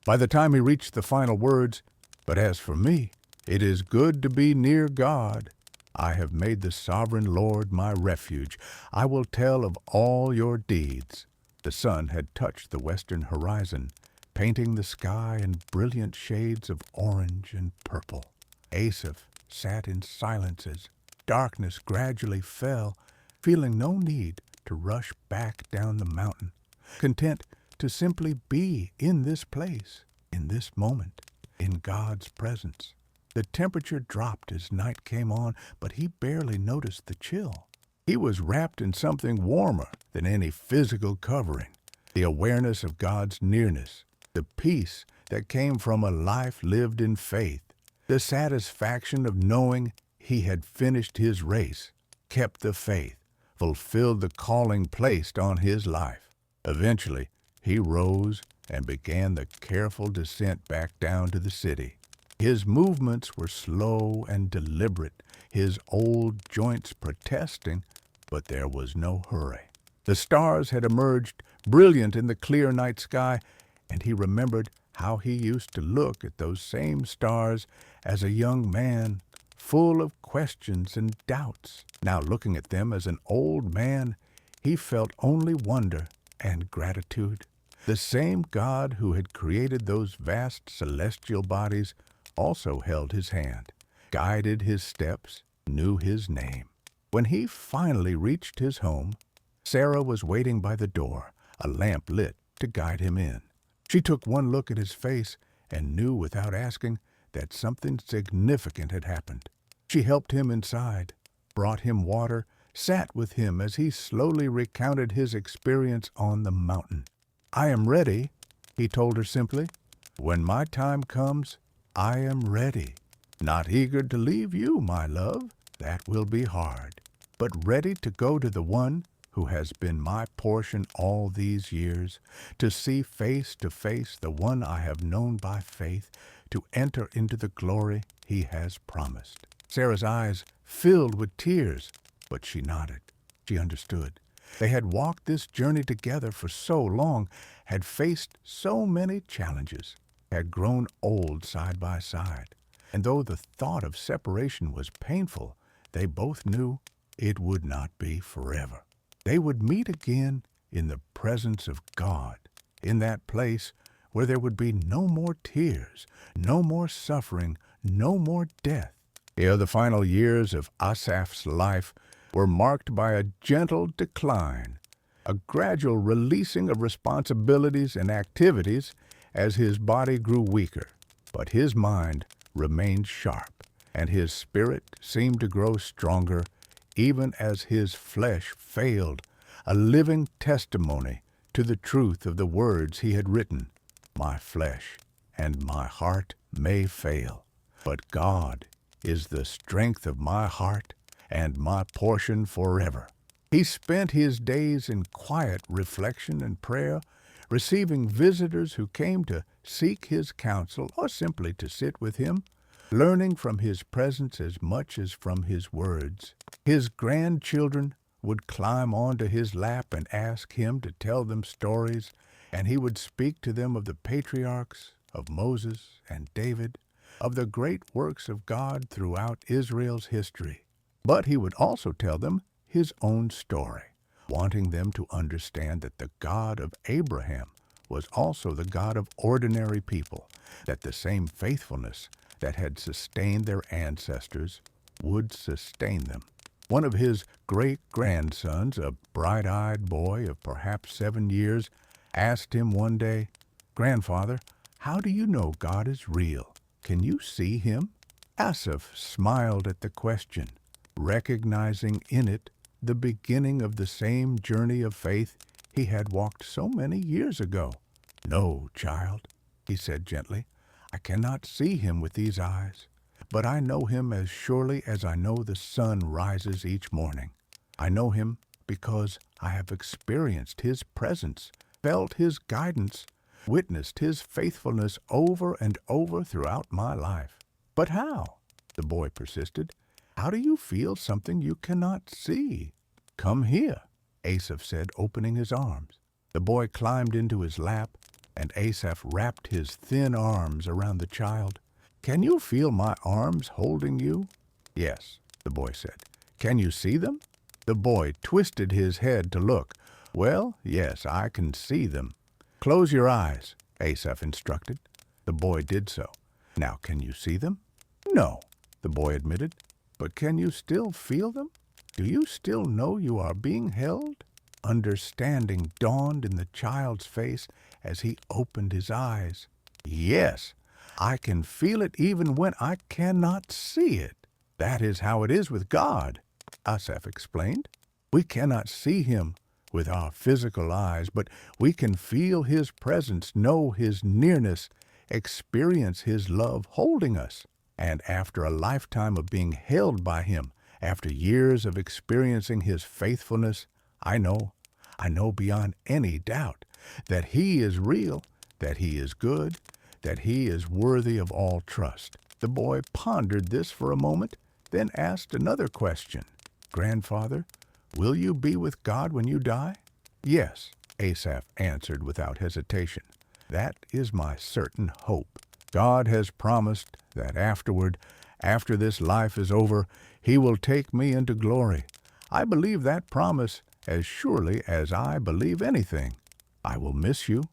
By the time he reached the final words, "But as for me, it is good to be near God. I have made the sovereign Lord my refuge. I will tell of all your deeds." The sun had touched the western horizon, painting the sky in brilliant shades of orange and purple. Asaph sat in silence as darkness gradually fell, feeling no need to rush back down the mountain, content to simply be in this place, in this moment, in God's presence. The temperature dropped as night came on, but he barely noticed the chill. He was wrapped in something warmer than any physical covering, the awareness of God's nearness, the peace that came from a life lived in faith, the satisfaction of knowing he had finished his race, kept the faith, fulfilled the calling placed on his life. Eventually, he rose and began the careful descent back down to the city. His movements were slow and deliberate, his old joints protesting, but there was no hurry. The stars had emerged, brilliant in the clear night sky, and he remembered how he used to look at those same stars as a young man, full of questions and doubts. Now, looking at them as an old man, he felt only wonder and gratitude. The same God who had created those vast celestial bodies also held his hand, guided his steps, knew his name. When he finally reached his home, Sarah was waiting by the door, a lamp lit to guide him in. She took one look at his face and knew without asking that something significant had happened. She helped him inside, brought him water, sat with him as he slowly recounted his experience on the mountain. "I am ready," he told her simply. "When my time comes, I am ready. Not eager to leave you, my love, that will be hard, but ready to go to the one who has been my portion all these years, to see face to face the one I have known by faith, to enter into the glory he has promised." Sarah's eyes filled with tears, but she nodded. She understood. They had walked this journey together for so long, had faced so many challenges, had grown old side by side. And though the thought of separation was painful, they both knew it would not be forever. They would meet again in the presence of God, in that place where there would be no more tears, no more suffering, no more death. Here the final years of Asaph's life were marked by a gentle decline, a gradual releasing of responsibilities and activities as his body grew weaker. But his mind remained sharp, and his spirit seemed to grow stronger even as his flesh failed, a living testimony to the truth of the words he had written. "My flesh and my heart may fail, but God is the strength of my heart and my portion forever." He spent his days in quiet reflection and prayer, receiving visitors who came to seek his counsel or simply to sit with him, learning from his presence as much as from his words. His grandchildren would climb onto his lap and ask him to tell them stories, and he would speak to them of the patriarchs, of Moses and David, of the great works of God throughout Israel's history. But he would also tell them his own story, wanting them to understand that the God of Abraham was also the God of ordinary people, that the same faithfulness that had sustained their ancestors would sustain them. One of his great-grandsons, a bright-eyed boy of perhaps 7 years, asked him one day, "Grandfather, how do you know God is real? Can you see him?" Asaph smiled at the question, recognizing in it the beginning of the same journey of faith he had walked so many years ago. "No, child," he said gently, "I cannot see him with these eyes, but I know him as surely as I know the sun rises each morning. I know him because I have experienced his presence, felt his guidance, witnessed his faithfulness over and over throughout my life." "But how?" the boy persisted. "How do you feel something you cannot see?" "Come here," Asaph said, opening his arms. The boy climbed into his lap, and Asaph wrapped his thin arms around the child. "Can you feel my arms holding you?" "Yes," the boy said. "Can you see them?" The boy twisted his head to look. "Well, yes, I can see them." "Close your eyes," Asaph instructed. The boy did so. "Now, can you see them?" "No," the boy admitted. "But can you still feel them? Do you still know you are being held?" Understanding dawned in the child's face as he opened his eyes. "Yes, I can feel it even when I cannot see it." "That is how it is with God," Asaph explained. "We cannot see him with our physical eyes, but we can feel his presence, know his nearness, experience his love holding us. And after a lifetime of being held by him, after years of experiencing his faithfulness, I know beyond any doubt that he is real, that he is good, that he is worthy of all trust." The boy pondered this for a moment, then asked another question. "Grandfather, will you be with God when you die?" "Yes," Asaph answered without hesitation. "That is my certain hope. God has promised that afterward, after this life is over, He will take me into glory. I believe that promise as surely as I believe anything. I will miss you,"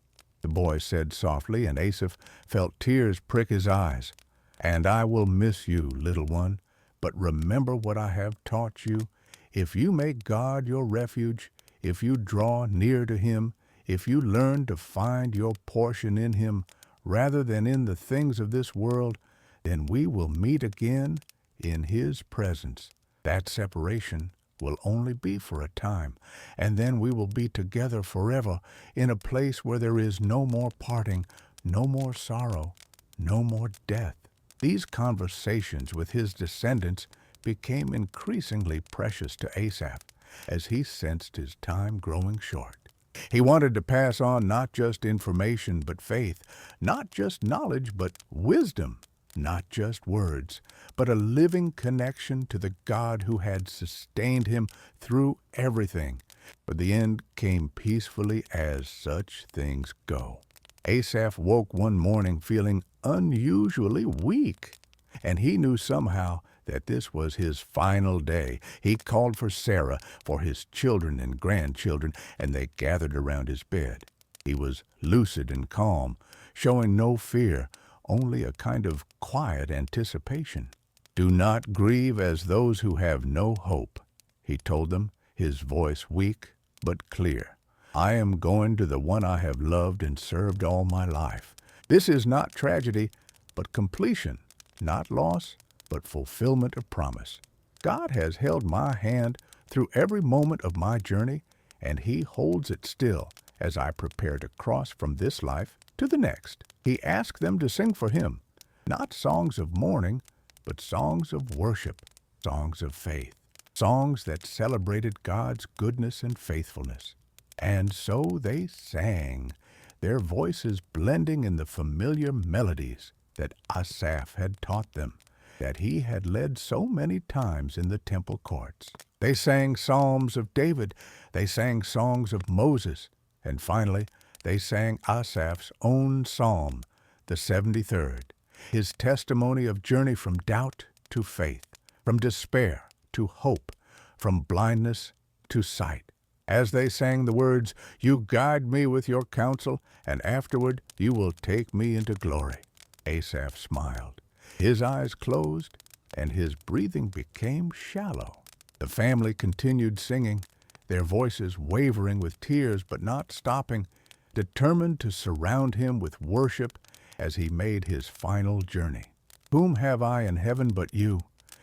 the boy said softly, and Asaph felt tears prick his eyes. "And I will miss you, little one. But remember what I have taught you. If you make God your refuge, if you draw near to Him, if you learn to find your portion in Him rather than in the things of this world, then we will meet again in His presence. That separation will only be for a time, and then we will be together forever in a place where there is no more parting, no more sorrow, no more death." These conversations with his descendants became increasingly precious to Asaph as he sensed his time growing short. He wanted to pass on not just information but faith, not just knowledge but wisdom, not just words, but a living connection to the God who had sustained him through everything. But the end came peacefully as such things go. Asaph woke one morning feeling unusually weak, and he knew somehow that this was his final day. He called for Sarah, for his children and grandchildren, and they gathered around his bed. He was lucid and calm, showing no fear, only a kind of quiet anticipation. "Do not grieve as those who have no hope," he told them, his voice weak but clear. "I am going to the one I have loved and served all my life. This is not tragedy, but completion, not loss, but fulfillment of promise. God has held my hand through every moment of my journey, and He holds it still as I prepare to cross from this life to the next." He asked them to sing for Him, not songs of mourning, but songs of worship, songs of faith, songs that celebrated God's goodness and faithfulness. And so they sang, their voices blending in the familiar melodies that Asaph had taught them, that he had led so many times in the temple courts. They sang psalms of David, they sang songs of Moses, and finally they sang Asaph's own psalm, the 73rd, his testimony of journey from doubt to faith, from despair to hope, from blindness to sight. As they sang the words, "You guide me with your counsel, and afterward you will take me into glory," Asaph smiled. His eyes closed, and his breathing became shallow. The family continued singing, their voices wavering with tears but not stopping, determined to surround him with worship as he made his final journey. "Whom have I in heaven but you?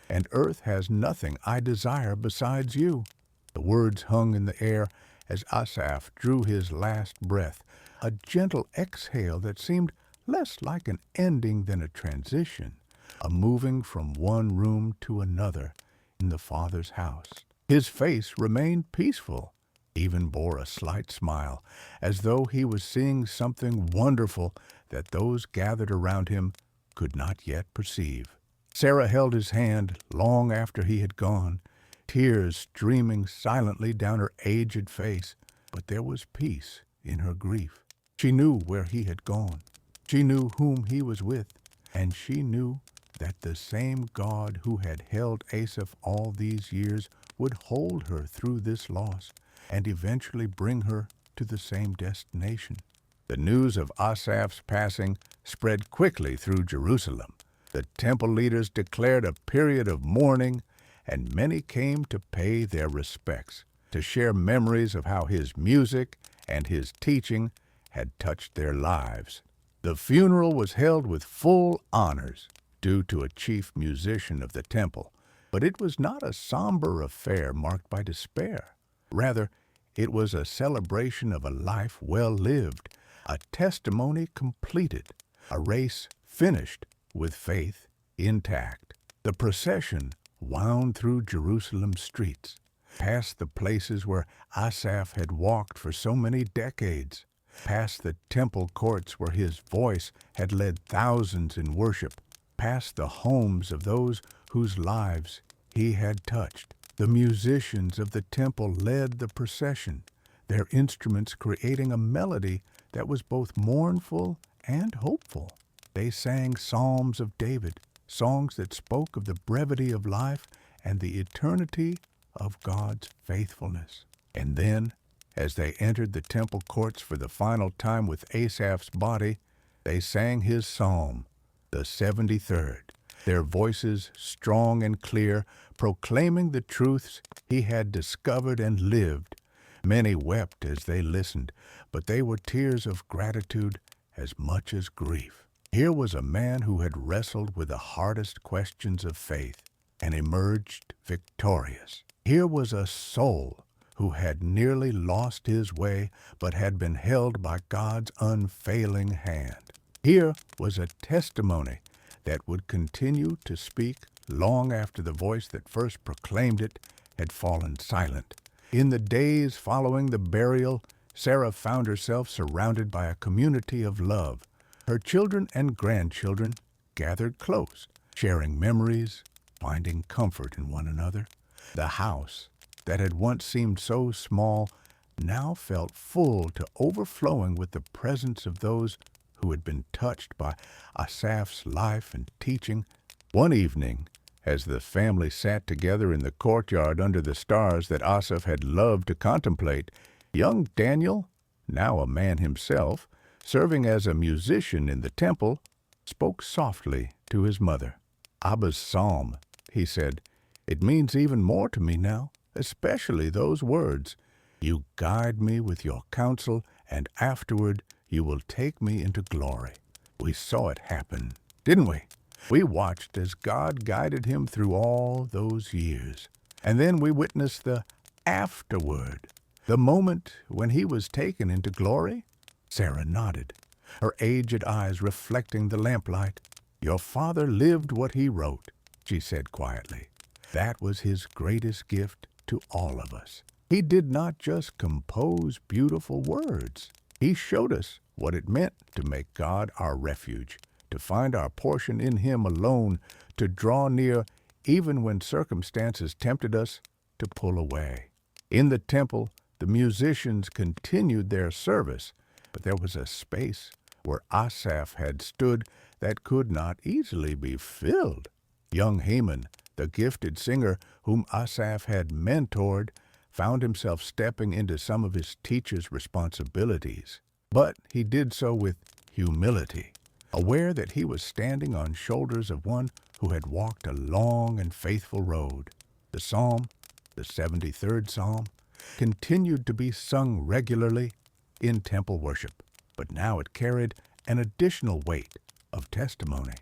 And earth has nothing I desire besides you." The words hung in the air as Asaph drew his last breath, a gentle exhale that seemed less like an ending than a transition, a moving from one room to another in the Father's house. His face remained peaceful, even bore a slight smile, as though he was seeing something wonderful that those gathered around him could not yet perceive. Sarah held his hand long after he had gone, tears streaming silently down her aged face, but there was peace in her grief. She knew where he had gone. She knew whom he was with, and she knew that the same God who had held Asaph all these years would hold her through this loss and eventually bring her to the same destination. The news of Asaph's passing spread quickly through Jerusalem. The temple leaders declared a period of mourning, and many came to pay their respects, to share memories of how his music and his teaching had touched their lives. The funeral was held with full honors, due to a chief musician of the temple, but it was not a somber affair marked by despair. Rather, it was a celebration of a life well lived, a testimony completed, a race finished with faith intact. The procession wound through Jerusalem's streets, past the places where Asaph had walked for so many decades, past the temple courts where his voice had led thousands in worship, past the homes of those whose lives he had touched. The musicians of the temple led the procession, their instruments creating a melody that was both mournful and hopeful. They sang psalms of David, songs that spoke of the brevity of life and the eternity of God's faithfulness. And then, as they entered the temple courts for the final time with Asaph's body, they sang his psalm, the 73rd, their voices strong and clear, proclaiming the truths he had discovered and lived. Many wept as they listened, but they were tears of gratitude as much as grief. Here was a man who had wrestled with the hardest questions of faith and emerged victorious. Here was a soul who had nearly lost his way but had been held by God's unfailing hand. Here was a testimony that would continue to speak long after the voice that first proclaimed it had fallen silent. In the days following the burial, Sarah found herself surrounded by a community of love. Her children and grandchildren gathered close, sharing memories, finding comfort in one another. The house that had once seemed so small now felt full to overflowing with the presence of those who had been touched by Asaph's life and teaching. One evening, as the family sat together in the courtyard under the stars that Asaph had loved to contemplate, young Daniel, now a man himself, serving as a musician in the temple, spoke softly to his mother. "Abba's psalm," he said, "it means even more to me now, especially those words, 'You guide me with your counsel, and afterward you will take me into glory.' We saw it happen, didn't we? We watched as God guided him through all those years. And then we witnessed the afterward, the moment when he was taken into glory." Sarah nodded, her aged eyes reflecting the lamplight. "Your father lived what he wrote," she said quietly. "That was his greatest gift to all of us. He did not just compose beautiful words. He showed us what it meant to make God our refuge, to find our portion in him alone, to draw near even when circumstances tempted us to pull away." In the temple, the musicians continued their service, but there was a space where Asaph had stood that could not easily be filled. Young Haman, the gifted singer whom Asaph had mentored, found himself stepping into some of his teacher's responsibilities. But he did so with humility, aware that he was standing on shoulders of one who had walked a long and faithful road. The psalm, the 73rd Psalm, continued to be sung regularly in temple worship, but now it carried an additional weight of testimony.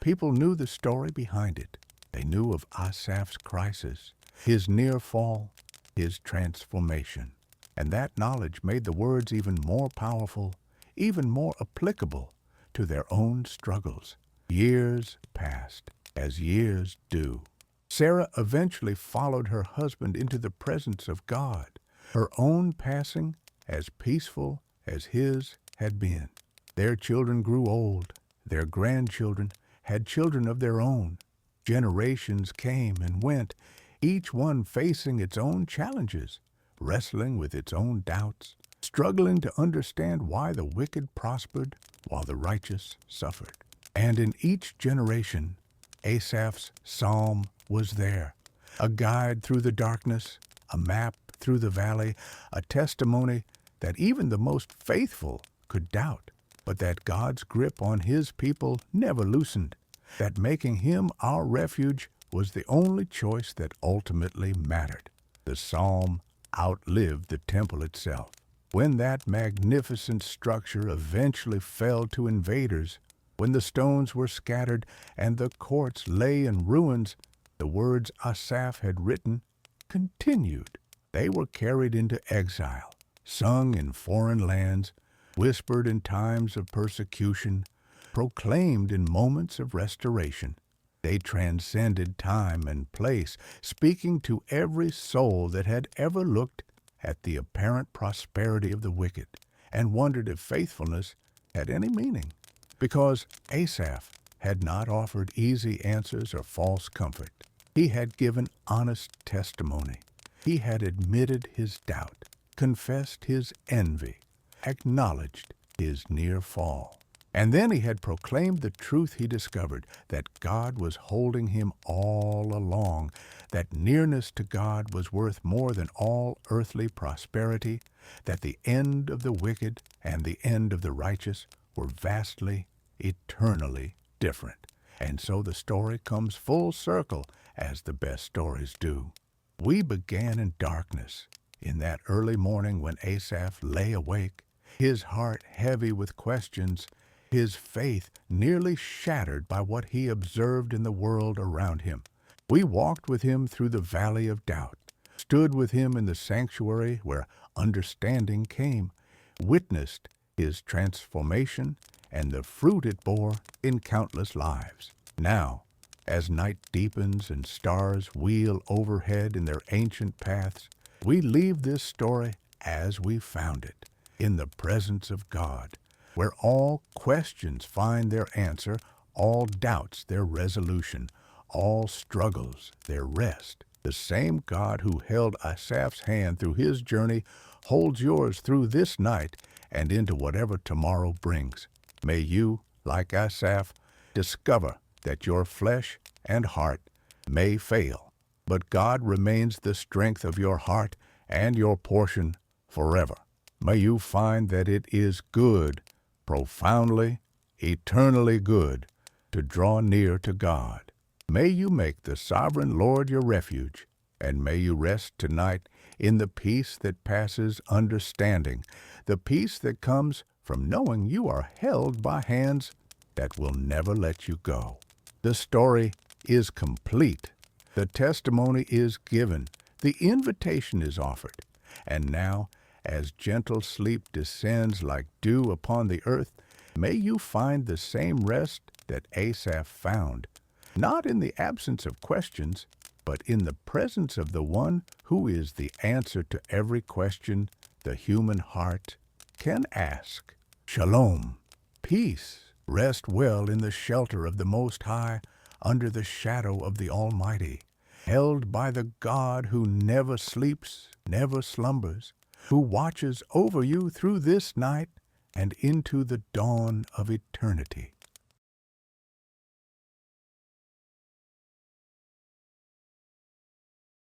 People knew the story behind it. They knew of Asaph's crisis, his near fall, his transformation. And that knowledge made the words even more powerful, even more applicable to their own struggles. Years passed, as years do. Sarah eventually followed her husband into the presence of God, her own passing as peaceful as his had been. Their children grew old. Their grandchildren had children of their own. Generations came and went, each one facing its own challenges, wrestling with its own doubts, struggling to understand why the wicked prospered while the righteous suffered. And in each generation, Asaph's psalm was there, a guide through the darkness, a map through the valley, a testimony that even the most faithful could doubt, but that God's grip on his people never loosened, that making him our refuge was the only choice that ultimately mattered. The psalm outlived the temple itself. When that magnificent structure eventually fell to invaders, when the stones were scattered and the courts lay in ruins, the words Asaph had written continued. They were carried into exile, sung in foreign lands, whispered in times of persecution, proclaimed in moments of restoration. They transcended time and place, speaking to every soul that had ever looked at the apparent prosperity of the wicked and wondered if faithfulness had any meaning. Because Asaph had not offered easy answers or false comfort. He had given honest testimony. He had admitted his doubt, confessed his envy, acknowledged his near fall. And then he had proclaimed the truth he discovered, that God was holding him all along, that nearness to God was worth more than all earthly prosperity, that the end of the wicked and the end of the righteous were vastly, eternally different. And so the story comes full circle, as the best stories do. We began in darkness, in that early morning when Asaph lay awake, his heart heavy with questions, his faith nearly shattered by what he observed in the world around him. We walked with him through the valley of doubt, stood with him in the sanctuary where understanding came, witnessed his transformation and the fruit it bore in countless lives. Now, as night deepens and stars wheel overhead in their ancient paths, we leave this story as we found it, in the presence of God, where all questions find their answer, all doubts their resolution, all struggles their rest. The same God who held Asaph's hand through his journey holds yours through this night and into whatever tomorrow brings. May you, like Asaph, discover that your flesh and heart may fail, but God remains the strength of your heart and your portion forever. May you find that it is good, profoundly, eternally good, to draw near to God. May you make the sovereign Lord your refuge, and may you rest tonight in the peace that passes understanding, the peace that comes from knowing you are held by hands that will never let you go. The story is complete. The testimony is given. The invitation is offered. And now, as gentle sleep descends like dew upon the earth, may you find the same rest that Asaph found, not in the absence of questions, but in the presence of the one who is the answer to every question the human heart can ask. Shalom, peace, rest well in the shelter of the Most High, under the shadow of the Almighty, held by the God who never sleeps, never slumbers, who watches over you through this night and into the dawn of eternity.